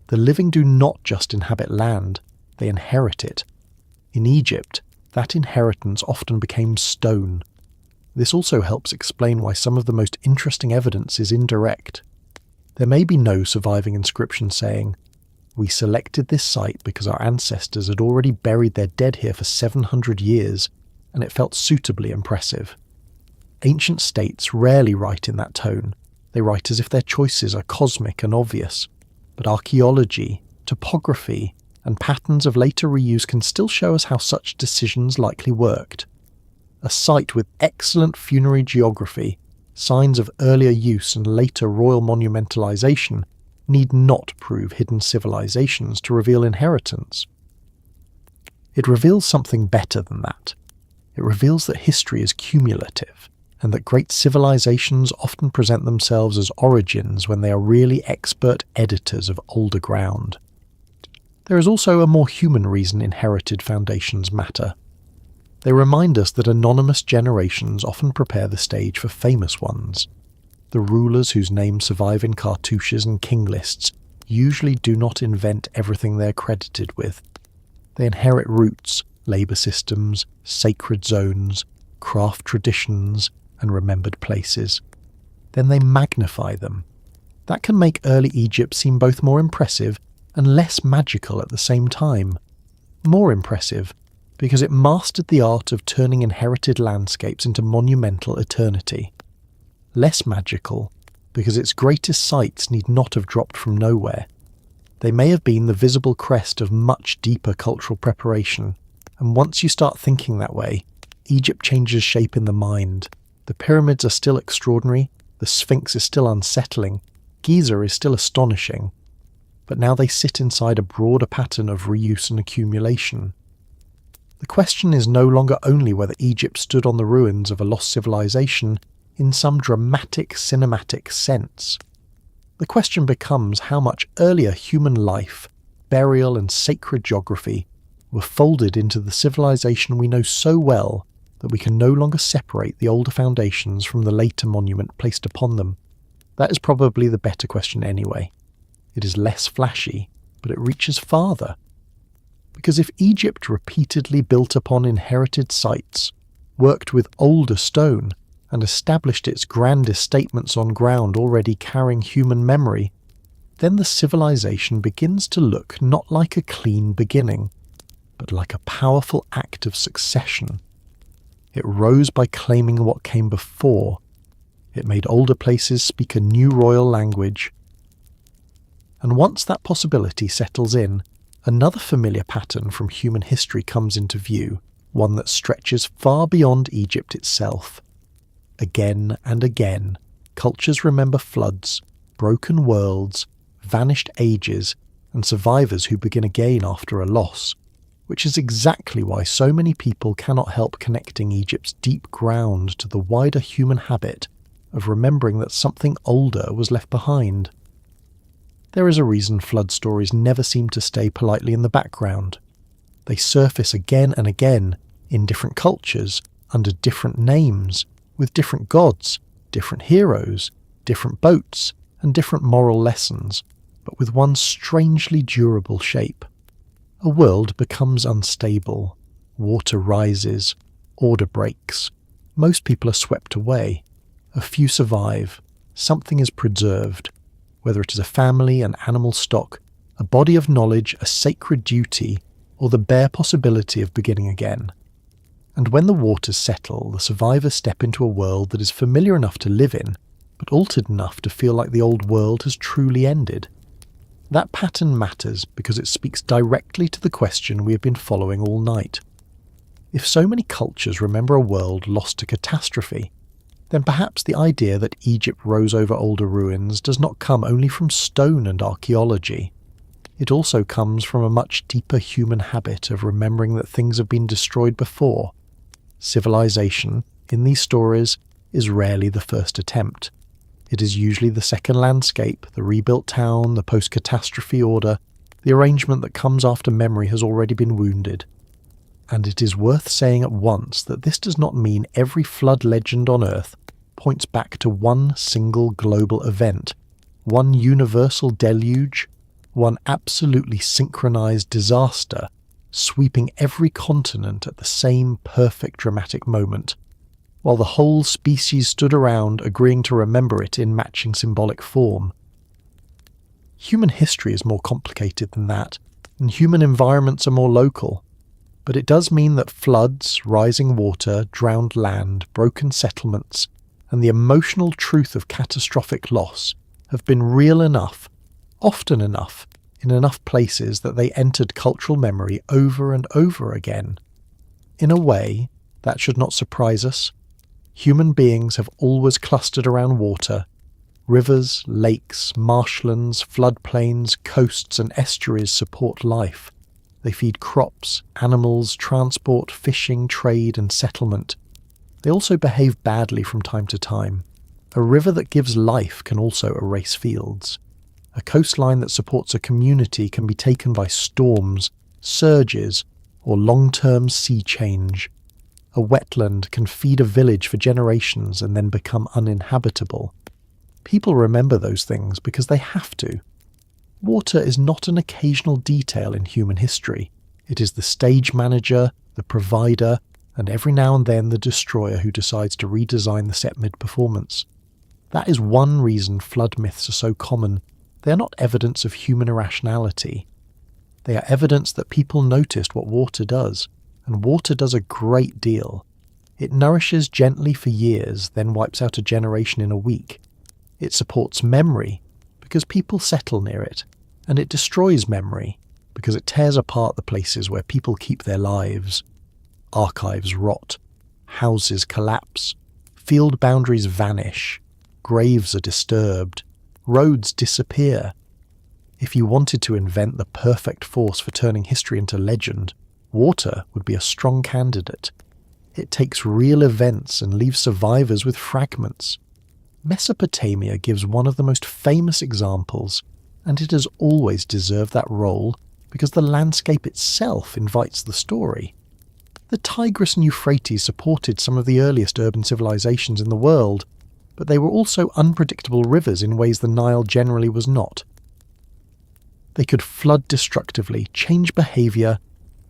The living do not just inhabit land, they inherit it. In Egypt, that inheritance often became stone. This also helps explain why some of the most interesting evidence is indirect. There may be no surviving inscription saying, "We selected this site because our ancestors had already buried their dead here for 700 years, and it felt suitably impressive." Ancient states rarely write in that tone. They write as if their choices are cosmic and obvious. But archaeology, topography, and patterns of later reuse can still show us how such decisions likely worked. A site with excellent funerary geography, signs of earlier use and later royal monumentalization need not prove hidden civilizations to reveal inheritance. It reveals something better than that. It reveals that history is cumulative, and that great civilizations often present themselves as origins when they are really expert editors of older ground. There is also a more human reason inherited foundations matter. They remind us that anonymous generations often prepare the stage for famous ones. The rulers whose names survive in cartouches and king lists usually do not invent everything they are credited with. They inherit roots, labour systems, sacred zones, craft traditions, and remembered places. Then they magnify them. That can make early Egypt seem both more impressive and less magical at the same time. More impressive because it mastered the art of turning inherited landscapes into monumental eternity. Less magical because its greatest sites need not have dropped from nowhere. They may have been the visible crest of much deeper cultural preparation, and once you start thinking that way, Egypt changes shape in the mind. The pyramids are still extraordinary, the Sphinx is still unsettling, Giza is still astonishing, but now they sit inside a broader pattern of reuse and accumulation. The question is no longer only whether Egypt stood on the ruins of a lost civilization in some dramatic cinematic sense. The question becomes how much earlier human life, burial and sacred geography were folded into the civilization we know so well that we can no longer separate the older foundations from the later monument placed upon them. That is probably the better question anyway. It is less flashy, but it reaches farther. Because if Egypt repeatedly built upon inherited sites, worked with older stone, and established its grandest statements on ground already carrying human memory, then the civilization begins to look not like a clean beginning, but like a powerful act of succession. It rose by claiming what came before. It made older places speak a new royal language. And once that possibility settles in, another familiar pattern from human history comes into view, one that stretches far beyond Egypt itself. Again and again, cultures remember floods, broken worlds, vanished ages, and survivors who begin again after a loss, which is exactly why so many people cannot help connecting Egypt's deep ground to the wider human habit of remembering that something older was left behind. There is a reason flood stories never seem to stay politely in the background. They surface again and again in different cultures, under different names, with different gods, different heroes, different boats, and different moral lessons, but with one strangely durable shape. A world becomes unstable. Water rises, order breaks. Most people are swept away. A few survive. Something is preserved, whether it is a family, an animal stock, a body of knowledge, a sacred duty, or the bare possibility of beginning again. And when the waters settle, the survivors step into a world that is familiar enough to live in, but altered enough to feel like the old world has truly ended. That pattern matters because it speaks directly to the question we have been following all night. If so many cultures remember a world lost to catastrophe, then perhaps the idea that Egypt rose over older ruins does not come only from stone and archaeology. It also comes from a much deeper human habit of remembering that things have been destroyed before. Civilization, in these stories, is rarely the first attempt. It is usually the second landscape, the rebuilt town, the post-catastrophe order, the arrangement that comes after memory has already been wounded. And it is worth saying at once that this does not mean every flood legend on Earth points back to one single global event, one universal deluge, one absolutely synchronized disaster, sweeping every continent at the same perfect dramatic moment, while the whole species stood around agreeing to remember it in matching symbolic form. Human history is more complicated than that, and human environments are more local. But it does mean that floods, rising water, drowned land, broken settlements, and the emotional truth of catastrophic loss have been real enough, often enough, in enough places that they entered cultural memory over and over again. In a way, that should not surprise us. Human beings have always clustered around water. Rivers, lakes, marshlands, floodplains, coasts and estuaries support life. They feed crops, animals, transport, fishing, trade and settlement. They also behave badly from time to time. A river that gives life can also erase fields. A coastline that supports a community can be taken by storms, surges, or long-term sea change. A wetland can feed a village for generations and then become uninhabitable. People remember those things because they have to. Water is not an occasional detail in human history. It is the stage manager, the provider, and every now and then the destroyer who decides to redesign the set mid-performance. That is one reason flood myths are so common. They are not evidence of human irrationality. They are evidence that people noticed what water does, and water does a great deal. It nourishes gently for years, then wipes out a generation in a week. It supports memory, because people settle near it, and it destroys memory, because it tears apart the places where people keep their lives. Archives rot, houses collapse, field boundaries vanish, graves are disturbed, roads disappear. If you wanted to invent the perfect force for turning history into legend, water would be a strong candidate. It takes real events and leaves survivors with fragments. Mesopotamia gives one of the most famous examples, and it has always deserved that role because the landscape itself invites the story. The Tigris and Euphrates supported some of the earliest urban civilizations in the world, but they were also unpredictable rivers in ways the Nile generally was not. They could flood destructively, change behaviour,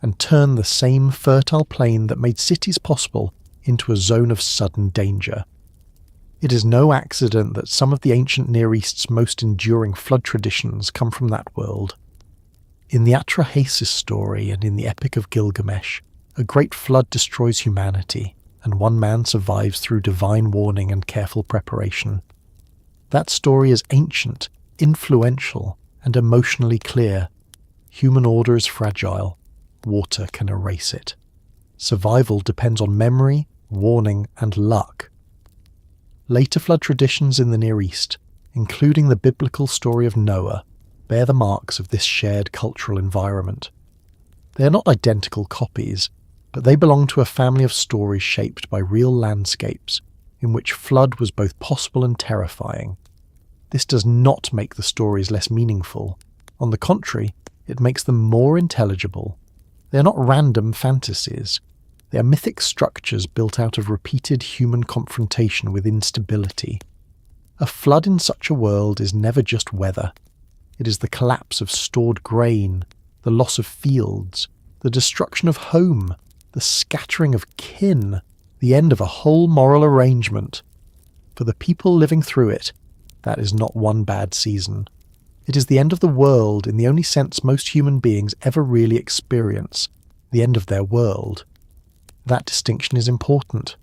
and turn the same fertile plain that made cities possible into a zone of sudden danger. It is no accident that some of the ancient Near East's most enduring flood traditions come from that world. In the Atrahasis story and in the Epic of Gilgamesh, a great flood destroys humanity, and one man survives through divine warning and careful preparation. That story is ancient, influential, and emotionally clear. Human order is fragile. Water can erase it. Survival depends on memory, warning, and luck. Later flood traditions in the Near East, including the biblical story of Noah, bear the marks of this shared cultural environment. They are not identical copies, but they belong to a family of stories shaped by real landscapes, in which flood was both possible and terrifying. This does not make the stories less meaningful. On the contrary, it makes them more intelligible. They are not random fantasies. They are mythic structures built out of repeated human confrontation with instability. A flood in such a world is never just weather. It is the collapse of stored grain, the loss of fields, the destruction of home, the scattering of kin, the end of a whole moral arrangement. For the people living through it, that is not one bad season. It is the end of the world in the only sense most human beings ever really experience, the end of their world. That distinction is important.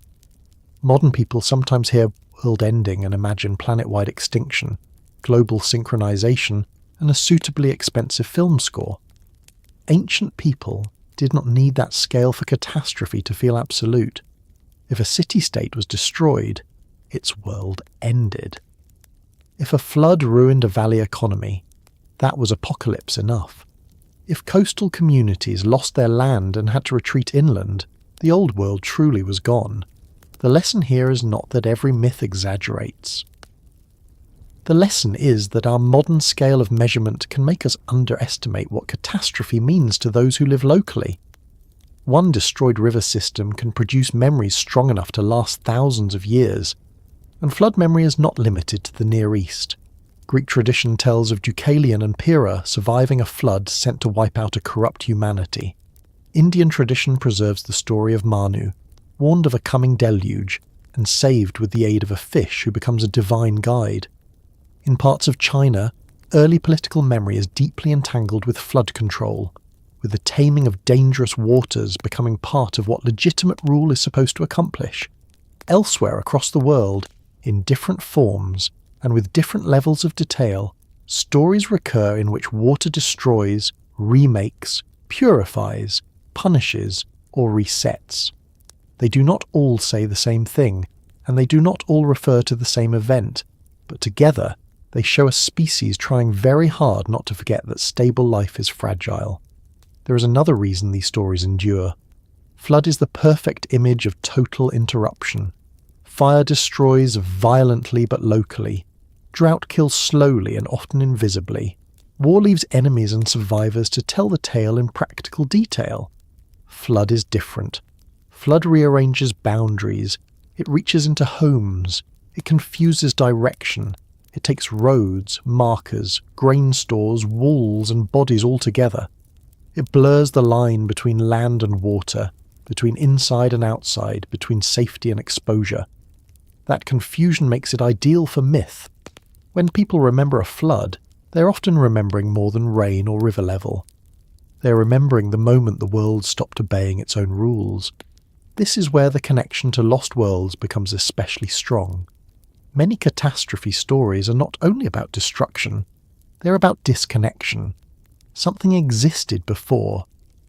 Modern people sometimes hear world ending and imagine planet-wide extinction, global synchronization, and a suitably expensive film score. Ancient people did not need that scale for catastrophe to feel absolute. If a city-state was destroyed, its world ended. If a flood ruined a valley economy, that was apocalypse enough. If coastal communities lost their land and had to retreat inland, the old world truly was gone. The lesson here is not that every myth exaggerates. The lesson is that our modern scale of measurement can make us underestimate what catastrophe means to those who live locally. One destroyed river system can produce memories strong enough to last thousands of years, and flood memory is not limited to the Near East. Greek tradition tells of Deucalion and Pyrrha surviving a flood sent to wipe out a corrupt humanity. Indian tradition preserves the story of Manu, warned of a coming deluge, and saved with the aid of a fish who becomes a divine guide. In parts of China, early political memory is deeply entangled with flood control, with the taming of dangerous waters becoming part of what legitimate rule is supposed to accomplish. Elsewhere across the world, in different forms and with different levels of detail, stories recur in which water destroys, remakes, purifies, punishes, or resets. They do not all say the same thing, and they do not all refer to the same event, but together they show a species trying very hard not to forget that stable life is fragile. There is another reason these stories endure. Flood is the perfect image of total interruption. Fire destroys violently but locally. Drought kills slowly and often invisibly. War leaves enemies and survivors to tell the tale in practical detail. Flood is different. Flood rearranges boundaries. It reaches into homes. It confuses direction. It takes roads, markers, grain stores, walls, and bodies all together. It blurs the line between land and water, between inside and outside, between safety and exposure. That confusion makes it ideal for myth. When people remember a flood, they're often remembering more than rain or river level. They're remembering the moment the world stopped obeying its own rules. This is where the connection to lost worlds becomes especially strong. Many catastrophe stories are not only about destruction, they're about disconnection. Something existed before.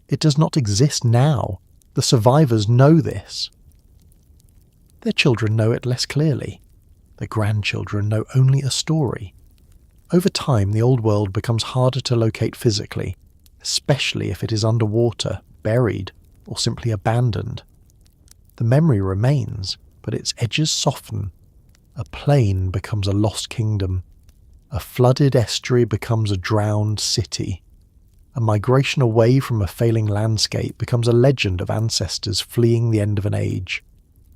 It does not exist now. The survivors know this. Their children know it less clearly. Their grandchildren know only a story. Over time, the old world becomes harder to locate physically, especially if it is underwater, buried, or simply abandoned. The memory remains, but its edges soften. A plain becomes a lost kingdom. A flooded estuary becomes a drowned city. A migration away from a failing landscape becomes a legend of ancestors fleeing the end of an age.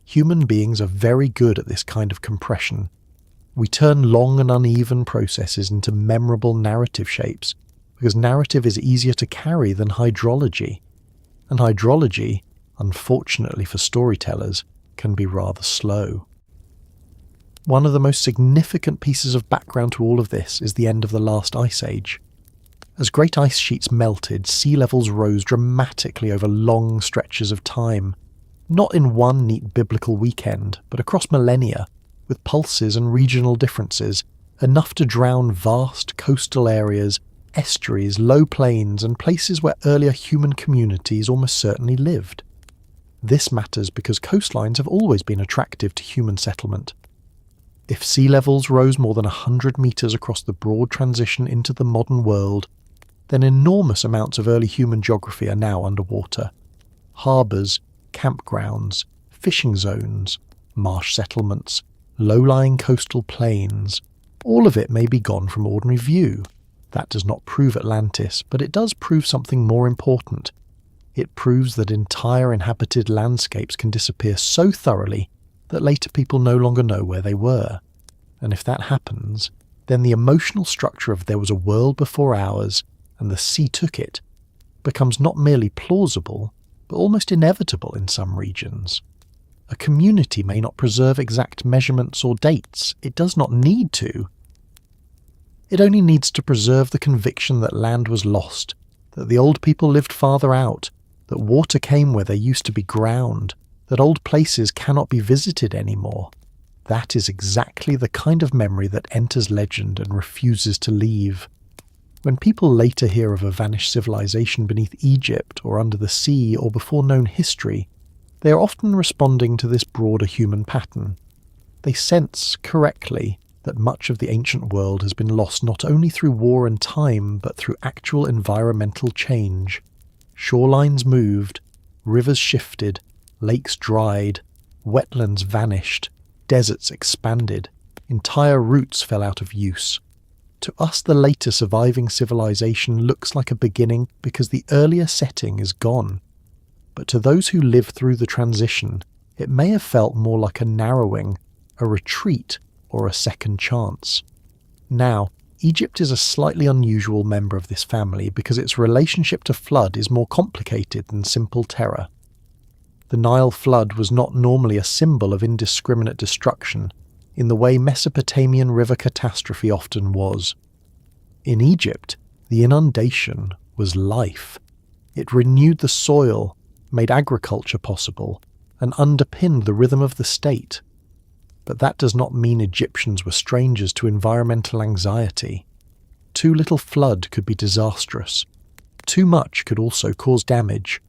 Human beings are very good at this kind of compression. We turn long and uneven processes into memorable narrative shapes, because narrative is easier to carry than hydrology. And hydrology, unfortunately for storytellers, can be rather slow. One of the most significant pieces of background to all of this is the end of the last ice age. As great ice sheets melted, sea levels rose dramatically over long stretches of time, not in one neat biblical weekend, but across millennia, with pulses and regional differences, enough to drown vast coastal areas, estuaries, low plains, and places where earlier human communities almost certainly lived. This matters because coastlines have always been attractive to human settlement. If sea levels rose more than 100 metres across the broad transition into the modern world, then enormous amounts of early human geography are now underwater. Harbours, campgrounds, fishing zones, marsh settlements, low-lying coastal plains, all of it may be gone from ordinary view. That does not prove Atlantis, but it does prove something more important. It proves that entire inhabited landscapes can disappear so thoroughly that later people no longer know where they were. And if that happens, then the emotional structure of there was a world before ours and the sea took it becomes not merely plausible, but almost inevitable in some regions. A community may not preserve exact measurements or dates. It does not need to. It only needs to preserve the conviction that land was lost, that the old people lived farther out, that water came where there used to be ground, that old places cannot be visited anymore. That is exactly the kind of memory that enters legend and refuses to leave. When people later hear of a vanished civilization beneath Egypt or under the sea or before known history, they are often responding to this broader human pattern. They sense, correctly, that much of the ancient world has been lost not only through war and time, but through actual environmental change. Shorelines moved, rivers shifted, lakes dried, wetlands vanished, deserts expanded, entire routes fell out of use. To us, the later surviving civilization looks like a beginning because the earlier setting is gone. But to those who lived through the transition, it may have felt more like a narrowing, a retreat, or a second chance. Now, Egypt is a slightly unusual member of this family because its relationship to flood is more complicated than simple terror. The Nile flood was not normally a symbol of indiscriminate destruction, in the way Mesopotamian river catastrophe often was. In Egypt, the inundation was life. It renewed the soil, made agriculture possible, and underpinned the rhythm of the state. But that does not mean Egyptians were strangers to environmental anxiety. Too little flood could be disastrous. Too much could also cause damage.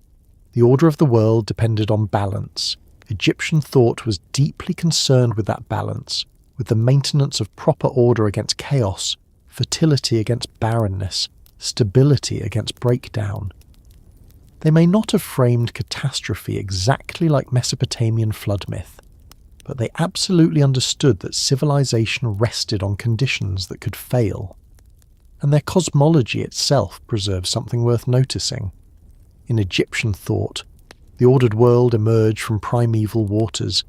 The order of the world depended on balance. Egyptian thought was deeply concerned with that balance, with the maintenance of proper order against chaos, fertility against barrenness, stability against breakdown. They may not have framed catastrophe exactly like Mesopotamian flood myth, but they absolutely understood that civilization rested on conditions that could fail. And their cosmology itself preserves something worth noticing. In Egyptian thought, the ordered world emerged from primeval waters.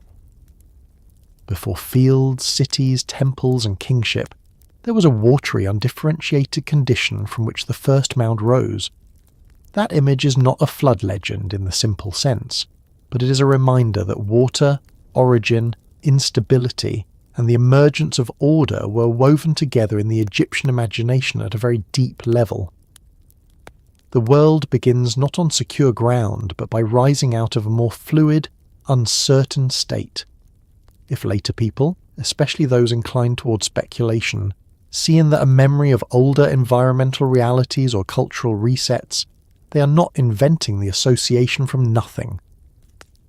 Before fields, cities, temples, and kingship, there was a watery, undifferentiated condition from which the first mound rose. That image is not a flood legend in the simple sense, but it is a reminder that water, origin, instability, and the emergence of order were woven together in the Egyptian imagination at a very deep level. The world begins not on secure ground, but by rising out of a more fluid, uncertain state. If later people, especially those inclined towards speculation, see in that a memory of older environmental realities or cultural resets, they are not inventing the association from nothing.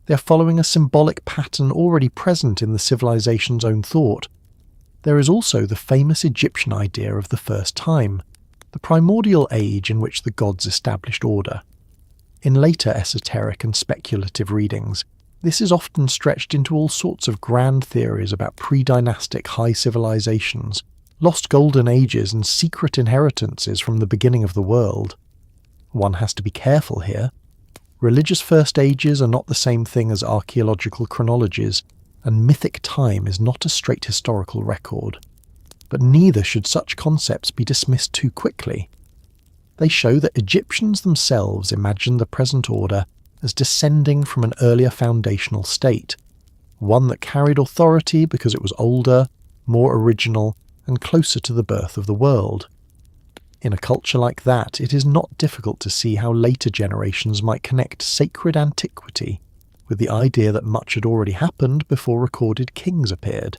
They are following a symbolic pattern already present in the civilization's own thought. There is also the famous Egyptian idea of the first time, the primordial age in which the gods established order. In later esoteric and speculative readings, this is often stretched into all sorts of grand theories about pre-dynastic high civilizations, lost golden ages and secret inheritances from the beginning of the world. One has to be careful here. Religious first ages are not the same thing as archaeological chronologies, and mythic time is not a straight historical record. But neither should such concepts be dismissed too quickly. They show that Egyptians themselves imagined the present order as descending from an earlier foundational state, one that carried authority because it was older, more original, and closer to the birth of the world. In a culture like that, it is not difficult to see how later generations might connect sacred antiquity with the idea that much had already happened before recorded kings appeared.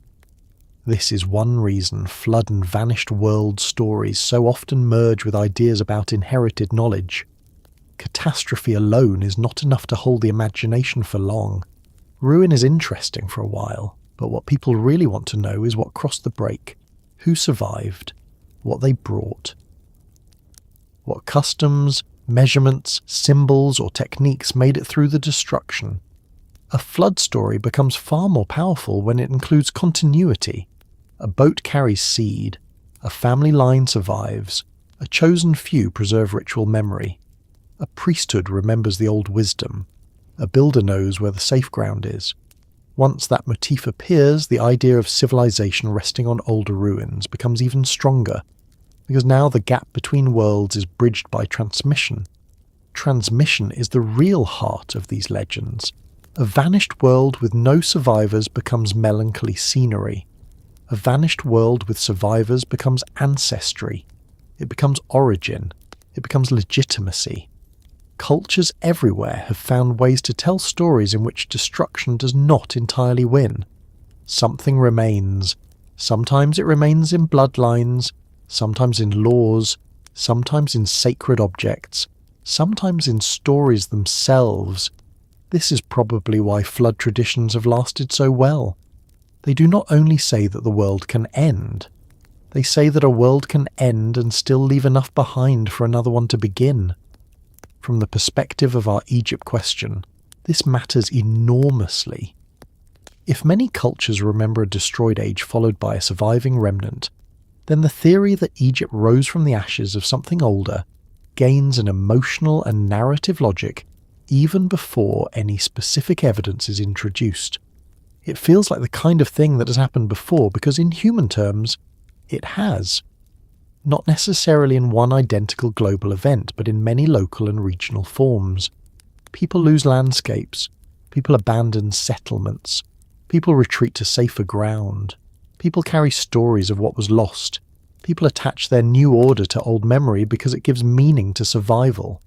This is one reason flood and vanished world stories so often merge with ideas about inherited knowledge. Catastrophe alone is not enough to hold the imagination for long. Ruin is interesting for a while, but what people really want to know is what crossed the break, who survived, what they brought. What customs, measurements, symbols, or techniques made it through the destruction. A flood story becomes far more powerful when it includes continuity. A boat carries seed, a family line survives, a chosen few preserve ritual memory, a priesthood remembers the old wisdom, a builder knows where the safe ground is. Once that motif appears, the idea of civilization resting on older ruins becomes even stronger, because now the gap between worlds is bridged by transmission. transmission is the real heart of these legends. A vanished world with no survivors becomes melancholy scenery. A vanished world with survivors becomes ancestry. It becomes origin. It becomes legitimacy. Cultures everywhere have found ways to tell stories in which destruction does not entirely win. Something remains. Sometimes it remains in bloodlines, sometimes in laws, sometimes in sacred objects, sometimes in stories themselves. This is probably why flood traditions have lasted so well. They do not only say that the world can end, they say that a world can end and still leave enough behind for another one to begin. From the perspective of our Egypt question, this matters enormously. If many cultures remember a destroyed age followed by a surviving remnant, then the theory that Egypt rose from the ashes of something older gains an emotional and narrative logic even before any specific evidence is introduced. It feels like the kind of thing that has happened before because in human terms, it has. Not necessarily in one identical global event, but in many local and regional forms. People lose landscapes. People abandon settlements. People retreat to safer ground. People carry stories of what was lost. People attach their new order to old memory because it gives meaning to survival.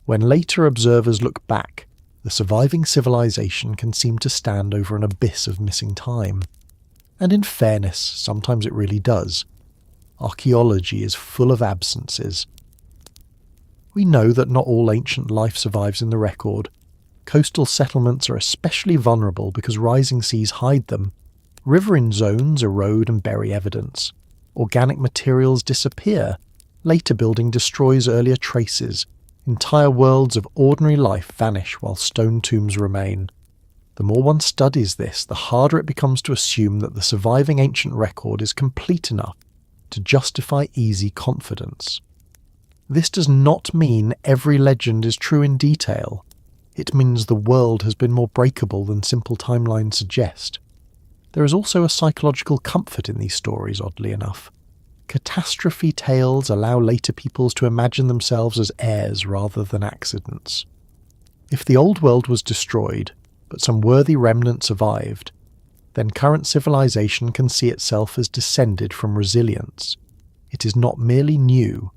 When later observers look back, the surviving civilization can seem to stand over an abyss of missing time. And in fairness, sometimes it really does. Archaeology is full of absences. We know that not all ancient life survives in the record. Coastal settlements are especially vulnerable because rising seas hide them. Riverine zones erode and bury evidence. Organic materials disappear. Later building destroys earlier traces. Entire worlds of ordinary life vanish while stone tombs remain. The more one studies this, the harder it becomes to assume that the surviving ancient record is complete enough to justify easy confidence. This does not mean every legend is true in detail. It means the world has been more breakable than simple timelines suggest. There is also a psychological comfort in these stories, oddly enough. Catastrophe tales allow later peoples to imagine themselves as heirs rather than accidents. If the old world was destroyed, but some worthy remnant survived, then current civilization can see itself as descended from resilience. It is not merely new,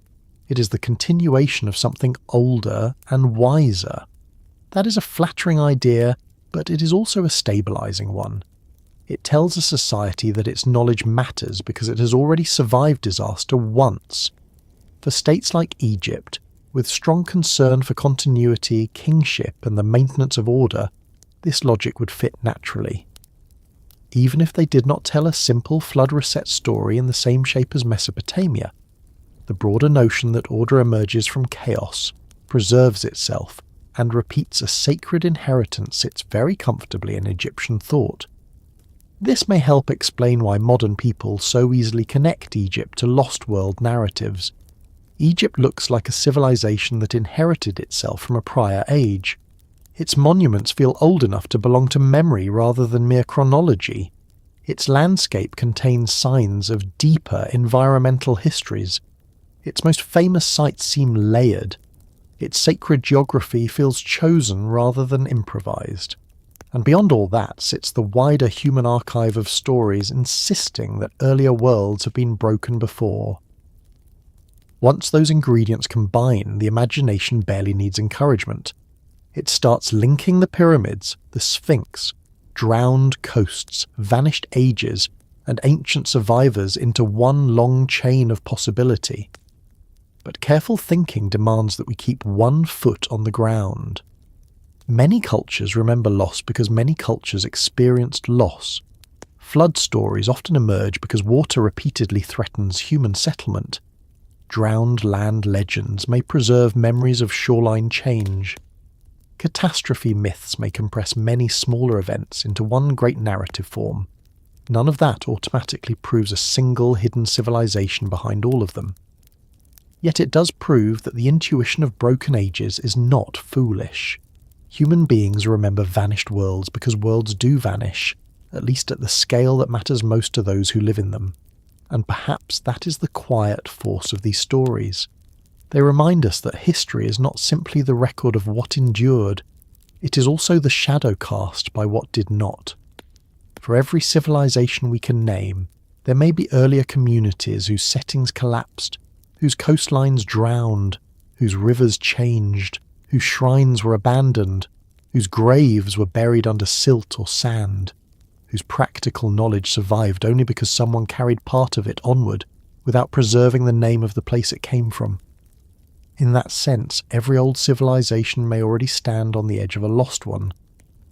it is the continuation of something older and wiser. That is a flattering idea, but it is also a stabilizing one. It tells a society that its knowledge matters because it has already survived disaster once. For states like Egypt, with strong concern for continuity, kingship, and the maintenance of order, this logic would fit naturally. Even if they did not tell a simple flood reset story in the same shape as Mesopotamia, the broader notion that order emerges from chaos, preserves itself, and repeats a sacred inheritance sits very comfortably in Egyptian thought. This may help explain why modern people so easily connect Egypt to lost world narratives. Egypt looks like a civilization that inherited itself from a prior age. Its monuments feel old enough to belong to memory rather than mere chronology. Its landscape contains signs of deeper environmental histories. Its most famous sites seem layered. Its sacred geography feels chosen rather than improvised. And beyond all that sits the wider human archive of stories insisting that earlier worlds have been broken before. Once those ingredients combine, the imagination barely needs encouragement. It starts linking the pyramids, the Sphinx, drowned coasts, vanished ages, and ancient survivors into one long chain of possibility. But careful thinking demands that we keep one foot on the ground. Many cultures remember loss because many cultures experienced loss. Flood stories often emerge because water repeatedly threatens human settlement. Drowned land legends may preserve memories of shoreline change. Catastrophe myths may compress many smaller events into one great narrative form. None of that automatically proves a single hidden civilization behind all of them. Yet it does prove that the intuition of broken ages is not foolish. Human beings remember vanished worlds because worlds do vanish, at least at the scale that matters most to those who live in them. And perhaps that is the quiet force of these stories. They remind us that history is not simply the record of what endured, it is also the shadow cast by what did not. For every civilization we can name, there may be earlier communities whose settings collapsed, whose coastlines drowned, whose rivers changed, whose shrines were abandoned, whose graves were buried under silt or sand, whose practical knowledge survived only because someone carried part of it onward without preserving the name of the place it came from. In that sense, every old civilization may already stand on the edge of a lost one.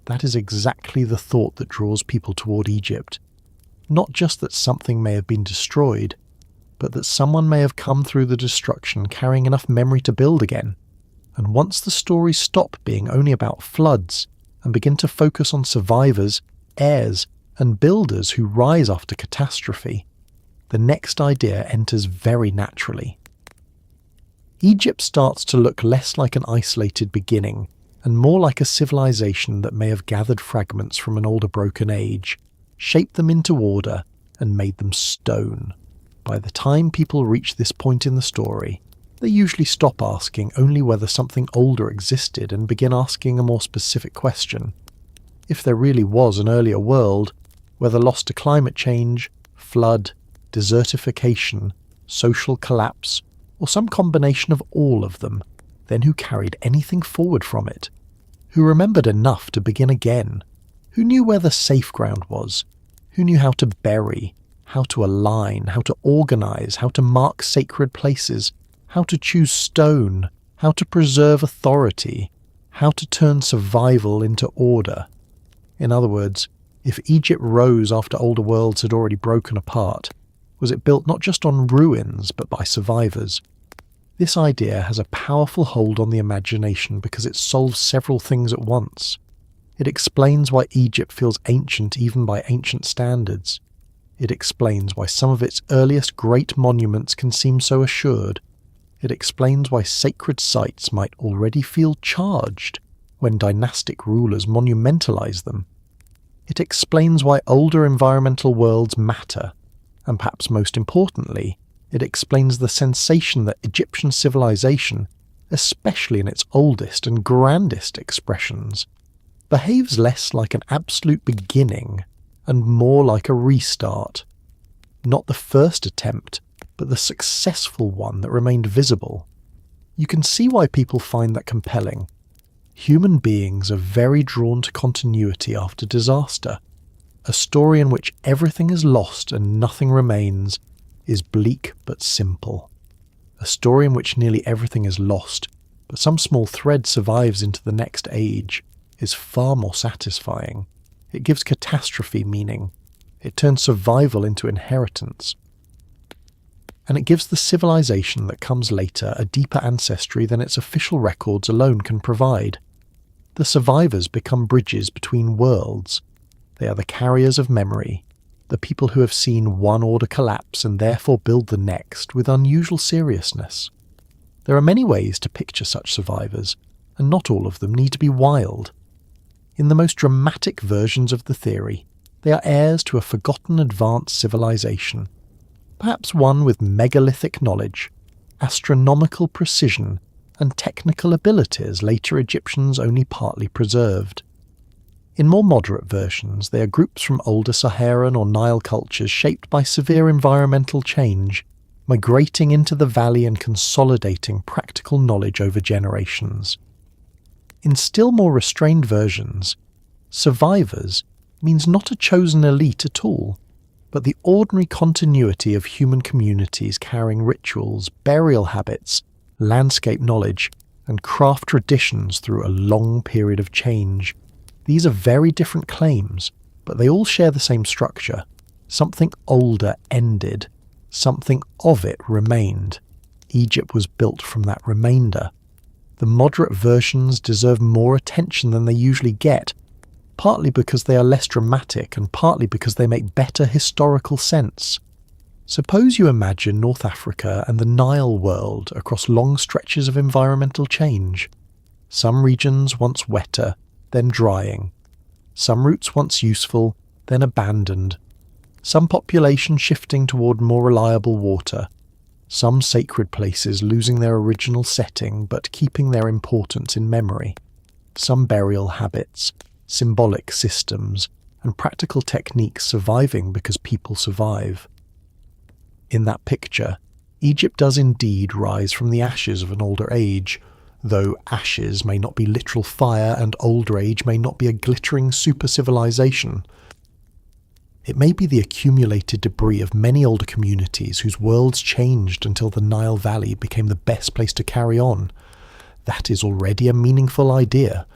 That is exactly the thought that draws people toward Egypt. Not just that something may have been destroyed, but that someone may have come through the destruction carrying enough memory to build again. And once the stories stop being only about floods and begin to focus on survivors, heirs, and builders who rise after catastrophe, the next idea enters very naturally. Egypt starts to look less like an isolated beginning and more like a civilization that may have gathered fragments from an older broken age, shaped them into order, and made them stone. By the time people reach this point in the story, they usually stop asking only whether something older existed and begin asking a more specific question. If there really was an earlier world, whether lost to climate change, flood, desertification, social collapse, or some combination of all of them, then who carried anything forward from it? Who remembered enough to begin again? Who knew where the safe ground was? Who knew how to bury, how to align, how to organize, how to mark sacred places, how to choose stone, how to preserve authority, how to turn survival into order? In other words, if Egypt rose after older worlds had already broken apart, was it built not just on ruins but by survivors? This idea has a powerful hold on the imagination because it solves several things at once. It explains why Egypt feels ancient even by ancient standards. It explains why some of its earliest great monuments can seem so assured. It explains why sacred sites might already feel charged when dynastic rulers monumentalize them. It explains why older environmental worlds matter. And perhaps most importantly, it explains the sensation that Egyptian civilization, especially in its oldest and grandest expressions, behaves less like an absolute beginning and more like a restart. Not the first attempt, but the successful one that remained visible. You can see why people find that compelling. Human beings are very drawn to continuity after disaster. A story in which everything is lost and nothing remains is bleak but simple. A story in which nearly everything is lost, but some small thread survives into the next age, is far more satisfying. It gives catastrophe meaning. It turns survival into inheritance. And it gives the civilization that comes later a deeper ancestry than its official records alone can provide. The survivors become bridges between worlds. They are the carriers of memory, the people who have seen one order collapse and therefore build the next with unusual seriousness. There are many ways to picture such survivors, and not all of them need to be wild. In the most dramatic versions of the theory, they are heirs to a forgotten advanced civilization, perhaps one with megalithic knowledge, astronomical precision, and technical abilities later Egyptians only partly preserved. In more moderate versions, they are groups from older Saharan or Nile cultures shaped by severe environmental change, migrating into the valley and consolidating practical knowledge over generations. In still more restrained versions, survivors means not a chosen elite at all, but the ordinary continuity of human communities carrying rituals, burial habits, landscape knowledge, and craft traditions through a long period of change. These are very different claims, but they all share the same structure. Something older ended. Something of it remained. Egypt was built from that remainder. The moderate versions deserve more attention than they usually get, partly because they are less dramatic and partly because they make better historical sense. Suppose you imagine North Africa and the Nile world across long stretches of environmental change. Some regions once wetter, then drying. Some routes once useful, then abandoned. Some population shifting toward more reliable water. some sacred places losing their original setting but keeping their importance in memory, some burial habits, symbolic systems, and practical techniques surviving because people survive. In that picture, Egypt does indeed rise from the ashes of an older age, though ashes may not be literal fire and older age may not be a glittering super-civilization. It may be the accumulated debris of many older communities whose worlds changed until the Nile Valley became the best place to carry on. That is already a meaningful idea.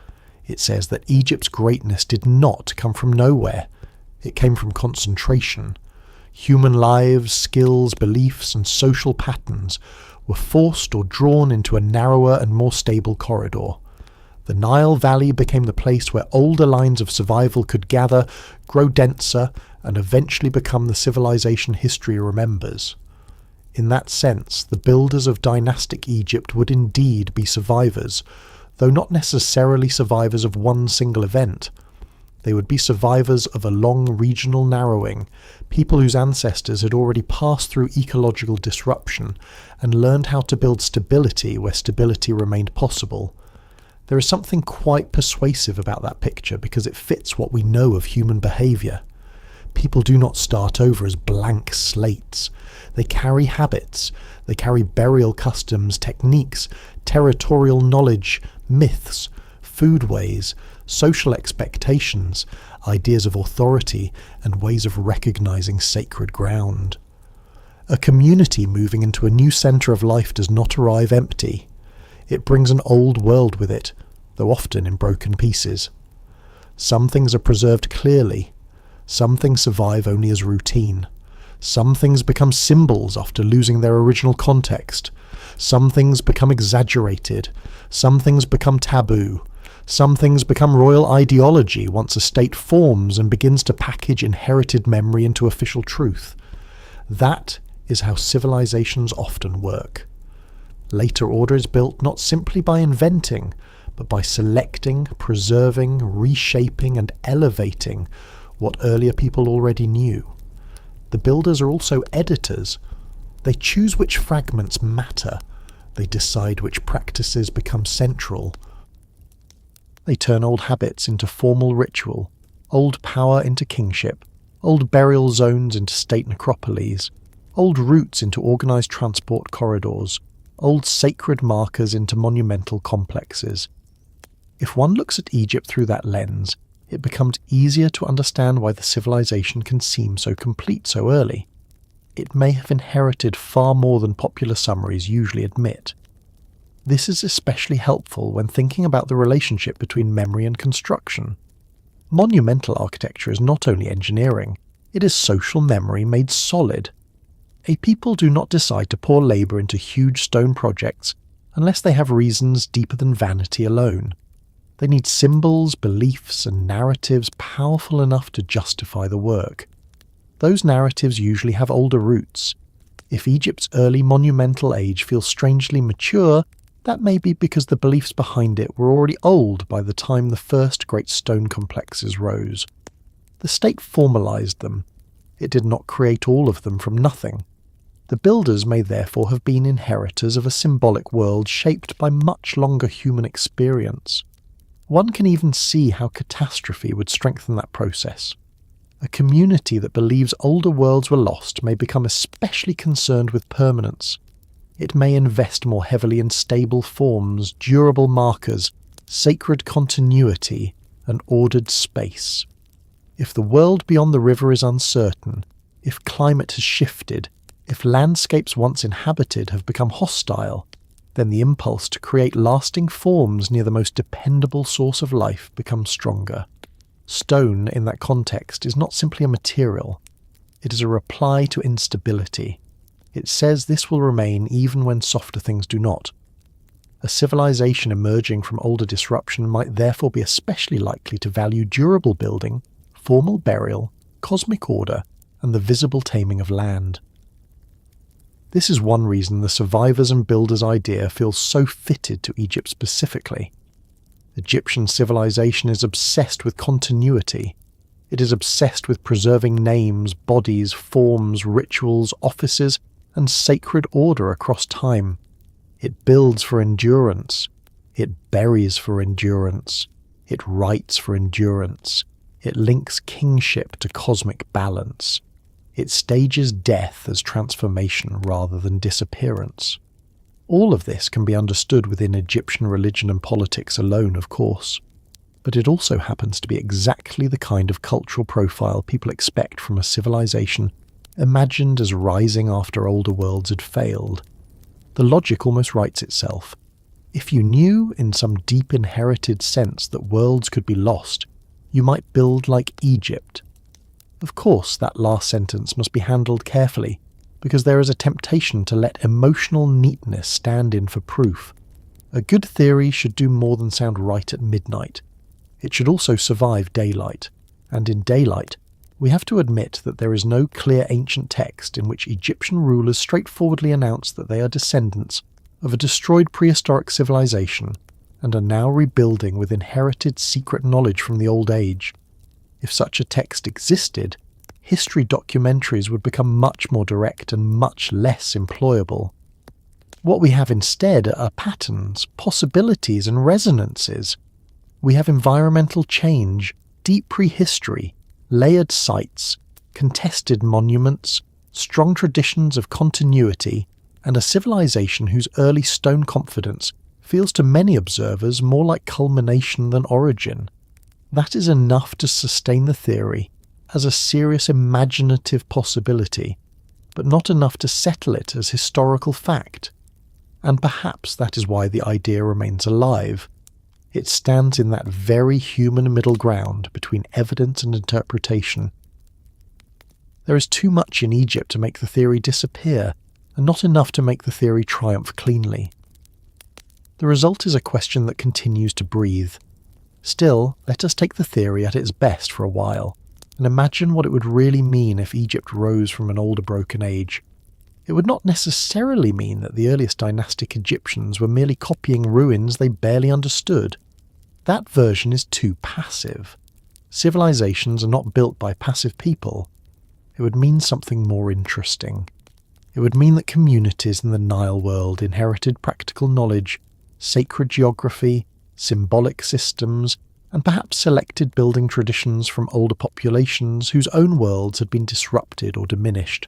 It says that Egypt's greatness did not come from nowhere. It came from concentration. Human lives, skills, beliefs, and social patterns were forced or drawn into a narrower and more stable corridor. The Nile Valley became the place where older lines of survival could gather, grow denser, and eventually become the civilization history remembers. In that sense, the builders of dynastic Egypt would indeed be survivors, though not necessarily survivors of one single event. They would be survivors of a long regional narrowing, people whose ancestors had already passed through ecological disruption and learned how to build stability where stability remained possible. There is something quite persuasive about that picture because it fits what we know of human behaviour. People do not start over as blank slates. They carry habits, they carry burial customs, techniques, territorial knowledge, myths, foodways, social expectations, ideas of authority, and ways of recognizing sacred ground. A community moving into a new centre of life does not arrive empty. It brings an old world with it, though often in broken pieces. Some things are preserved clearly. Some things survive only as routine. Some things become symbols after losing their original context. Some things become exaggerated. Some things become taboo. Some things become royal ideology once a state forms and begins to package inherited memory into official truth. That is how civilizations often work. Later order is built not simply by inventing, but by selecting, preserving, reshaping, and elevating what earlier people already knew. The builders are also editors. They choose which fragments matter. They decide which practices become central. They turn old habits into formal ritual, old power into kingship, old burial zones into state necropolis, old routes into organised transport corridors, old sacred markers into monumental complexes. If one looks at Egypt through that lens, it becomes easier to understand why the civilization can seem so complete so early. It may have inherited far more than popular summaries usually admit. This is especially helpful when thinking about the relationship between memory and construction. Monumental architecture is not only engineering, it is social memory made solid. A people do not decide to pour labour into huge stone projects unless they have reasons deeper than vanity alone. They need symbols, beliefs, and narratives powerful enough to justify the work. Those narratives usually have older roots. If Egypt's early monumental age feels strangely mature, that may be because the beliefs behind it were already old by the time the first great stone complexes rose. The state formalized them. It did not create all of them from nothing. The builders may therefore have been inheritors of a symbolic world shaped by much longer human experience. One can even see how Catastrophe would strengthen that process. A community that believes older worlds were lost may become especially concerned with permanence. It may invest more heavily in stable forms, durable markers, sacred continuity, and ordered space. If the world beyond the river is uncertain, if climate has shifted, if landscapes once inhabited have become hostile, then the impulse to create lasting forms near the most dependable source of life becomes stronger. Stone, in that context, is not simply a material. It is a reply to instability. It says this will remain even when softer things do not. A civilization emerging from older disruption might therefore be especially likely to value durable building, formal burial, cosmic order, and the visible taming of land. This is one reason the survivors and builders idea feels so fitted to Egypt specifically. Egyptian civilization is obsessed with continuity. It is obsessed with preserving names, bodies, forms, rituals, offices, and sacred order across time. It builds for endurance. It buries for endurance. It writes for endurance. It links kingship to cosmic balance. It stages death as transformation rather than disappearance. All of this can be understood within Egyptian religion and politics alone, of course, but it also happens to be exactly the kind of cultural profile people expect from a civilization imagined as rising after older worlds had failed. The logic almost writes itself. If you knew, in some deep inherited sense, that worlds could be lost, you might build like Egypt. Of course, that last sentence must be handled carefully, because there is a temptation to let emotional neatness stand in for proof. A good theory should do more than sound right at midnight. It should also survive daylight, and in daylight, we have to admit that there is no clear ancient text in which Egyptian rulers straightforwardly announce that they are descendants of a destroyed prehistoric civilization and are now rebuilding with inherited secret knowledge from the old age. If such a text existed, history documentaries would become much more direct and much less employable. What we have instead are patterns, possibilities and resonances. We have environmental change, deep prehistory, layered sites, contested monuments, strong traditions of continuity, and a civilization whose early stone confidence feels to many observers more like culmination than origin. That is enough to sustain the theory as a serious imaginative possibility, but not enough to settle it as historical fact. And perhaps that is why the idea remains alive. It stands in that very human middle ground between evidence and interpretation. There is too much in Egypt to make the theory disappear, and not enough to make the theory triumph cleanly. The result is a question that continues to breathe. Still, let us take the theory at its best for a while, and imagine what it would really mean if Egypt rose from an older broken age. It would not necessarily mean that the earliest dynastic Egyptians were merely copying ruins they barely understood. That version is too passive. Civilizations are not built by passive people. It would mean something more interesting. It would mean that communities in the Nile world inherited practical knowledge, sacred geography, symbolic systems, and perhaps selected building traditions from older populations whose own worlds had been disrupted or diminished.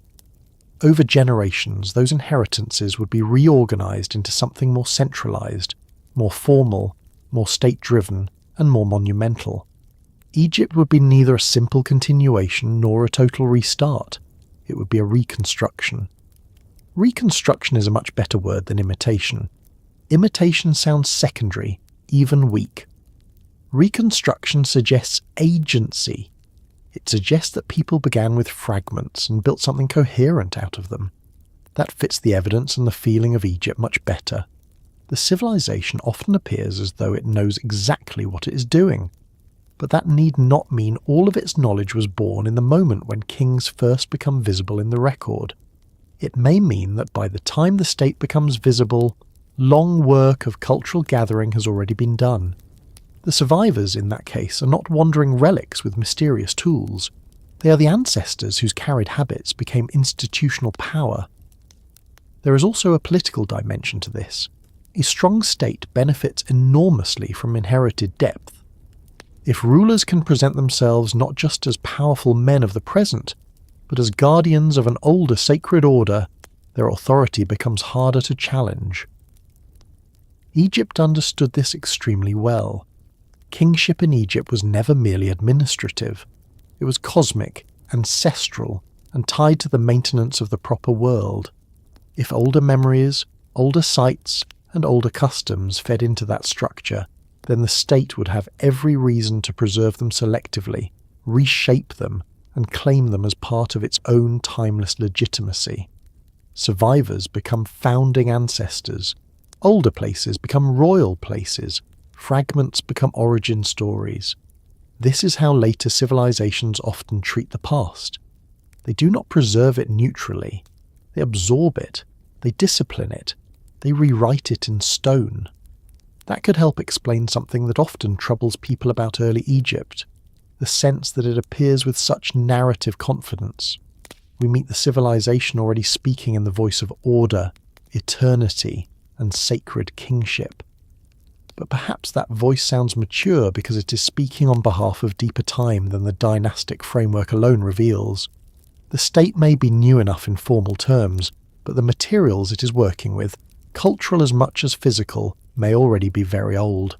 Over generations, those inheritances would be reorganized into something more centralized, more formal, more state-driven, and more monumental. Egypt would be neither a simple continuation nor a total restart. It would be a reconstruction. Reconstruction is a much better word than imitation. Imitation sounds secondary, even weak. Reconstruction suggests agency. It suggests that people began with fragments and built something coherent out of them. That fits the evidence and the feeling of Egypt much better. The civilization often appears as though it knows exactly what it is doing, but that need not mean all of its knowledge was born in the moment when kings first become visible in the record. It may mean that by the time the state becomes visible, long work of cultural gathering has already been done. The survivors in that case are not wandering relics with mysterious tools. They are the ancestors whose carried habits became institutional power. There is also a political dimension to this. A strong state benefits enormously from inherited depth. If rulers can present themselves not just as powerful men of the present, but as guardians of an older sacred order, their authority becomes harder to challenge. Egypt understood this extremely well. Kingship in Egypt was never merely administrative. It was cosmic, ancestral, and tied to the maintenance of the proper world. If older memories, older sites, and older customs fed into that structure, then the state would have every reason to preserve them selectively, reshape them, and claim them as part of its own timeless legitimacy. Survivors become founding ancestors. Older places become royal places. Fragments become origin stories. This is how later civilizations often treat the past. They do not preserve it neutrally. They absorb it. They discipline it. They rewrite it in stone. That could help explain something that often troubles people about early Egypt, the sense that it appears with such narrative confidence. we meet the civilization already speaking in the voice of order, eternity, and sacred kingship. But perhaps that voice sounds mature because it is speaking on behalf of deeper time than the dynastic framework alone reveals. The state may be new enough in formal terms, but the materials it is working with, cultural as much as physical, may already be very old.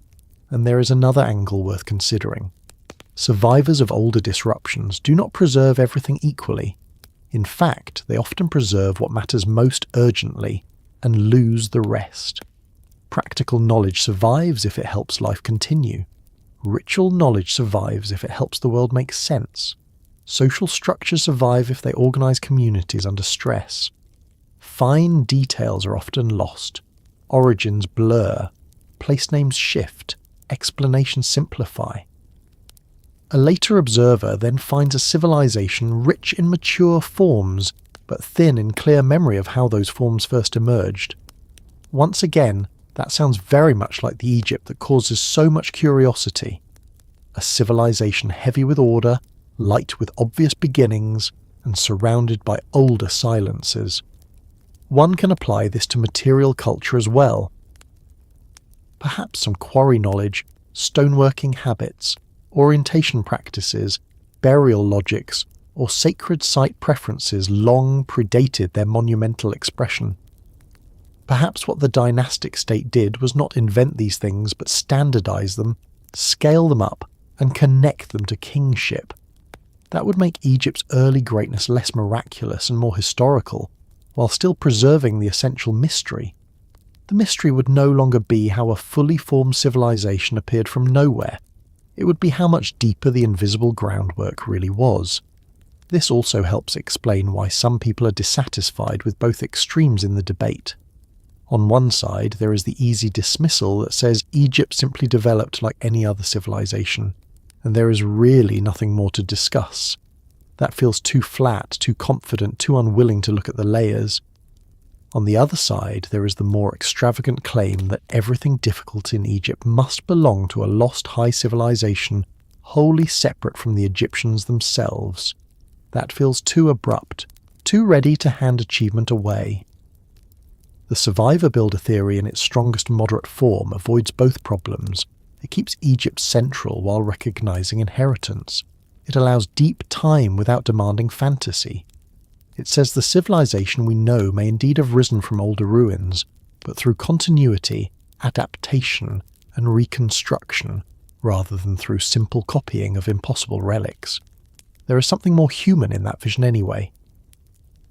And there is another angle worth considering. Survivors of older disruptions do not preserve everything equally. In fact, they often preserve what matters most urgently and lose the rest. Practical knowledge survives if it helps life continue. Ritual knowledge survives if it helps the world make sense. Social structures survive if they organize communities under stress. Fine details are often lost. Origins blur. Place names shift. Explanations simplify. A later observer then finds a civilization rich in mature forms, but thin in clear memory of how those forms first emerged. Once again, that sounds very much like the Egypt that causes so much curiosity. A civilization heavy with order, light with obvious beginnings, and surrounded by older silences. One can apply this to material culture as well. Perhaps some quarry knowledge, stoneworking habits, orientation practices, burial logics, or sacred site preferences long predated their monumental expression. Perhaps what the dynastic state did was not invent these things but standardize them, scale them up, and connect them to kingship. That would make Egypt's early greatness less miraculous and more historical, while still preserving the essential mystery. The mystery would no longer be how a fully formed civilization appeared from nowhere. It would be how much deeper the invisible groundwork really was. This also helps explain why some people are dissatisfied with both extremes in the debate. On one side, there is the easy dismissal that says Egypt simply developed like any other civilization, and there is really nothing more to discuss. That feels too flat, too confident, too unwilling to look at the layers. On the other side, there is the more extravagant claim that everything difficult in Egypt must belong to a lost high civilization wholly separate from the Egyptians themselves. That feels too abrupt, too ready to hand achievement away. The survivor-builder theory in its strongest moderate form avoids both problems. It keeps Egypt central while recognizing inheritance. It allows deep time without demanding fantasy. It says the civilization we know may indeed have risen from older ruins, but through continuity, adaptation, and reconstruction, rather than through simple copying of impossible relics. There is something more human in that vision anyway.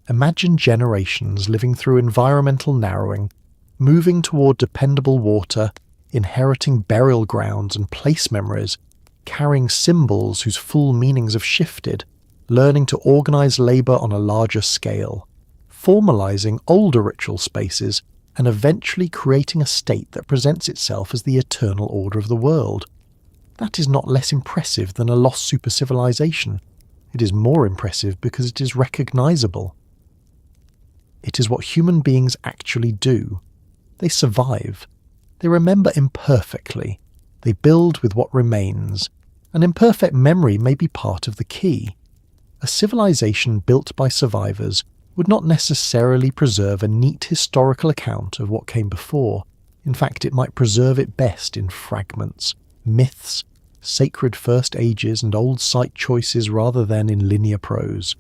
Imagine generations living through environmental narrowing, moving toward dependable water, inheriting burial grounds and place memories, carrying symbols whose full meanings have shifted, learning to organize labor on a larger scale, formalizing older ritual spaces, and eventually creating a state that presents itself as the eternal order of the world. That is not less impressive than a lost super-civilization. It is more impressive because it is recognizable. It is what human beings actually do. They survive. They remember imperfectly. They build with what remains. An imperfect memory may be part of the key. A civilization built by survivors would not necessarily preserve a neat historical account of what came before. In fact, it might preserve it best in fragments, myths, sacred first ages and old site choices rather than in linear prose.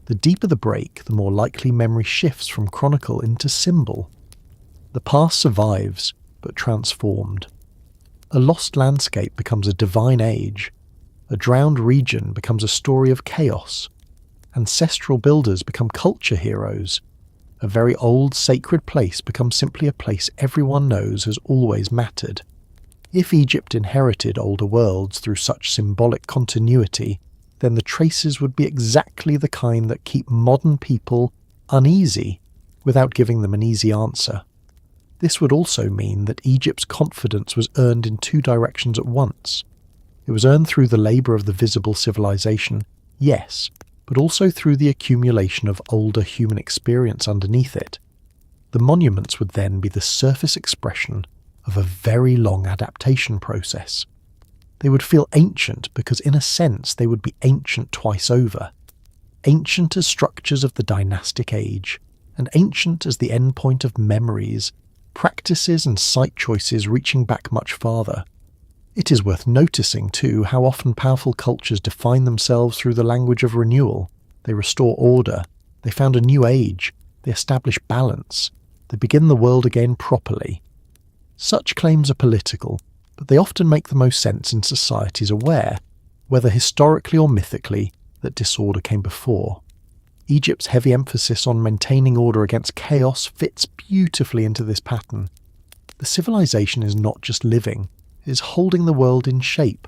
The deeper the break, the more likely memory shifts from chronicle into symbol. The past survives, but transformed. A lost landscape becomes a divine age. A drowned region becomes a story of chaos. Ancestral builders become culture heroes. A very old sacred place becomes simply a place everyone knows has always mattered. If Egypt inherited older worlds through such symbolic continuity, then the traces would be exactly the kind that keep modern people uneasy without giving them an easy answer. This would also mean that Egypt's confidence was earned in two directions at once. It was earned through the labour of the visible civilization, yes, but also through the accumulation of older human experience underneath it. The monuments would then be the surface expression of a very long adaptation process. They would feel ancient because in a sense they would be ancient twice over. ancient as structures of the dynastic age, and ancient as the endpoint of memories, practices and site choices reaching back much farther. It is worth noticing, too, how often powerful cultures define themselves through the language of renewal. They restore order, they found a new age, they establish balance, they begin the world again properly. Such claims are political, but they often make the most sense in societies aware, whether historically or mythically, that disorder came before. Egypt's heavy emphasis on maintaining order against chaos fits beautifully into this pattern. The civilization is not just living, it is holding the world in shape.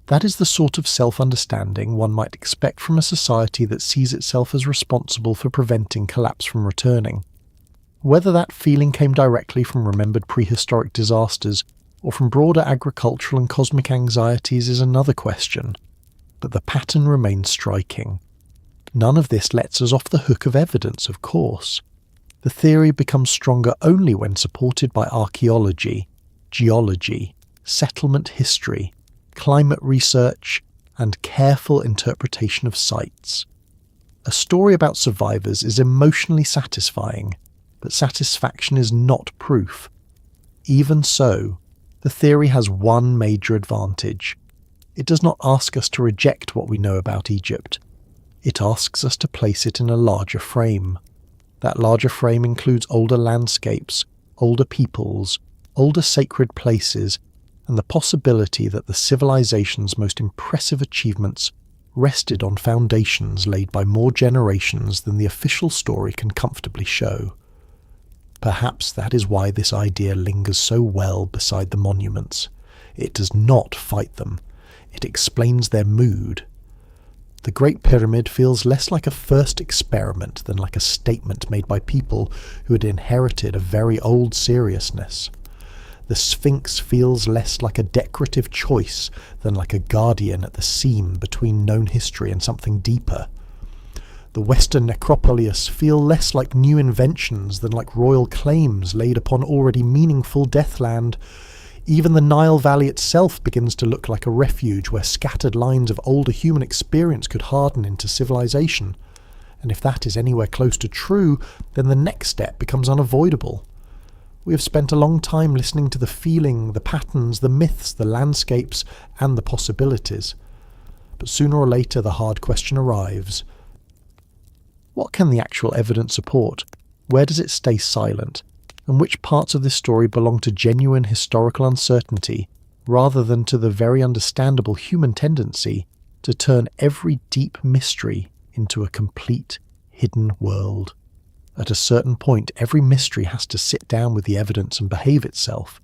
That is the sort of self-understanding one might expect from a society that sees itself as responsible for preventing collapse from returning. Whether that feeling came directly from remembered prehistoric disasters or from broader agricultural and cosmic anxieties is another question, but the pattern remains striking. None of this lets us off the hook of evidence, of course. The theory becomes stronger only when supported by archaeology, geology, settlement history, climate research, and careful interpretation of sites. A story about survivors is emotionally satisfying, but satisfaction is not proof. Even so, the theory has one major advantage. It does not ask us to reject what we know about Egypt. It asks us to place it in a larger frame. That larger frame includes older landscapes, older peoples, older sacred places, and the possibility that the civilization's most impressive achievements rested on foundations laid by more generations than the official story can comfortably show. Perhaps that is why this idea lingers so well beside the monuments. It does not fight them. It explains their mood. The Great Pyramid feels less like a first experiment than like a statement made by people who had inherited a very old seriousness. The Sphinx feels less like a decorative choice than like a guardian at the seam between known history and something deeper. The Western necropolis feel less like new inventions than like royal claims laid upon already meaningful deathland. Even the Nile Valley itself begins to look like a refuge where scattered lines of older human experience could harden into civilization. And if that is anywhere close to true, then the next step becomes unavoidable. We have spent a long time listening to the feeling, the patterns, the myths, the landscapes, and the possibilities. But sooner or later the hard question arrives. What can the actual evidence support? Where does it stay silent? And which parts of this story belong to genuine historical uncertainty, rather than to the very understandable human tendency to turn every deep mystery into a complete, hidden world? At a certain point, every mystery has to sit down with the evidence and behave itself.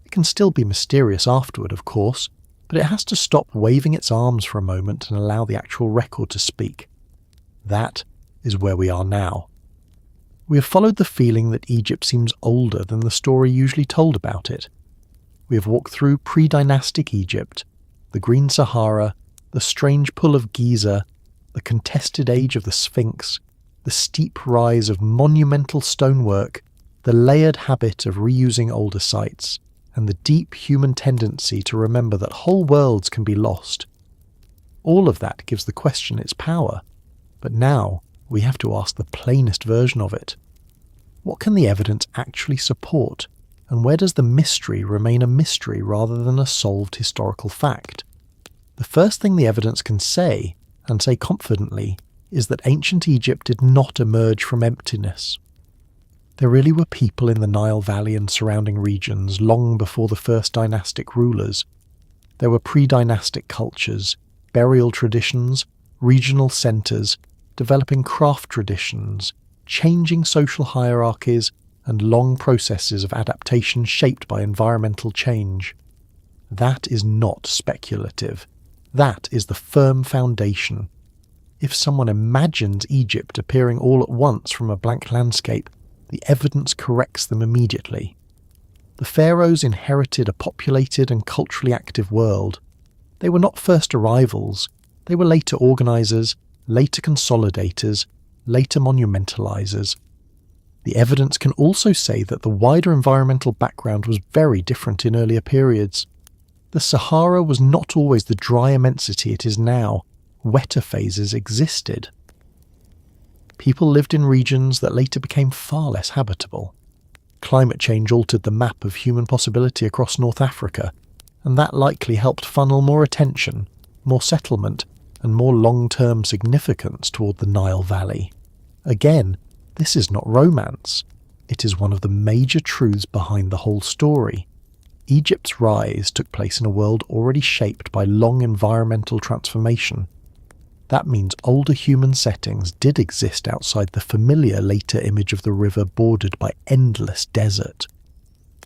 It can still be mysterious afterward, of course, but it has to stop waving its arms for a moment and allow the actual record to speak. That is where we are now. We have followed the feeling that Egypt seems older than the story usually told about it. We have walked through pre-dynastic Egypt, the green Sahara, the strange pull of Giza, the contested age of the Sphinx, the steep rise of monumental stonework, the layered habit of reusing older sites, and the deep human tendency to remember that whole worlds can be lost. All of that gives the question its power, but now we have to ask the plainest version of it. What can the evidence actually support, and where does the mystery remain a mystery rather than a solved historical fact? The first thing the evidence can say, and say confidently, is that ancient Egypt did not emerge from emptiness. There really were people in the Nile Valley and surrounding regions long before the first dynastic rulers. There were pre-dynastic cultures, burial traditions, regional centres, developing craft traditions, changing social hierarchies, and long processes of adaptation shaped by environmental change. That is not speculative. That is the firm foundation. If someone imagines Egypt appearing all at once from a blank landscape, the evidence corrects them immediately. The pharaohs inherited a populated and culturally active world. They were not first arrivals. They were later organisers, later consolidators, later monumentalizers. The evidence can also say that the wider environmental background was very different in earlier periods. The Sahara was not always the dry immensity it is now, wetter phases existed. People lived in regions that later became far less habitable. Climate change altered the map of human possibility across North Africa, and that likely helped funnel more attention, more settlement, and more long-term significance toward the Nile Valley. Again, this is not romance. It is one of the major truths behind the whole story. Egypt's rise took place in a world already shaped by long environmental transformation. That means older human settings did exist outside the familiar later image of the river bordered by endless desert.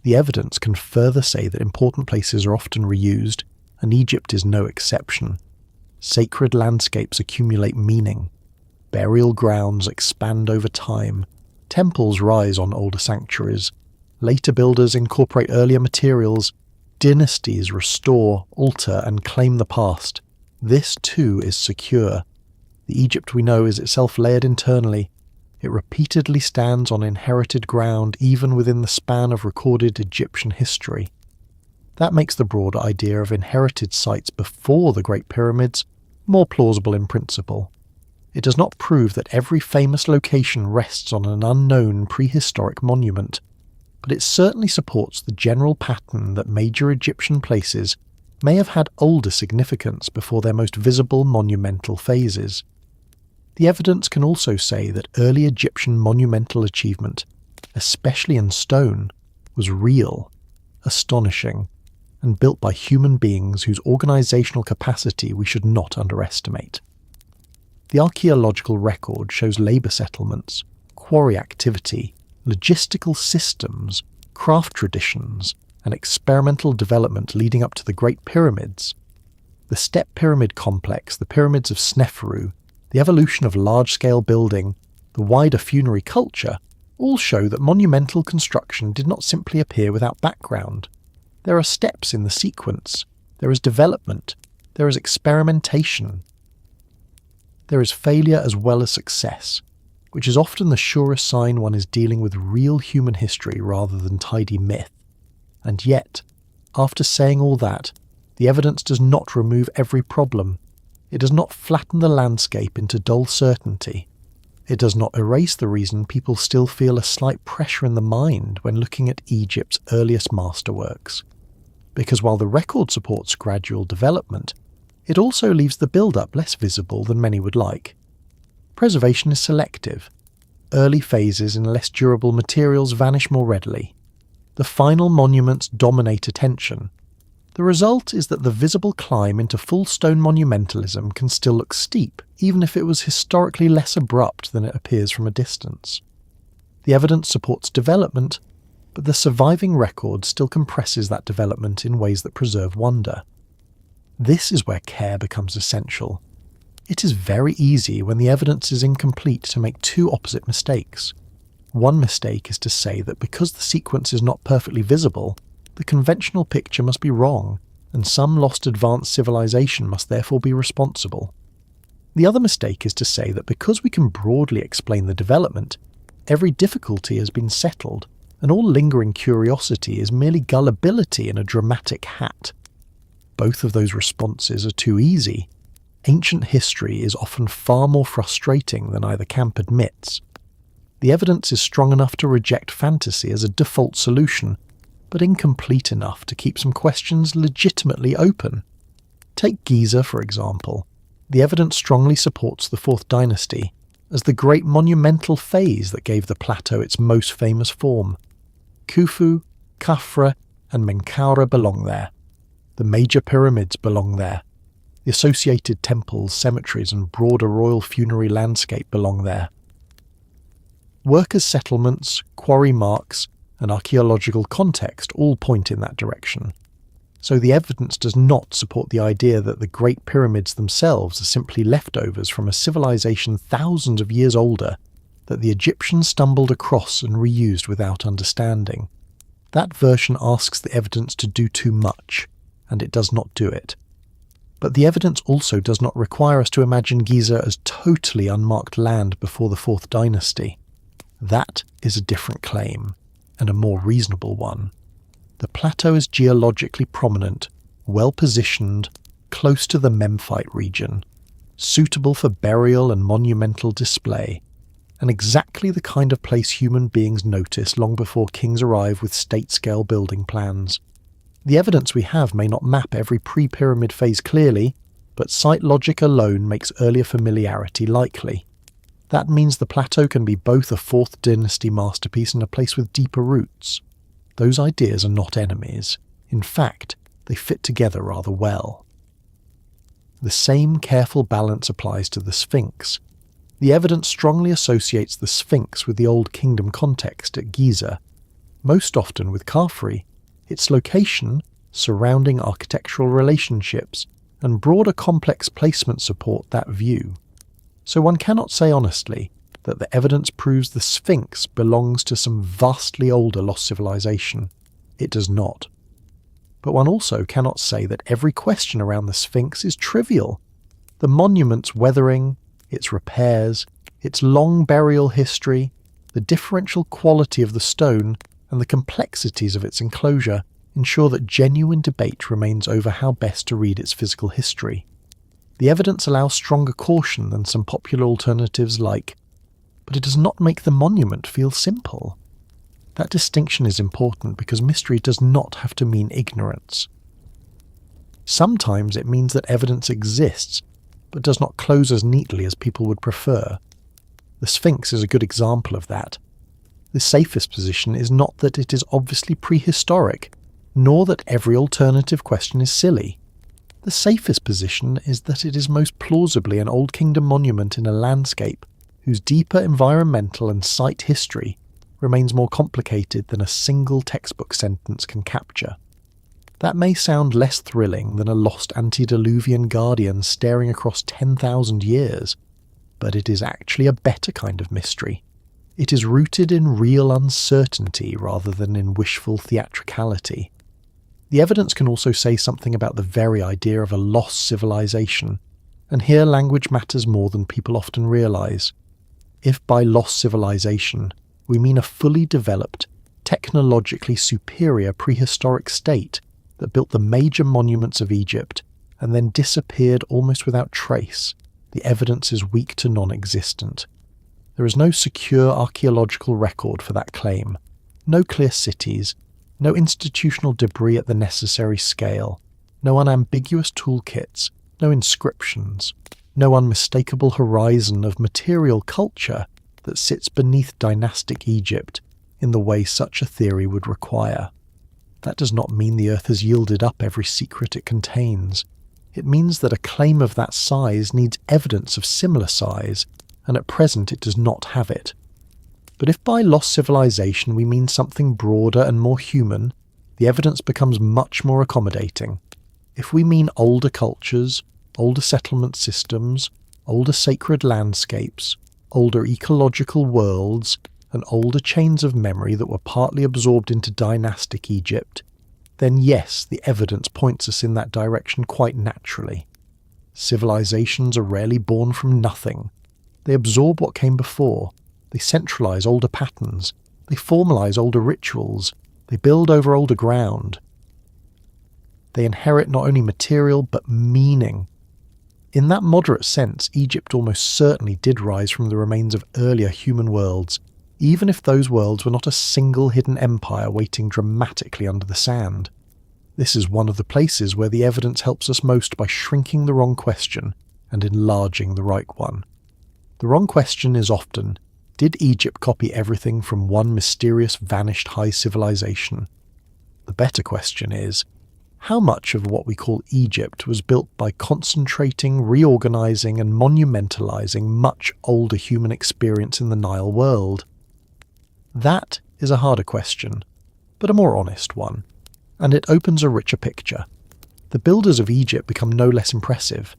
The evidence can further say that important places are often reused, and Egypt is no exception. Sacred landscapes accumulate meaning. Burial grounds expand over time. Temples rise on older sanctuaries. Later builders incorporate earlier materials. Dynasties restore, alter, and claim the past. This too is secure. The Egypt we know is itself layered internally. It repeatedly stands on inherited ground even within the span of recorded Egyptian history. That makes the broader idea of inherited sites before the Great Pyramids more plausible in principle. It does not prove that every famous location rests on an unknown prehistoric monument, but it certainly supports the general pattern that major Egyptian places may have had older significance before their most visible monumental phases. The evidence can also say that early Egyptian monumental achievement, especially in stone, was real, astonishing, and built by human beings whose organisational capacity we should not underestimate. The archaeological record shows labour settlements, quarry activity, logistical systems, craft traditions, and experimental development leading up to the Great Pyramids. The Step Pyramid complex, the pyramids of Sneferu, the evolution of large-scale building, the wider funerary culture, all show that monumental construction did not simply appear without background. There are steps in the sequence. There is development. There is experimentation. There is failure as well as success, which is often the surest sign one is dealing with real human history rather than tidy myth. And yet, after saying all that, the evidence does not remove every problem. It does not flatten the landscape into dull certainty. It does not erase the reason people still feel a slight pressure in the mind when looking at Egypt's earliest masterworks. Because while the record supports gradual development, it also leaves the build-up less visible than many would like. Preservation is selective. Early phases in less durable materials vanish more readily. The final monuments dominate attention. The result is that the visible climb into full stone monumentalism can still look steep, even if it was historically less abrupt than it appears from a distance. The evidence supports development, but the surviving record still compresses that development in ways that preserve wonder. This is where care becomes essential. It is very easy when the evidence is incomplete to make two opposite mistakes. One mistake is to say that because the sequence is not perfectly visible, the conventional picture must be wrong, and some lost advanced civilization must therefore be responsible. The other mistake is to say that because we can broadly explain the development, every difficulty has been settled, and all lingering curiosity is merely gullibility in a dramatic hat. Both of those responses are too easy. Ancient history is often far more frustrating than either camp admits. The evidence is strong enough to reject fantasy as a default solution, but incomplete enough to keep some questions legitimately open. Take Giza, for example. The evidence strongly supports the Fourth Dynasty as the great monumental phase that gave the plateau its most famous form. Khufu, Khafra, and Menkaura belong there. The major pyramids belong there. The associated temples, cemeteries, and broader royal funerary landscape belong there. Workers' settlements, quarry marks, and archaeological context all point in that direction. So the evidence does not support the idea that the Great Pyramids themselves are simply leftovers from a civilization thousands of years older that the Egyptians stumbled across and reused without understanding. That version asks the evidence to do too much, and it does not do it. But the evidence also does not require us to imagine Giza as totally unmarked land before the Fourth Dynasty. That is a different claim, and a more reasonable one. The plateau is geologically prominent, well positioned, close to the Memphite region. suitable for burial and monumental display, and exactly the kind of place human beings notice long before kings arrive with state-scale building plans. The evidence we have may not map every pre-pyramid phase clearly, but site logic alone makes earlier familiarity likely. That means the plateau can be both a 4th dynasty masterpiece and a place with deeper roots. Those ideas are not enemies. In fact, they fit together rather well. The same careful balance applies to the Sphinx. The evidence strongly associates the Sphinx with the Old Kingdom context at Giza, most often with Khafre. Its location, surrounding architectural relationships, and broader complex placement support that view. So one cannot say honestly that the evidence proves the Sphinx belongs to some vastly older lost civilization. It does not. But one also cannot say that every question around the Sphinx is trivial. The monument's weathering, its repairs, its long burial history, the differential quality of the stone, and the complexities of its enclosure ensure that genuine debate remains over how best to read its physical history. The evidence allows stronger caution than some popular alternatives but it does not make the monument feel simple. That distinction is important because mystery does not have to mean ignorance. Sometimes it means that evidence exists, but does not close as neatly as people would prefer. The Sphinx is a good example of that. The safest position is not that it is obviously prehistoric, nor that every alternative question is silly. The safest position is that it is most plausibly an Old Kingdom monument in a landscape whose deeper environmental and site history remains more complicated than a single textbook sentence can capture. That may sound less thrilling than a lost antediluvian guardian staring across 10,000 years, but it is actually a better kind of mystery. It is rooted in real uncertainty rather than in wishful theatricality. The evidence can also say something about the very idea of a lost civilization, and here language matters more than people often realize. If by lost civilization we mean a fully developed, technologically superior prehistoric state that built the major monuments of Egypt and then disappeared almost without trace, the evidence is weak to non-existent. There is no secure archaeological record for that claim, no clear cities, no institutional debris at the necessary scale, no unambiguous toolkits, no inscriptions, no unmistakable horizon of material culture that sits beneath dynastic Egypt in the way such a theory would require. That does not mean the Earth has yielded up every secret it contains. It means that a claim of that size needs evidence of similar size, and at present it does not have it. But if by lost civilization we mean something broader and more human, the evidence becomes much more accommodating. If we mean older cultures, older settlement systems, older sacred landscapes, older ecological worlds, and older chains of memory that were partly absorbed into dynastic Egypt, then yes, the evidence points us in that direction quite naturally. Civilizations are rarely born from nothing. They absorb what came before. They centralize older patterns. They formalize older rituals. They build over older ground. They inherit not only material but meaning. In that moderate sense, Egypt almost certainly did rise from the remains of earlier human worlds, even if those worlds were not a single hidden empire waiting dramatically under the sand. This is one of the places where the evidence helps us most by shrinking the wrong question and enlarging the right one. The wrong question is often, did Egypt copy everything from one mysterious vanished high civilization? The better question is, how much of what we call Egypt was built by concentrating, reorganizing, and monumentalizing much older human experience in the Nile world? That is a harder question, but a more honest one, and it opens a richer picture. The builders of Egypt become no less impressive.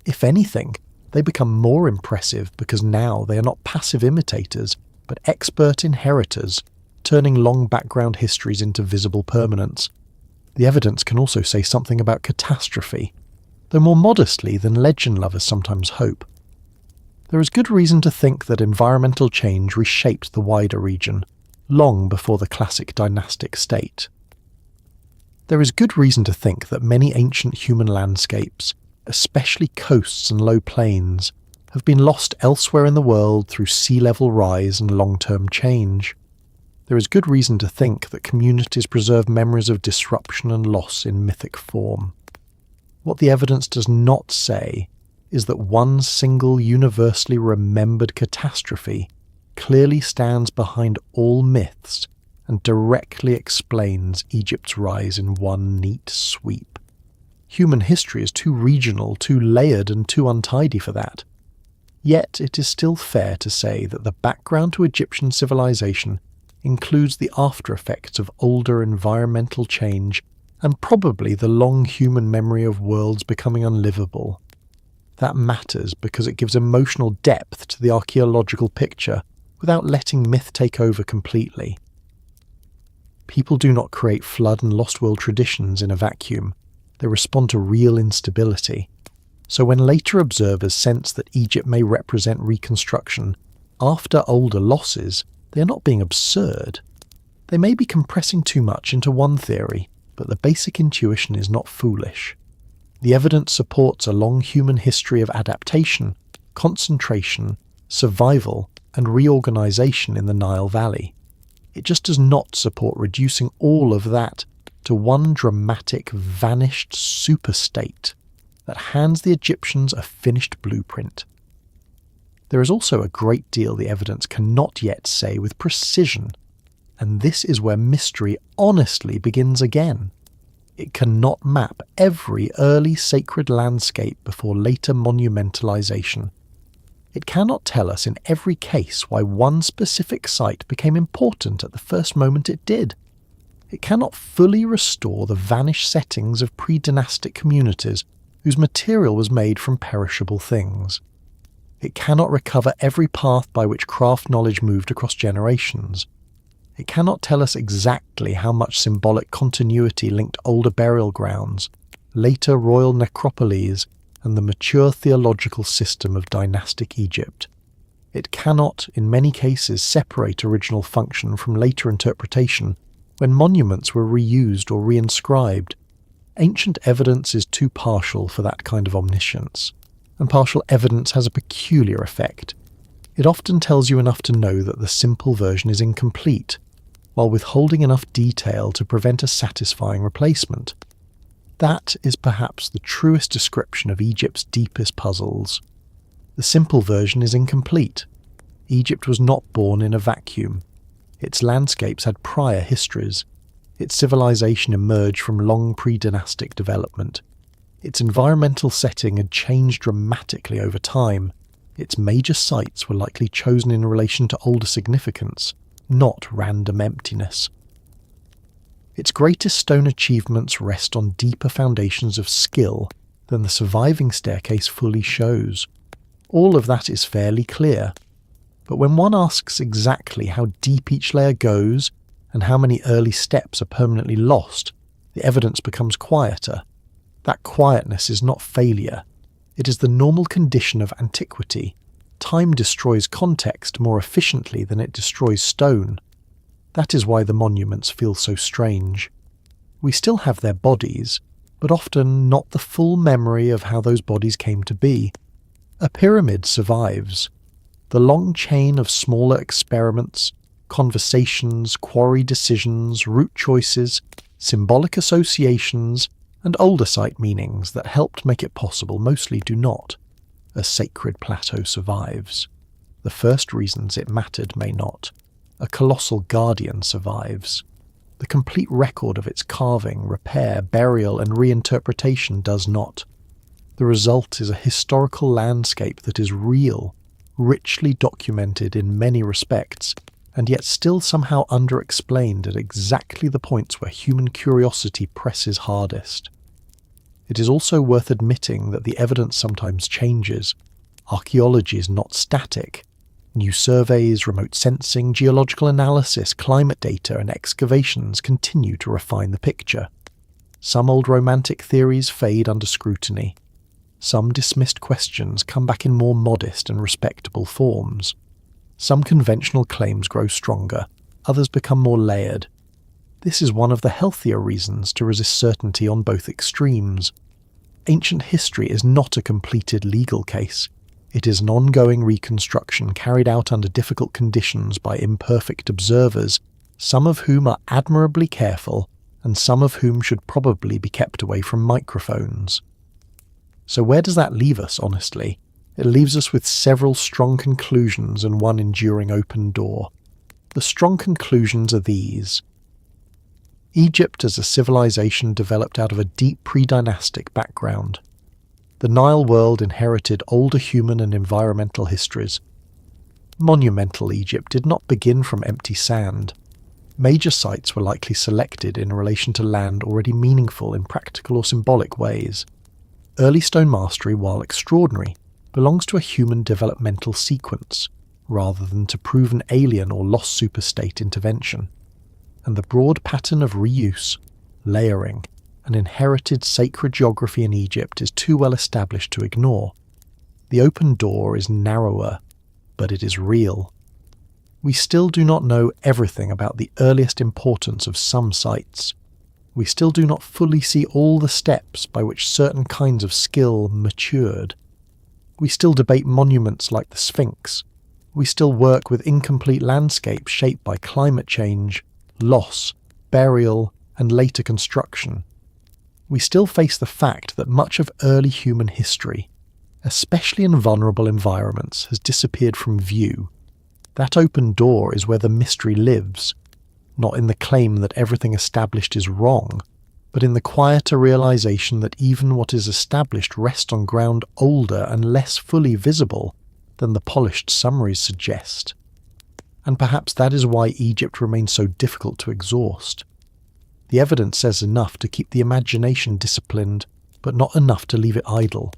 If anything, they become more impressive because now they are not passive imitators, but expert inheritors, turning long background histories into visible permanence. The evidence can also say something about catastrophe, though more modestly than legend lovers sometimes hope. There is good reason to think that environmental change reshaped the wider region, long before the classic dynastic state. There is good reason to think that many ancient human landscapes, especially coasts and low plains, have been lost elsewhere in the world through sea level rise and long-term change. There is good reason to think that communities preserve memories of disruption and loss in mythic form. What the evidence does not say is that one single universally remembered catastrophe clearly stands behind all myths and directly explains Egypt's rise in one neat sweep. Human history is too regional, too layered, and too untidy for that. Yet it is still fair to say that the background to Egyptian civilization includes the after-effects of older environmental change and probably the long human memory of worlds becoming unlivable. That matters because it gives emotional depth to the archaeological picture without letting myth take over completely. People do not create flood and lost world traditions in a vacuum. They respond to real instability. So when later observers sense that Egypt may represent reconstruction after older losses, they are not being absurd. They may be compressing too much into one theory, but the basic intuition is not foolish. The evidence supports a long human history of adaptation, concentration, survival, and reorganization in the Nile Valley. It just does not support reducing all of that to one dramatic, vanished superstate that hands the Egyptians a finished blueprint. There is also a great deal the evidence cannot yet say with precision, and this is where mystery honestly begins again. It cannot map every early sacred landscape before later monumentalization. It cannot tell us in every case why one specific site became important at the first moment it did. It cannot fully restore the vanished settings of pre-dynastic communities whose material was made from perishable things. It cannot recover every path by which craft knowledge moved across generations. It cannot tell us exactly how much symbolic continuity linked older burial grounds, later royal necropolis, and the mature theological system of dynastic Egypt. It cannot, in many cases, separate original function from later interpretation when monuments were reused or reinscribed. Ancient evidence is too partial for that kind of omniscience, and partial evidence has a peculiar effect. It often tells you enough to know that the simple version is incomplete, while withholding enough detail to prevent a satisfying replacement. That is perhaps the truest description of Egypt's deepest puzzles. The simple version is incomplete. Egypt was not born in a vacuum. Its landscapes had prior histories. Its civilization emerged from long pre-dynastic development. Its environmental setting had changed dramatically over time. Its major sites were likely chosen in relation to older significance, not random emptiness. Its greatest stone achievements rest on deeper foundations of skill than the surviving staircase fully shows. All of that is fairly clear, but when one asks exactly how deep each layer goes and how many early steps are permanently lost, the evidence becomes quieter. That quietness is not failure. It is the normal condition of antiquity. Time destroys context more efficiently than it destroys stone. That is why the monuments feel so strange. We still have their bodies, but often not the full memory of how those bodies came to be. A pyramid survives. The long chain of smaller experiments, conversations, quarry decisions, route choices, symbolic associations, and older site meanings that helped make it possible mostly do not. A sacred plateau survives. The first reasons it mattered may not. A colossal guardian survives. The complete record of its carving, repair, burial, and reinterpretation does not. The result is a historical landscape that is real, richly documented in many respects, and yet still somehow underexplained at exactly the points where human curiosity presses hardest. It is also worth admitting that the evidence sometimes changes. Archaeology is not static. New surveys, remote sensing, geological analysis, climate data, and excavations continue to refine the picture. Some old romantic theories fade under scrutiny. Some dismissed questions come back in more modest and respectable forms. Some conventional claims grow stronger, others become more layered. This is one of the healthier reasons to resist certainty on both extremes. ancient history is not a completed legal case. It is an ongoing reconstruction carried out under difficult conditions by imperfect observers, some of whom are admirably careful and some of whom should probably be kept away from microphones. So where does that leave us, honestly? It leaves us with several strong conclusions and one enduring open door. The strong conclusions are these. Egypt as a civilization developed out of a deep pre-dynastic background. The Nile world inherited older human and environmental histories. Monumental Egypt did not begin from empty sand. Major sites were likely selected in relation to land already meaningful in practical or symbolic ways. Early stone mastery, while extraordinary, belongs to a human developmental sequence, rather than to proven alien or lost superstate intervention. And the broad pattern of reuse, layering, and inherited sacred geography in Egypt is too well established to ignore. The open door is narrower, but it is real. We still do not know everything about the earliest importance of some sites. We still do not fully see all the steps by which certain kinds of skill matured. We still debate monuments like the Sphinx. We still work with incomplete landscapes shaped by climate change, loss, burial, and later construction. We still face the fact that much of early human history, especially in vulnerable environments, has disappeared from view. That open door is where the mystery lives, not in the claim that everything established is wrong, but in the quieter realization that even what is established rests on ground older and less fully visible than the polished summaries suggest. And perhaps that is why Egypt remains so difficult to exhaust. The evidence says enough to keep the imagination disciplined, but not enough to leave it idle.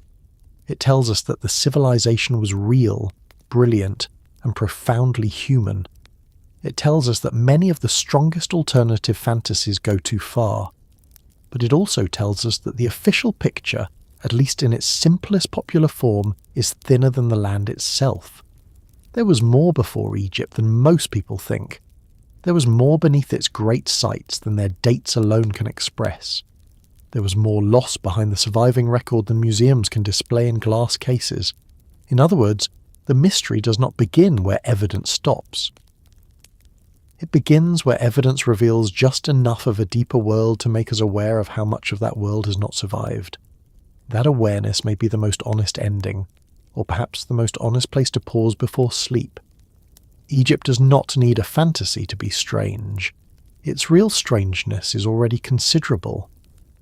It tells us that the civilization was real, brilliant, and profoundly human. It tells us that many of the strongest alternative fantasies go too far. But it also tells us that the official picture, at least in its simplest popular form, is thinner than the land itself. There was more before Egypt than most people think. There was more beneath its great sites than their dates alone can express. There was more loss behind the surviving record than museums can display in glass cases. In other words, the mystery does not begin where evidence stops. It begins where evidence reveals just enough of a deeper world to make us aware of how much of that world has not survived. That awareness may be the most honest ending, or perhaps the most honest place to pause before sleep. Egypt does not need a fantasy to be strange. Its real strangeness is already considerable.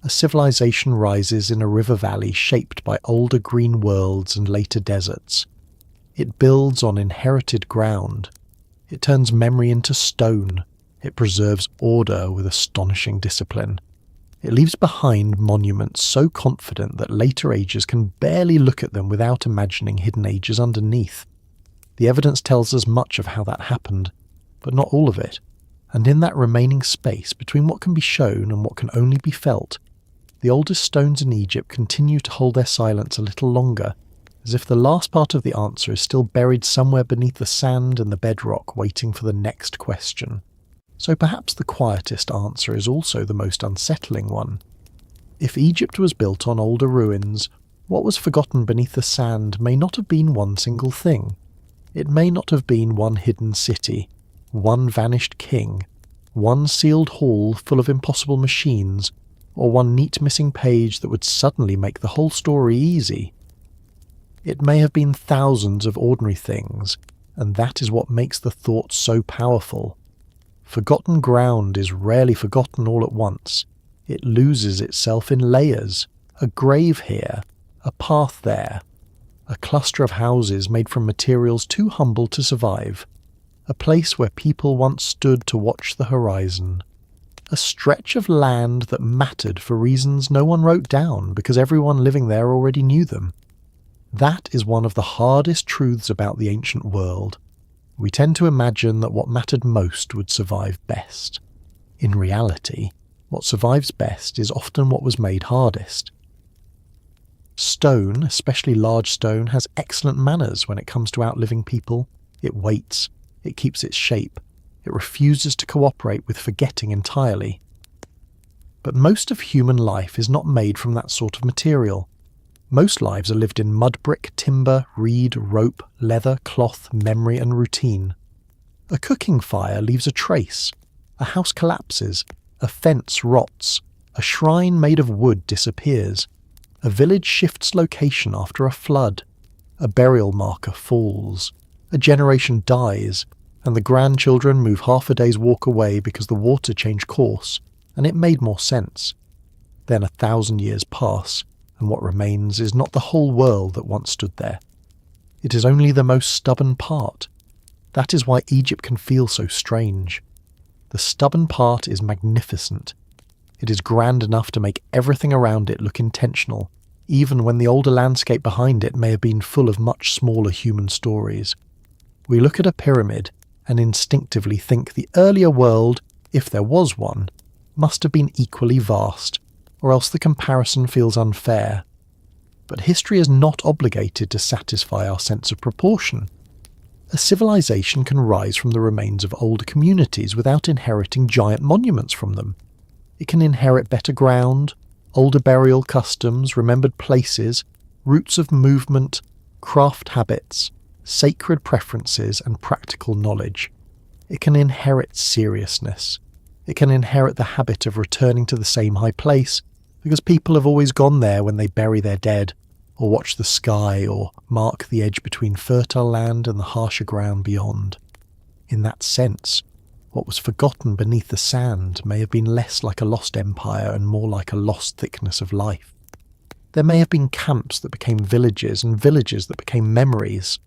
A civilization rises in a river valley shaped by older green worlds and later deserts. It builds on inherited ground. It turns memory into stone. It preserves order with astonishing discipline. It leaves behind monuments so confident that later ages can barely look at them without imagining hidden ages underneath. The evidence tells us much of how that happened, but not all of it. And in that remaining space between what can be shown and what can only be felt, the oldest stones in Egypt continue to hold their silence a little longer, as if the last part of the answer is still buried somewhere beneath the sand and the bedrock waiting for the next question. So perhaps the quietest answer is also the most unsettling one. If Egypt was built on older ruins, what was forgotten beneath the sand may not have been one single thing. It may not have been one hidden city, one vanished king, one sealed hall full of impossible machines, or one neat missing page that would suddenly make the whole story easy. It may have been thousands of ordinary things, and that is what makes the thought so powerful. Forgotten ground is rarely forgotten all at once. It loses itself in layers, a grave here, a path there, a cluster of houses made from materials too humble to survive, a place where people once stood to watch the horizon, a stretch of land that mattered for reasons no one wrote down because everyone living there already knew them. That is one of the hardest truths about the ancient world. We tend to imagine that what mattered most would survive best. In reality, what survives best is often what was made hardest. Stone, especially large stone, has excellent manners when it comes to outliving people. It waits, it keeps its shape, it refuses to cooperate with forgetting entirely. But most of human life is not made from that sort of material. Most lives are lived in mud brick, timber, reed, rope, leather, cloth, memory and routine. A cooking fire leaves a trace. A house collapses. A fence rots. A shrine made of wood disappears. A village shifts location after a flood. A burial marker falls. A generation dies, and the grandchildren move half a day's walk away because the water changed course, and it made more sense. Then 1,000 years pass, and what remains is not the whole world that once stood there. It is only the most stubborn part. That is why Egypt can feel so strange. The stubborn part is magnificent. It is grand enough to make everything around it look intentional, even when the older landscape behind it may have been full of much smaller human stories. We look at a pyramid and instinctively think the earlier world, if there was one, must have been equally vast, or else the comparison feels unfair. But history is not obligated to satisfy our sense of proportion. A civilization can rise from the remains of old communities without inheriting giant monuments from them. It can inherit better ground, older burial customs, remembered places, routes of movement, craft habits, sacred preferences and practical knowledge. It can inherit seriousness. It can inherit the habit of returning to the same high place because people have always gone there when they bury their dead, or watch the sky, or mark the edge between fertile land and the harsher ground beyond. In that sense, what was forgotten beneath the sand may have been less like a lost empire and more like a lost thickness of life. There may have been camps that became villages and villages that became memories.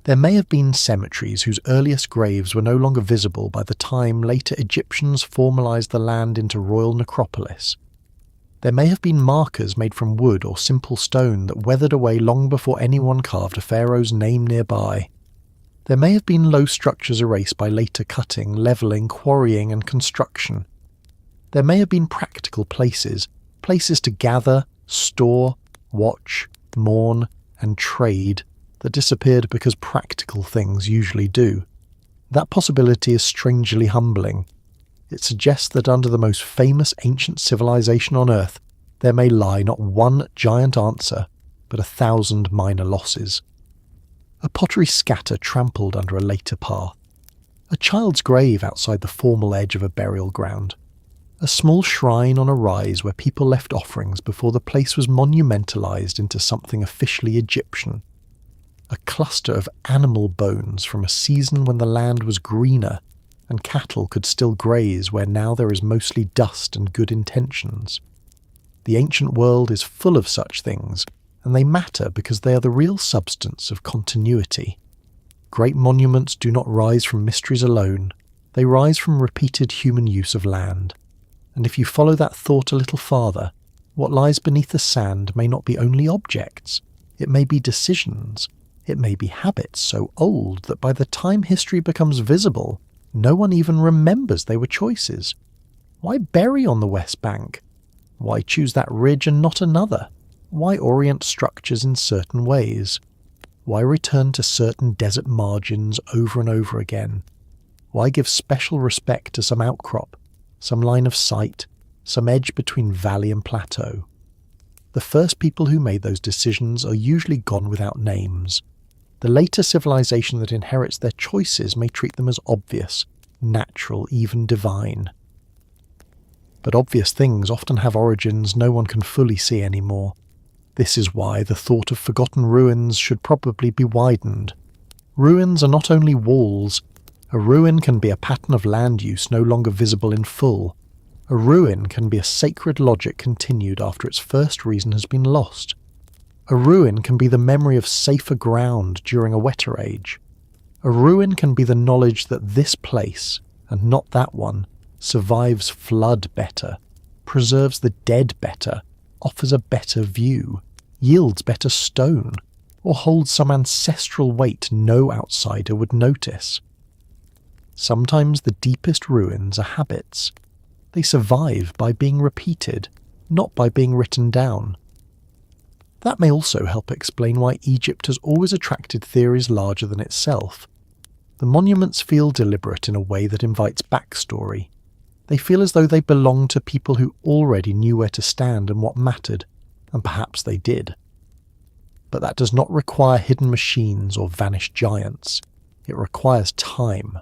There may have been cemeteries whose earliest graves were no longer visible by the time later Egyptians formalised the land into royal necropolis. There may have been markers made from wood or simple stone that weathered away long before anyone carved a pharaoh's name nearby. There may have been low structures erased by later cutting, levelling, quarrying and construction. There may have been practical places to gather, store, watch, mourn and trade that disappeared because practical things usually do. That possibility is strangely humbling. It suggests that under the most famous ancient civilization on Earth, there may lie not one giant answer, but 1,000 minor losses. A pottery scatter trampled under a later path. A child's grave outside the formal edge of a burial ground. A small shrine on a rise where people left offerings before the place was monumentalized into something officially Egyptian. A cluster of animal bones from a season when the land was greener and cattle could still graze where now there is mostly dust and good intentions. The ancient world is full of such things, and they matter because they are the real substance of continuity. Great monuments do not rise from mysteries alone, they rise from repeated human use of land. And if you follow that thought a little farther, what lies beneath the sand may not be only objects, it may be decisions, it may be habits so old that by the time history becomes visible, no one even remembers they were choices. Why bury on the West Bank? Why choose that ridge and not another? Why orient structures in certain ways? Why return to certain desert margins over and over again? Why give special respect to some outcrop, some line of sight, some edge between valley and plateau? The first people who made those decisions are usually gone without names. The later civilization that inherits their choices may treat them as obvious, natural, even divine. But obvious things often have origins no one can fully see anymore. This is why the thought of forgotten ruins should probably be widened. Ruins are not only walls. A ruin can be a pattern of land use no longer visible in full. A ruin can be a sacred logic continued after its first reason has been lost. A ruin can be the memory of safer ground during a wetter age. A ruin can be the knowledge that this place, and not that one, survives flood better, preserves the dead better, offers a better view, yields better stone, or holds some ancestral weight no outsider would notice. Sometimes the deepest ruins are habits. They survive by being repeated, not by being written down. That may also help explain why Egypt has always attracted theories larger than itself. The monuments feel deliberate in a way that invites backstory. They feel as though they belong to people who already knew where to stand and what mattered, and perhaps they did. But that does not require hidden machines or vanished giants. It requires time.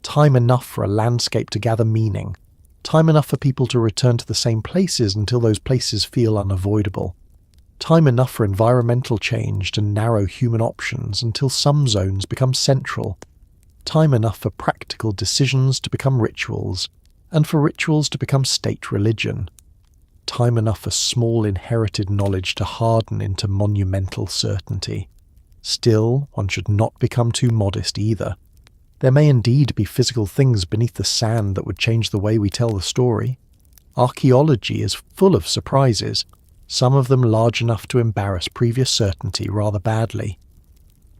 Time enough for a landscape to gather meaning. Time enough for people to return to the same places until those places feel unavoidable. Time enough for environmental change to narrow human options until some zones become central. Time enough for practical decisions to become rituals, and for rituals to become state religion. Time enough for small inherited knowledge to harden into monumental certainty. Still, one should not become too modest either. There may indeed be physical things beneath the sand that would change the way we tell the story. Archaeology is full of surprises, some of them large enough to embarrass previous certainty rather badly.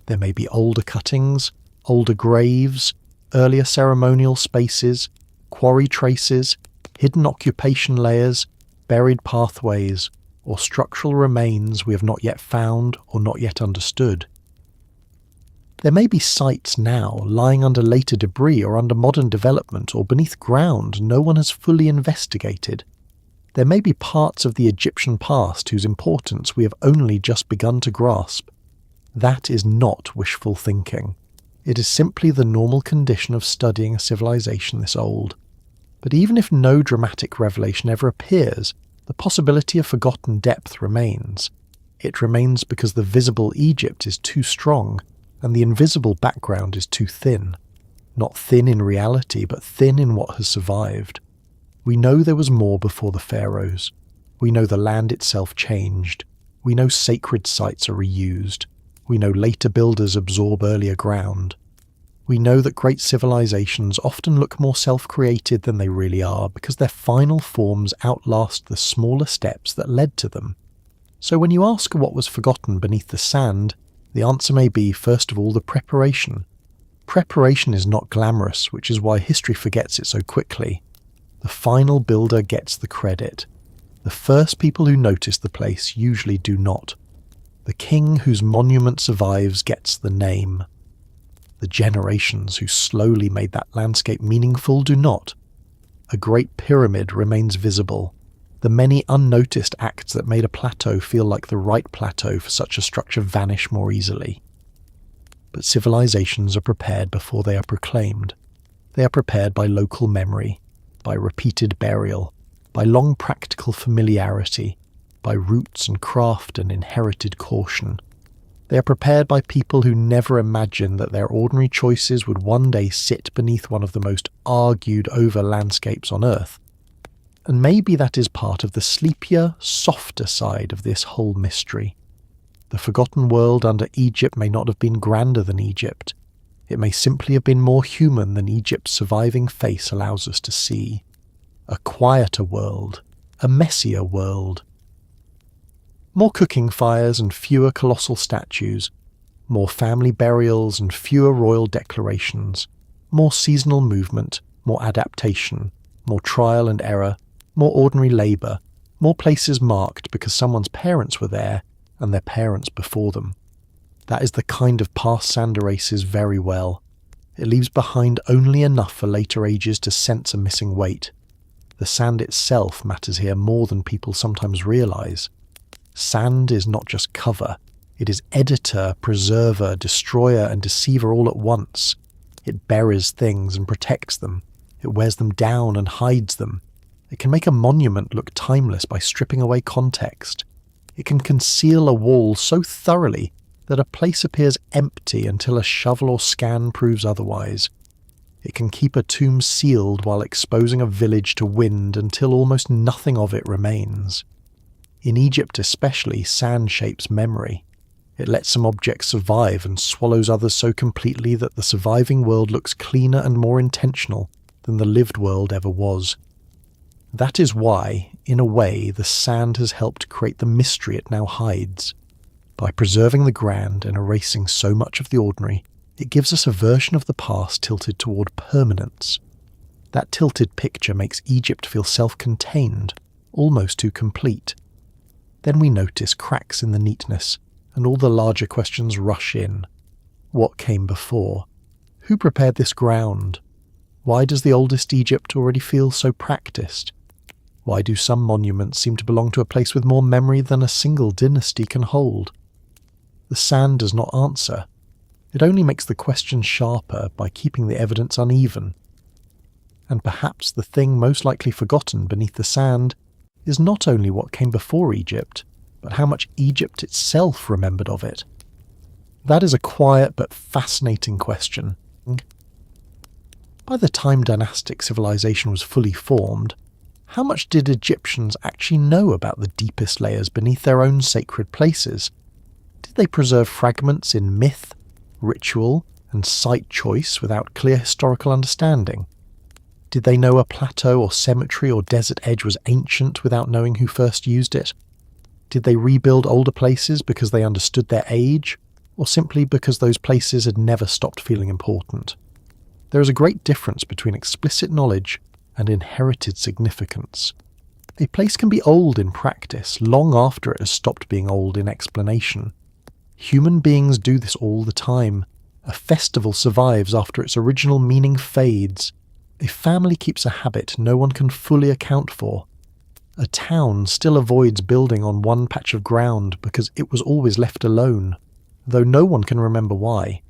There may be older cuttings, older graves, earlier ceremonial spaces, quarry traces, hidden occupation layers, buried pathways, or structural remains we have not yet found or not yet understood. There may be sites now lying under later debris or under modern development or beneath ground no one has fully investigated. There may be parts of the Egyptian past whose importance we have only just begun to grasp. That is not wishful thinking. It is simply the normal condition of studying a civilization this old. But even if no dramatic revelation ever appears, the possibility of forgotten depth remains. It remains because the visible Egypt is too strong, and the invisible background is too thin. Not thin in reality, but thin in what has survived. We know there was more before the pharaohs. We know the land itself changed. We know sacred sites are reused. We know later builders absorb earlier ground. We know that great civilizations often look more self-created than they really are because their final forms outlast the smaller steps that led to them. So when you ask what was forgotten beneath the sand, the answer may be, first of all, the preparation. Preparation is not glamorous, which is why history forgets it so quickly. The final builder gets the credit. The first people who notice the place usually do not. The king whose monument survives gets the name. The generations who slowly made that landscape meaningful do not. A great pyramid remains visible. The many unnoticed acts that made a plateau feel like the right plateau for such a structure vanish more easily. But civilizations are prepared before they are proclaimed. They are prepared by local memory, by repeated burial, by long practical familiarity, by roots and craft and inherited caution. They are prepared by people who never imagined that their ordinary choices would one day sit beneath one of the most argued over landscapes on Earth. And maybe that is part of the sleepier, softer side of this whole mystery. The forgotten world under Egypt may not have been grander than Egypt. It may simply have been more human than Egypt's surviving face allows us to see. A quieter world, a messier world. More cooking fires and fewer colossal statues, more family burials and fewer royal declarations, more seasonal movement, more adaptation, more trial and error, more ordinary labour, more places marked because someone's parents were there and their parents before them. That is the kind of past sand erases very well. It leaves behind only enough for later ages to sense a missing weight. The sand itself matters here more than people sometimes realise. Sand is not just cover. It is editor, preserver, destroyer and deceiver all at once. It buries things and protects them. It wears them down and hides them. It can make a monument look timeless by stripping away context. It can conceal a wall so thoroughly that a place appears empty until a shovel or scan proves otherwise. It can keep a tomb sealed while exposing a village to wind until almost nothing of it remains. In Egypt especially, sand shapes memory. It lets some objects survive and swallows others so completely that the surviving world looks cleaner and more intentional than the lived world ever was. That is why, in a way, the sand has helped create the mystery it now hides. By preserving the grand and erasing so much of the ordinary, it gives us a version of the past tilted toward permanence. That tilted picture makes Egypt feel self-contained, almost too complete. Then we notice cracks in the neatness, and all the larger questions rush in. What came before? Who prepared this ground? Why does the oldest Egypt already feel so practiced? Why do some monuments seem to belong to a place with more memory than a single dynasty can hold? The sand does not answer. It only makes the question sharper by keeping the evidence uneven. And perhaps the thing most likely forgotten beneath the sand is not only what came before Egypt, but how much Egypt itself remembered of it. That is a quiet but fascinating question. By the time dynastic civilization was fully formed, how much did Egyptians actually know about the deepest layers beneath their own sacred places? Did they preserve fragments in myth, ritual, and site choice without clear historical understanding? Did they know a plateau or cemetery or desert edge was ancient without knowing who first used it? Did they rebuild older places because they understood their age, or simply because those places had never stopped feeling important? There is a great difference between explicit knowledge and inherited significance. A place can be old in practice long after it has stopped being old in explanation. Human beings do this all the time. A festival survives after its original meaning fades. A family keeps a habit no one can fully account for. A town still avoids building on one patch of ground because it was always left alone, though no one can remember why.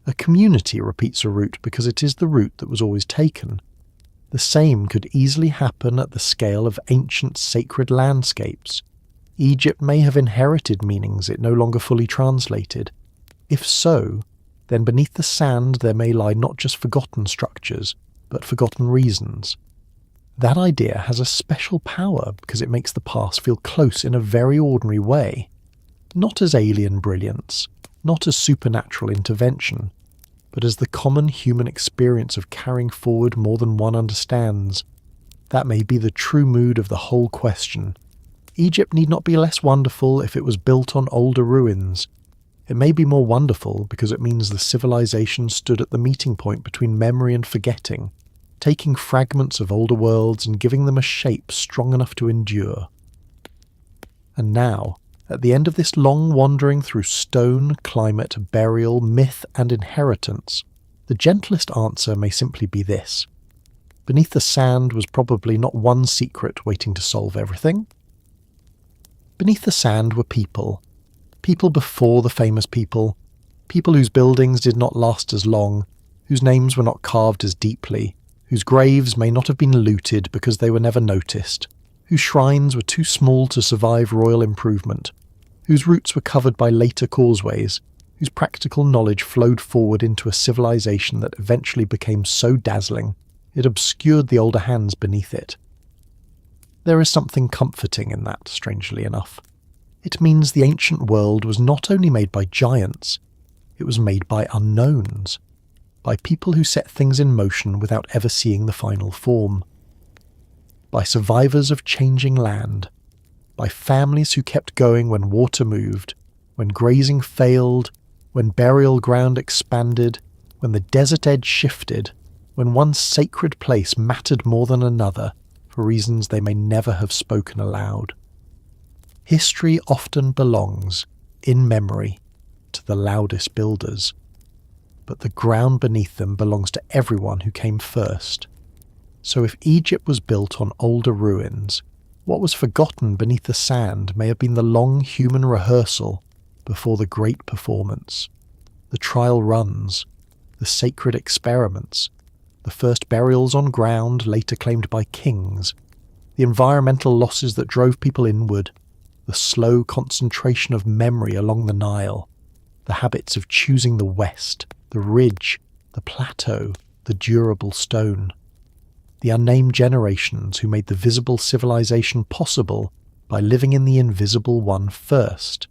A community repeats a route because it is the route that was always taken. The same could easily happen at the scale of ancient sacred landscapes. Egypt may have inherited meanings it no longer fully translated. If so, then beneath the sand there may lie not just forgotten structures, but forgotten reasons. That idea has a special power because it makes the past feel close in a very ordinary way. Not as alien brilliance, not as supernatural intervention, but as the common human experience of carrying forward more than one understands. That may be the true mood of the whole question. Egypt need not be less wonderful if it was built on older ruins. It may be more wonderful because it means the civilization stood at the meeting point between memory and forgetting, taking fragments of older worlds and giving them a shape strong enough to endure. And now, at the end of this long wandering through stone, climate, burial, myth, and inheritance, the gentlest answer may simply be this. Beneath the sand was probably not one secret waiting to solve everything. Beneath the sand were people. People before the famous people. People whose buildings did not last as long, whose names were not carved as deeply, whose graves may not have been looted because they were never noticed, whose shrines were too small to survive royal improvement, whose roots were covered by later causeways, whose practical knowledge flowed forward into a civilization that eventually became so dazzling it obscured the older hands beneath it. There is something comforting in that, strangely enough. It means the ancient world was not only made by giants, it was made by unknowns, by people who set things in motion without ever seeing the final form, by survivors of changing land, by families who kept going when water moved, when grazing failed, when burial ground expanded, when the desert edge shifted, when one sacred place mattered more than another for reasons they may never have spoken aloud. History often belongs, in memory, to the loudest builders, but the ground beneath them belongs to everyone who came first. So if Egypt was built on older ruins, what was forgotten beneath the sand may have been the long human rehearsal before the great performance, the trial runs, the sacred experiments, the first burials on ground later claimed by kings, the environmental losses that drove people inward, the slow concentration of memory along the Nile, the habits of choosing the west, the ridge, the plateau, the durable stone, the unnamed generations who made the visible civilization possible by living in the invisible one first.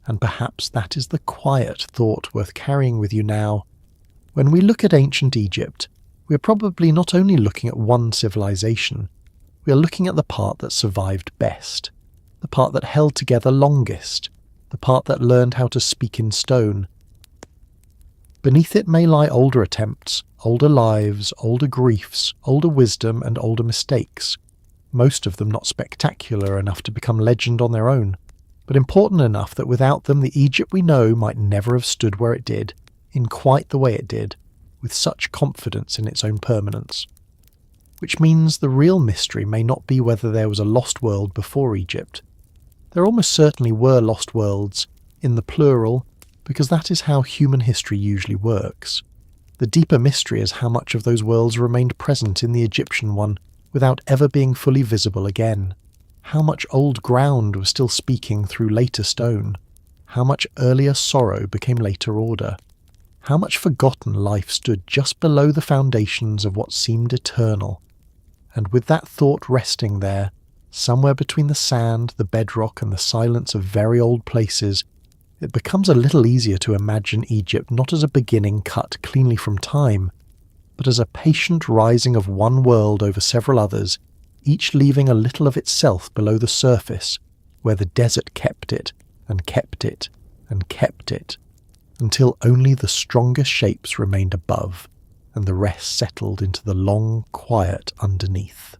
And perhaps that is the quiet thought worth carrying with you now. When we look at ancient Egypt, we are probably not only looking at one civilization, we are looking at the part that survived best, the part that held together longest, the part that learned how to speak in stone. Beneath it may lie older attempts, older lives, older griefs, older wisdom and older mistakes, most of them not spectacular enough to become legend on their own, but important enough that without them the Egypt we know might never have stood where it did, in quite the way it did, with such confidence in its own permanence. which means the real mystery may not be whether there was a lost world before Egypt. There almost certainly were lost worlds, in the plural, because that is how human history usually works. The deeper mystery is how much of those worlds remained present in the Egyptian one without ever being fully visible again. How much old ground was still speaking through later stone. How much earlier sorrow became later order. How much forgotten life stood just below the foundations of what seemed eternal. And with that thought resting there, somewhere between the sand, the bedrock, and the silence of very old places, it becomes a little easier to imagine Egypt not as a beginning cut cleanly from time, but as a patient rising of one world over several others, each leaving a little of itself below the surface, where the desert kept it, and kept it, and kept it, until only the strongest shapes remained above, and the rest settled into the long quiet underneath.